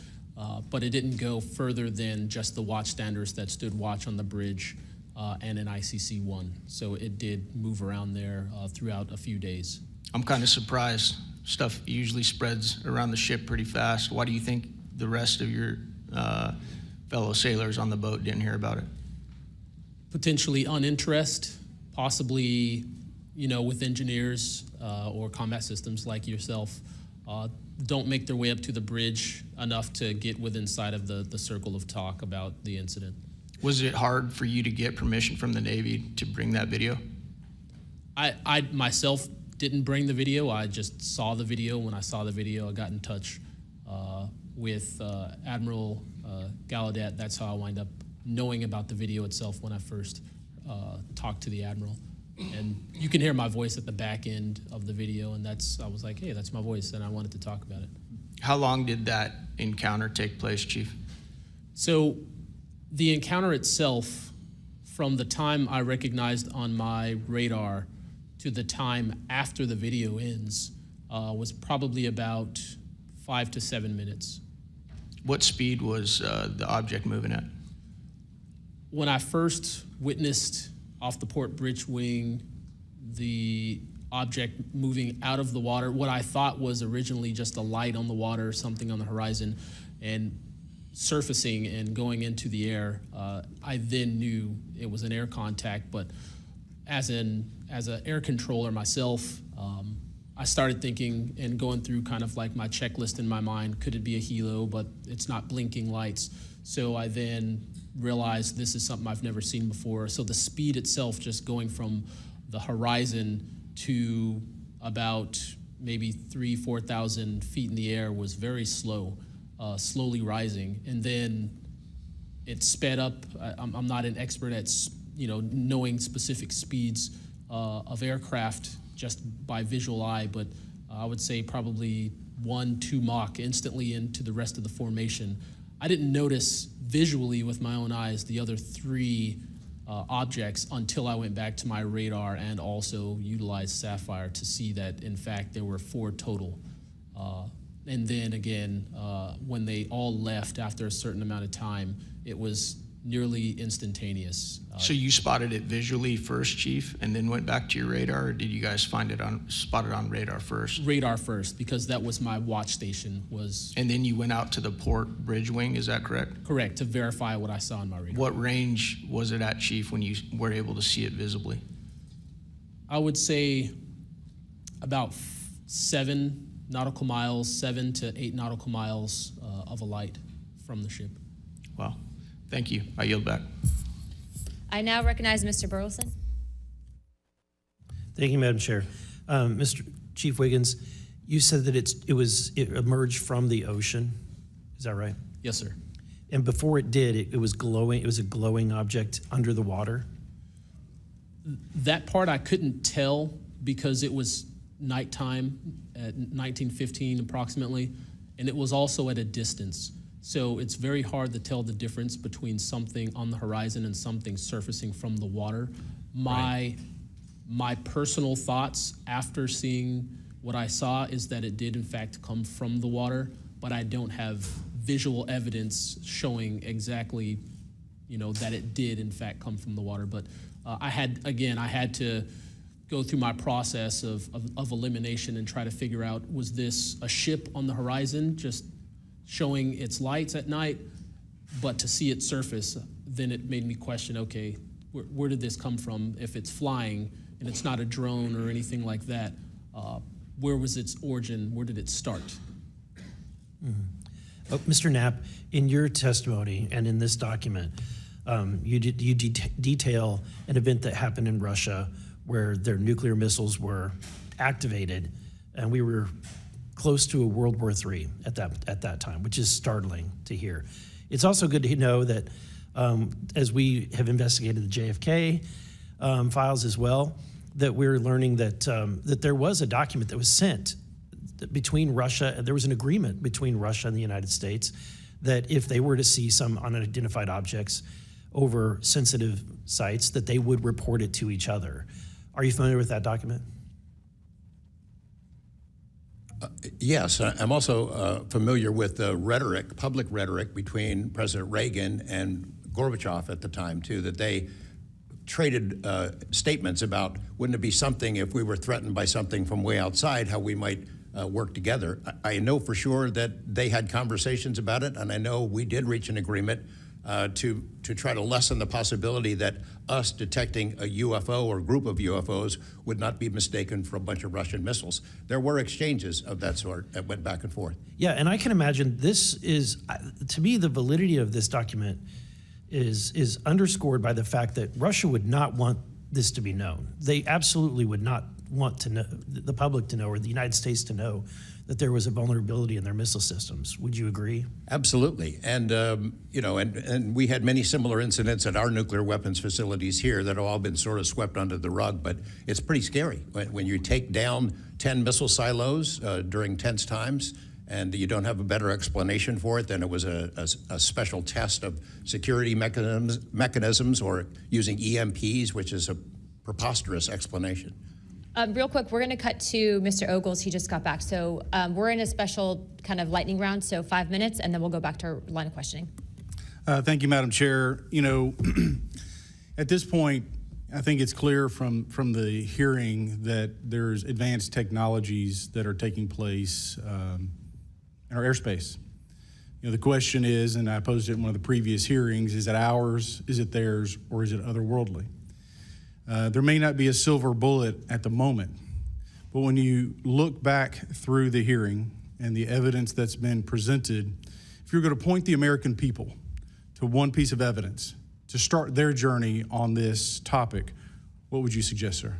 Speaker 5: But it didn't go further than just the watchstanders that stood watch on the bridge and in ICC-1. So it did move around there throughout a few days.
Speaker 16: I'm kind of surprised. Stuff usually spreads around the ship pretty fast. Why do you think the rest of your fellow sailors on the boat didn't hear about it?
Speaker 5: Potentially uninterest, possibly, with engineers or combat systems like yourself, don't make their way up to the bridge enough to get within sight of the circle of talk about the incident.
Speaker 16: Was it hard for you to get permission from the Navy to bring that video?
Speaker 5: I myself didn't bring the video. I just saw the video. When I saw the video, I got in touch with Admiral Gallaudet. That's how I wind up knowing about the video itself when I first talked to the Admiral. And you can hear my voice at the back end of the video, and I was like, hey, that's my voice, and I wanted to talk about it.
Speaker 16: How long did that encounter take place, Chief?
Speaker 5: So the encounter itself, from the time I recognized on my radar to the time after the video ends was probably about 5 to 7 minutes.
Speaker 16: What speed was the object moving at?
Speaker 5: When I first witnessed off the port bridge wing the object moving out of the water, what I thought was originally just a light on the water, something on the horizon, and surfacing and going into the air, I then knew it was an air contact. But as an air controller myself, I started thinking and going through kind of like my checklist in my mind. Could it be a helo? But it's not blinking lights. So I then realized this is something I've never seen before. So the speed itself, just going from the horizon to about maybe 3,000 to 4,000 feet in the air, was very slow, slowly rising. And then it sped up. I'm not an expert at knowing specific speeds of aircraft just by visual eye, but I would say probably 1-2 Mach instantly into the rest of the formation. I didn't notice visually with my own eyes the other 3 objects until I went back to my radar and also utilized Sapphire to see that in fact there were 4 total. And then again, when they all left after a certain amount of time, it was nearly instantaneous.
Speaker 16: So you spotted it visually first, Chief, and then went back to your radar, or did you guys spot it on radar first?
Speaker 5: Radar first, because that was my watch station. And
Speaker 16: then you went out to the port bridge wing, is that correct?
Speaker 5: Correct, to verify what I saw on my radar.
Speaker 16: What range was it at, Chief, when you were able to see it visibly?
Speaker 5: I would say about 7 nautical miles, 7 to 8 nautical miles of a light from the ship.
Speaker 16: Wow. Thank you. I yield back.
Speaker 1: I now recognize Mr. Burleson.
Speaker 14: Thank you, Madam Chair. Mr. Chief Wiggins, you said that it emerged from the ocean. Is that right?
Speaker 5: Yes, sir.
Speaker 14: And before it did, it was glowing. It was a glowing object under the water.
Speaker 5: That part I couldn't tell because it was nighttime at 1915 approximately, and it was also at a distance. So it's very hard to tell the difference between something on the horizon and something surfacing from the water. My personal thoughts after seeing what I saw is that it did in fact come from the water, but I don't have visual evidence showing exactly, that it did in fact come from the water. But I had to go through my process of elimination and try to figure out, was this a ship on the horizon just showing its lights at night, but to see it surface, then it made me question, okay, where did this come from? If it's flying and it's not a drone or anything like that, where was its origin? Where did it start?
Speaker 14: Mm-hmm. Mr. Knapp, in your testimony and in this document, you detail an event that happened in Russia where their nuclear missiles were activated, and we were close to a World War III at that time, which is startling to hear. It's also good to know that as we have investigated the JFK files as well, that we're learning that that there was a document that was sent between Russia, and there was an agreement between Russia and the United States that if they were to see some unidentified objects over sensitive sites, that they would report it to each other. Are you familiar with that document?
Speaker 6: Yes, I'm also familiar with the rhetoric, public rhetoric between President Reagan and Gorbachev at the time too, that they traded statements about, wouldn't it be something if we were threatened by something from way outside, how we might work together. I know for sure that they had conversations about it, and I know we did reach an agreement to try to lessen the possibility that us detecting a UFO or group of UFOs would not be mistaken for a bunch of Russian missiles. There were exchanges of that sort that went back and forth.
Speaker 14: Yeah, and I can imagine this is, to me, the validity of this document is underscored by the fact that Russia would not want this to be known. They absolutely would not want to know, the public to know, or the United States to know, that there was a vulnerability in their missile systems. Would you agree?
Speaker 6: Absolutely. And, and we had many similar incidents at our nuclear weapons facilities here that have all been sort of swept under the rug, but it's pretty scary when you take down 10 missile silos during tense times and you don't have a better explanation for it than it was a special test of security mechanisms or using EMPs, which is a preposterous explanation.
Speaker 1: Real quick, we're going to cut to Mr. Ogles. He just got back. So we're in a special kind of lightning round, so 5 minutes, and then we'll go back to our line of questioning.
Speaker 21: Thank you, Madam Chair. You know, at this point, I think it's clear from the hearing that there's advanced technologies that are taking place in our airspace. You know, the question is, and I posed it in one of the previous hearings, is it ours, is it theirs, or is it otherworldly? There may not be a silver bullet at the moment, but when you look back through the hearing and the evidence that's been presented, if you're going to point the American people to one piece of evidence to start their journey on this topic, what would you suggest, sir?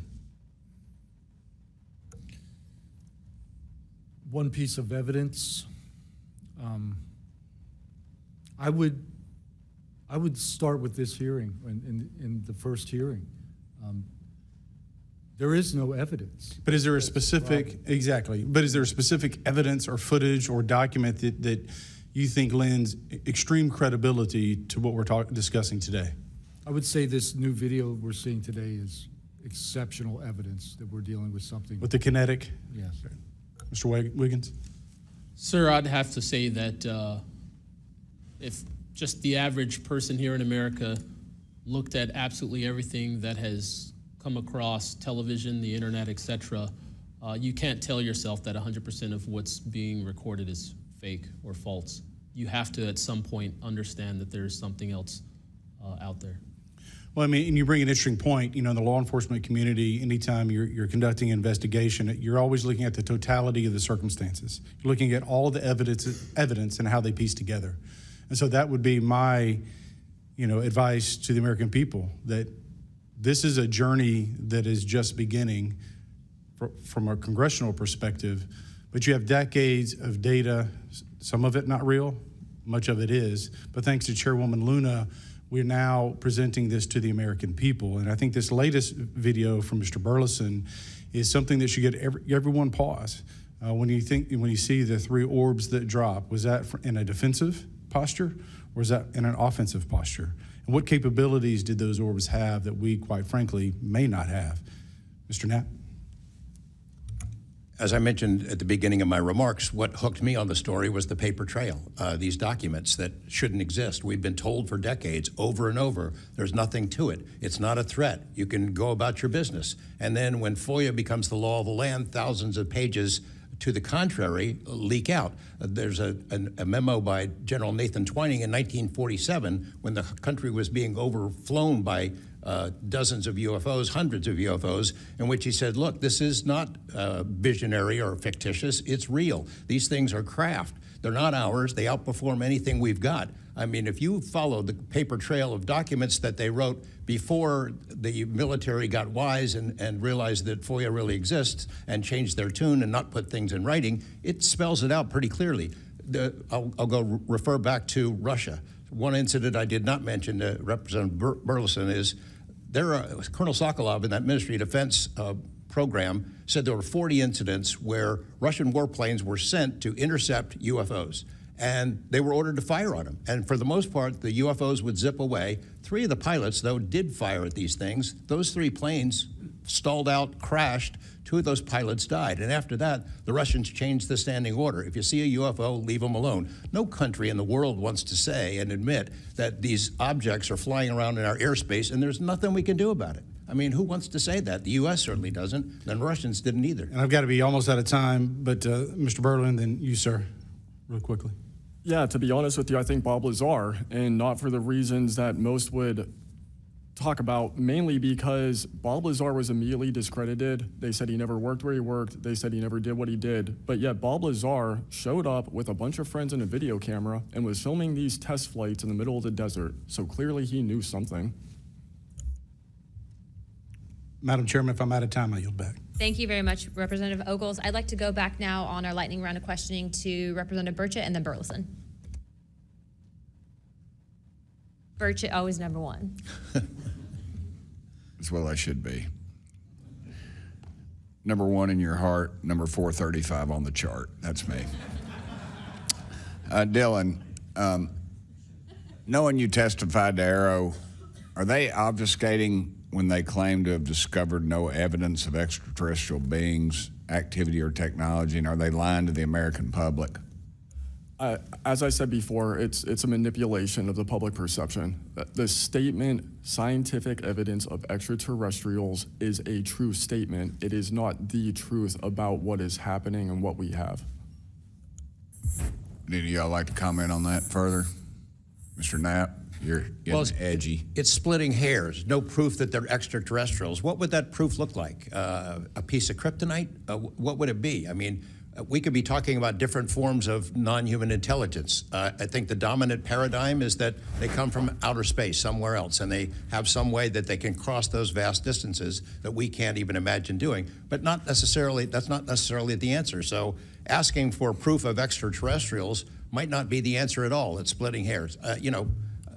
Speaker 4: One piece of evidence, I would start with this hearing, in the first hearing. There is no evidence.
Speaker 21: But is there a specific, exactly, but is there a specific evidence or footage or document that you think lends extreme credibility to what we're discussing today?
Speaker 4: I would say this new video we're seeing today is exceptional evidence that we're dealing with something.
Speaker 21: With the kinetic?
Speaker 4: Yes.
Speaker 21: Mr. Wiggins?
Speaker 5: Sir, I'd have to say that if just the average person here in America looked at absolutely everything that has come across television, the internet, etc., you can't tell yourself that 100% of what's being recorded is fake or false. You have to, at some point, understand that there's something else out there.
Speaker 21: Well, I mean, and you bring an interesting point. You know, in the law enforcement community, anytime you're conducting an investigation, you're always looking at the totality of the circumstances. You're looking at all the evidence and how they piece together. And so that would be my, advice to the American people, that this is a journey that is just beginning from a congressional perspective, but you have decades of data, some of it not real, much of it is, but thanks to Chairwoman Luna, we're now presenting this to the American people. And I think this latest video from Mr. Burleson is something that should get everyone pause. When you see the 3 orbs that drop, was that in a defensive posture, or is that in an offensive posture? And what capabilities did those orbs have that we, quite frankly, may not have? Mr. Knapp?
Speaker 6: As I mentioned at the beginning of my remarks, what hooked me on the story was the paper trail, these documents that shouldn't exist. We've been told for decades, over and over, there's nothing to it. It's not a threat. You can go about your business. And then when FOIA becomes the law of the land, thousands of pages to the contrary leak out. There's a memo by General Nathan Twining in 1947 when the country was being overflown by dozens of UFOs, hundreds of UFOs, in which he said, look, this is not visionary or fictitious, it's real. These things are craft. They're not ours. They outperform anything we've got. I mean, if you follow the paper trail of documents that they wrote before the military got wise and realized that FOIA really exists and changed their tune and not put things in writing, it spells it out pretty clearly. I'll go refer back to Russia. One incident I did not mention to Representative Burleson is Colonel Sokolov in that Ministry of Defense program said there were 40 incidents where Russian warplanes were sent to intercept UFOs. And they were ordered to fire on them. And for the most part, the UFOs would zip away. 3 of the pilots, though, did fire at these things. Those 3 planes stalled out, crashed. 2 of those pilots died. And after that, the Russians changed the standing order. If you see a UFO, leave them alone. No country in the world wants to say and admit that these objects are flying around in our airspace and there's nothing we can do about it. I mean, who wants to say that? The U.S. certainly doesn't, and the Russians didn't either.
Speaker 21: And I've got to be almost out of time, but Mr. Berlin, then you, sir, real quickly.
Speaker 8: Yeah, to be honest with you, I think Bob Lazar, and not for the reasons that most would talk about, mainly because Bob Lazar was immediately discredited. They said he never worked where he worked. They said he never did what he did. But yet Bob Lazar showed up with a bunch of friends and a video camera and was filming these test flights in the middle of the desert. So clearly he knew something.
Speaker 21: Madam Chairman, if I'm out of time, I yield back.
Speaker 1: Thank you very much, Representative Ogles. I'd like to go back now on our lightning round of questioning to Representative Burchett and then Burleson. Burchett, always number 1.
Speaker 12: That's what I should be. Number 1 in your heart, number 435 on the chart. That's me. Dylan, knowing you testified to Arrow, are they obfuscating when they claim to have discovered no evidence of extraterrestrial beings, activity, or technology, and are they lying to the American public?
Speaker 8: As I said before, it's a manipulation of the public perception. The statement, scientific evidence of extraterrestrials, is a true statement. It is not the truth about what is happening and what we have.
Speaker 12: Any of y'all like to comment on that further? Mr. Knapp, you're getting edgy.
Speaker 6: It's splitting hairs. No proof that they're extraterrestrials. What would that proof look like? A piece of kryptonite? What would it be? I mean, we could be talking about different forms of non-human intelligence. I think the dominant paradigm is that they come from outer space, somewhere else, and they have some way that they can cross those vast distances that we can't even imagine doing. But not necessarily, that's not necessarily the answer. So asking for proof of extraterrestrials might not be the answer at all. It's splitting hairs. You know,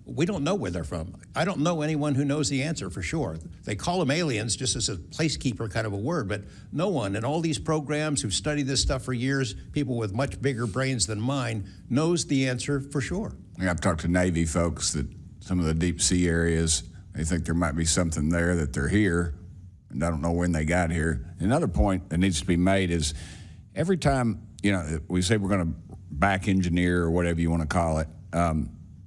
Speaker 6: we don't know where they're from. I don't know anyone who knows the answer for sure. They call them aliens just as a placekeeper kind of a word, but no one in all these programs who've studied this stuff for years, people with much bigger brains than mine, knows the answer for sure.
Speaker 12: Yeah, I've talked to Navy folks that some of the deep sea areas, they think there might be something there that they're here, and I don't know when they got here. Another point that needs to be made is every time, you know, we say we're going to back engineer or whatever you want to call it,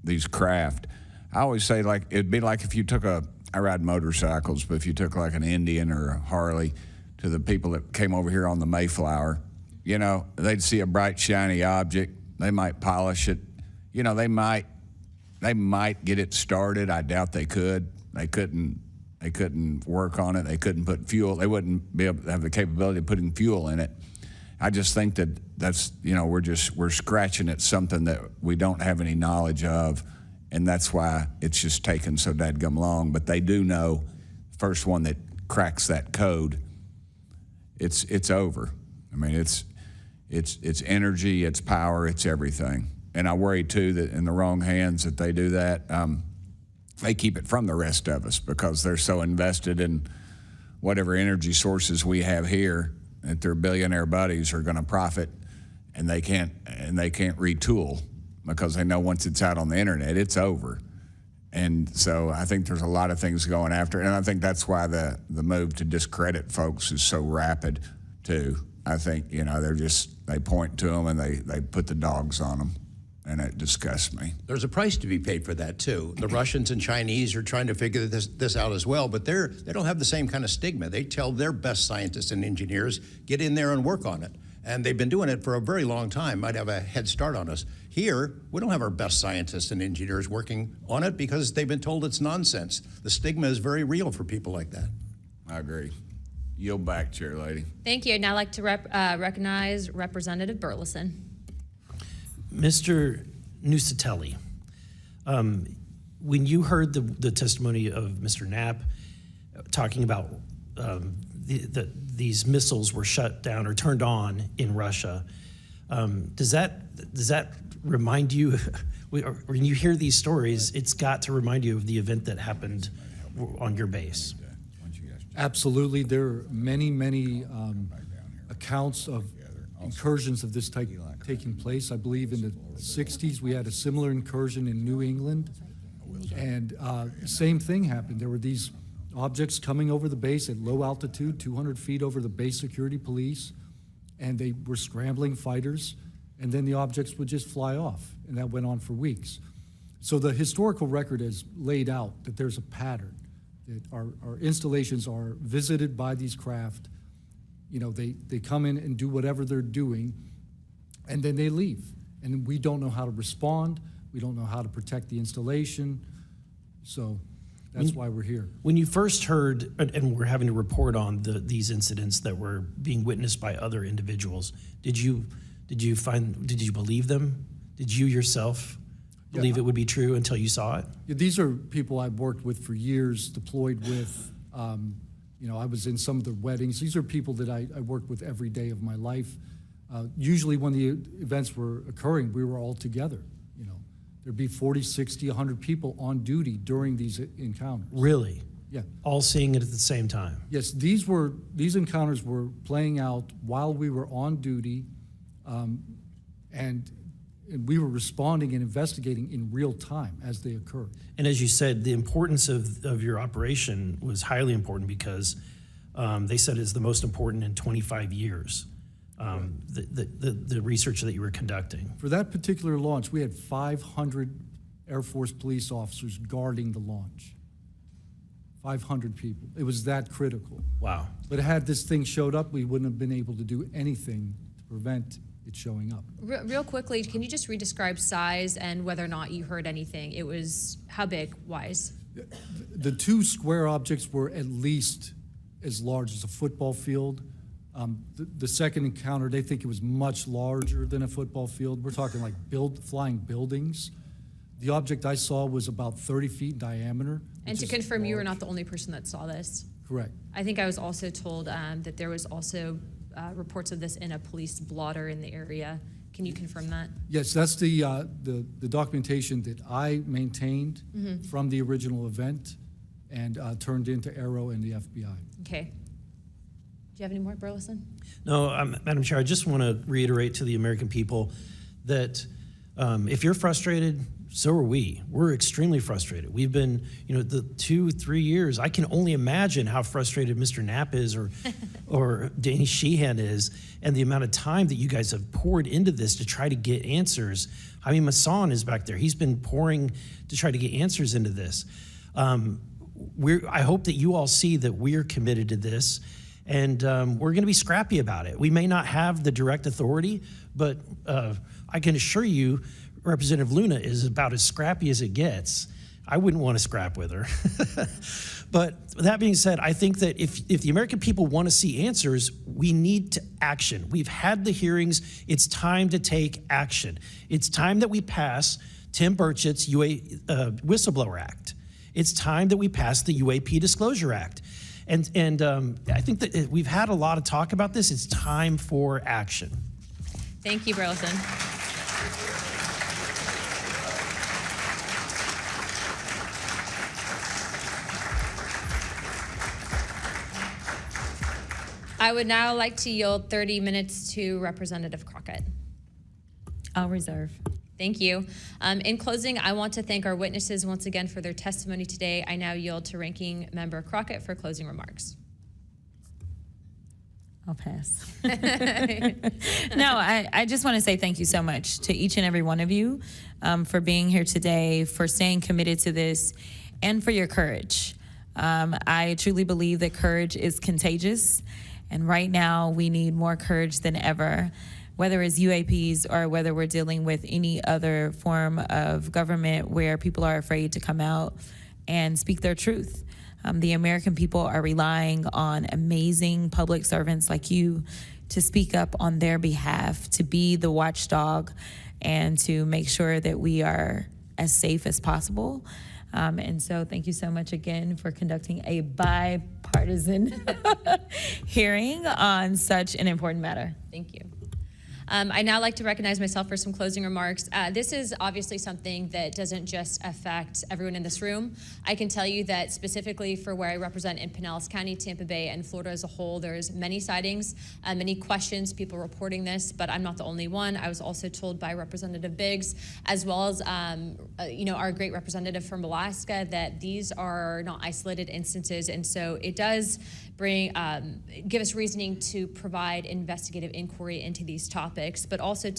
Speaker 12: these craft, I always say, like, it'd be like if you took I ride motorcycles, but if you took like an Indian or a Harley to the people that came over here on the Mayflower, you know, they'd see a bright, shiny object, they might polish it, you know, they might get it started. I doubt they could. They couldn't work on it. They couldn't put fuel. They wouldn't be able to have the capability of putting fuel in it. I just think that's, you know, we're scratching at something that we don't have any knowledge of, and that's why it's just taken so dadgum long. But they do know, the first one that cracks that code, it's over. I mean, it's energy, it's power, it's everything. And I worry too that in the wrong hands that they do that, they keep it from the rest of us because they're so invested in whatever energy sources we have here that their billionaire buddies are going to profit, and they can't retool because they know once it's out on the internet, it's over. And so I think there's a lot of things going after it, and I think that's why the move to discredit folks is so rapid too. I think, you know, they point to them and they put the dogs on them, and it disgusts me.
Speaker 6: There's a price to be paid for that too. The Russians and Chinese are trying to figure this out as well, but they don't have the same kind of stigma. They tell their best scientists and engineers, get in there and work on it. And they've been doing it for a very long time, might have a head start on us. Here, we don't have our best scientists and engineers working on it because they've been told it's nonsense. The stigma is very real for people like that.
Speaker 12: I agree. Yield back, Chair Lady.
Speaker 1: Thank you. I'd now like to recognize Representative Burleson.
Speaker 14: Mr. Nucatelli, when you heard the testimony of Mr. Knapp talking about these missiles were shut down or turned on in Russia, does that remind you, when you hear these stories, it's got to remind you of the event that happened on your base?
Speaker 4: Absolutely. There are many accounts of incursions of this type taking place. I believe in the 60s we had a similar incursion in New England, and same thing happened. There were these objects coming over the base at low altitude, 200 feet over the base security police, and they were scrambling fighters, and then the objects would just fly off, and that went on for weeks. So the historical record has laid out that there's a pattern, that our installations are visited by these craft. You know, they come in and do whatever they're doing, and then they leave. And we don't know how to respond. We don't know how to protect the installation. So that's why we're here.
Speaker 14: When you first heard, and we're having to report on these incidents that were being witnessed by other individuals, did you believe them? Did you yourself believe it would be true until you saw it?
Speaker 4: Yeah, these are people I've worked with for years, deployed with. You know, I was in some of their weddings. These are people that I worked with every day of my life. Usually when the events were occurring, we were all together. You know, there'd be 40, 60, 100 people on duty during these encounters.
Speaker 14: Really?
Speaker 4: Yeah.
Speaker 14: All seeing it at the same time?
Speaker 4: Yes, these encounters were playing out while we were on duty, and And we were responding and investigating in real time as they occurred.
Speaker 14: And as you said, the importance of your operation was highly important because they said it's the most important in 25 years, the research that you were conducting.
Speaker 4: For that particular launch, we had 500 Air Force police officers guarding the launch. 500 people. It was that critical.
Speaker 14: Wow.
Speaker 4: But had this thing showed up, we wouldn't have been able to do anything to prevent it showing up.
Speaker 1: Real quickly, can you just redescribe size and whether or not you heard anything? It was how big, wise?
Speaker 4: The two square objects were at least as large as a football field. The second encounter, they think it was much larger than a football field. We're talking like flying buildings. The object I saw was about 30 feet in diameter.
Speaker 1: And to confirm, you were not the only person that saw this.
Speaker 4: Correct.
Speaker 1: I think I was also told that there was also reports of this in a police blotter in the area. Can you confirm that?
Speaker 4: Yes, that's the documentation that I maintained from the original event and turned into Arrow and the FBI.
Speaker 1: Okay. Do you have any more, Burleson?
Speaker 14: No, Madam Chair, I just want to reiterate to the American people that if you're frustrated, so are we. We're extremely frustrated. We've been, the 2-3 years, I can only imagine how frustrated Mr. Knapp is or Danny Sheehan is, and the amount of time that you guys have poured into this to try to get answers. I mean, Masson is back there. He's been pouring to try to get answers into this. I hope that you all see that we're committed to this, and we're going to be scrappy about it. We may not have the direct authority, but I can assure you, Representative Luna is about as scrappy as it gets. I wouldn't want to scrap with her. But that being said, I think that if the American people want to see answers, we need to action. We've had the hearings. It's time to take action. It's time that we pass Tim Burchett's Whistleblower Act. It's time that we pass the UAP Disclosure Act. And I think that we've had a lot of talk about this. It's time for action.
Speaker 1: Thank you, Burleson. I would now like to yield 30 minutes to Representative Crockett.
Speaker 2: I'll reserve.
Speaker 1: Thank you. In closing, I want to thank our witnesses once again for their testimony today. I now yield to Ranking Member Crockett for closing remarks.
Speaker 2: I'll pass. No, I just want to say thank you so much to each and every one of you for being here today, for staying committed to this, and for your courage. I truly believe that courage is contagious, and right now we need more courage than ever, whether it's UAPs or whether we're dealing with any other form of government where people are afraid to come out and speak their truth. The American people are relying on amazing public servants like you to speak up on their behalf, to be the watchdog, and to make sure that we are as safe as possible. And so thank you so much again for conducting a bipartisan hearing on such an important matter.
Speaker 1: Thank you. I'd now like to recognize myself for some closing remarks. This is obviously something that doesn't just affect everyone in this room. I can tell you that specifically for where I represent in Pinellas County, Tampa Bay, and Florida as a whole, there's many sightings, many questions, people reporting this, but I'm not the only one. I was also told by Representative Biggs, as well as our great representative from Alaska, that these are not isolated instances, and so it does give us reasoning to provide investigative inquiry into these topics, but also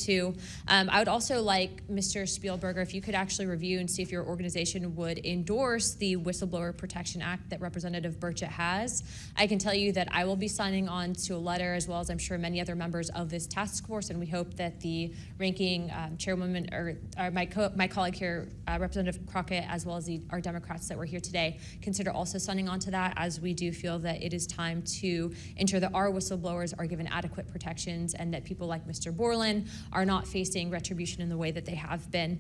Speaker 1: I would also like Mr. Spielberger, if you could actually review and see if your organization would endorse the Whistleblower Protection Act that Representative Burchett has. I can tell you that I will be signing on to a letter, as well as I'm sure many other members of this task force, and we hope that the ranking chairwoman, or my colleague here, Representative Crockett, as well as our Democrats that were here today, consider also signing on to that, as we do feel that it is time to ensure that our whistleblowers are given adequate protections and that people like Mr. Borland are not facing retribution in the way that they have been.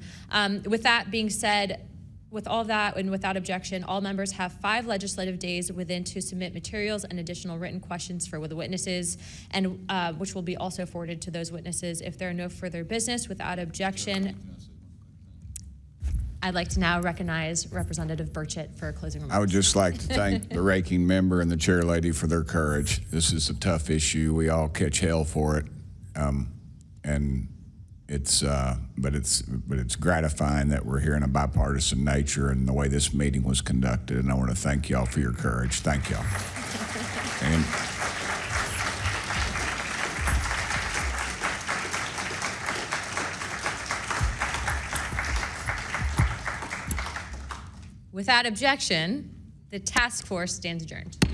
Speaker 1: With that being said, with all that and without objection, all members have 5 legislative days within to submit materials and additional written questions for the witnesses, and which will be also forwarded to those witnesses. If there are no further business, without objection, I'd like to now recognize Representative Burchett for closing remarks.
Speaker 12: I would just like to thank the ranking member and the chair lady for their courage. This is a tough issue. We all catch hell for it. And but it's gratifying that we're here in a bipartisan nature and the way this meeting was conducted. And I want to thank y'all for your courage. Thank y'all. And
Speaker 1: without objection, the task force stands adjourned.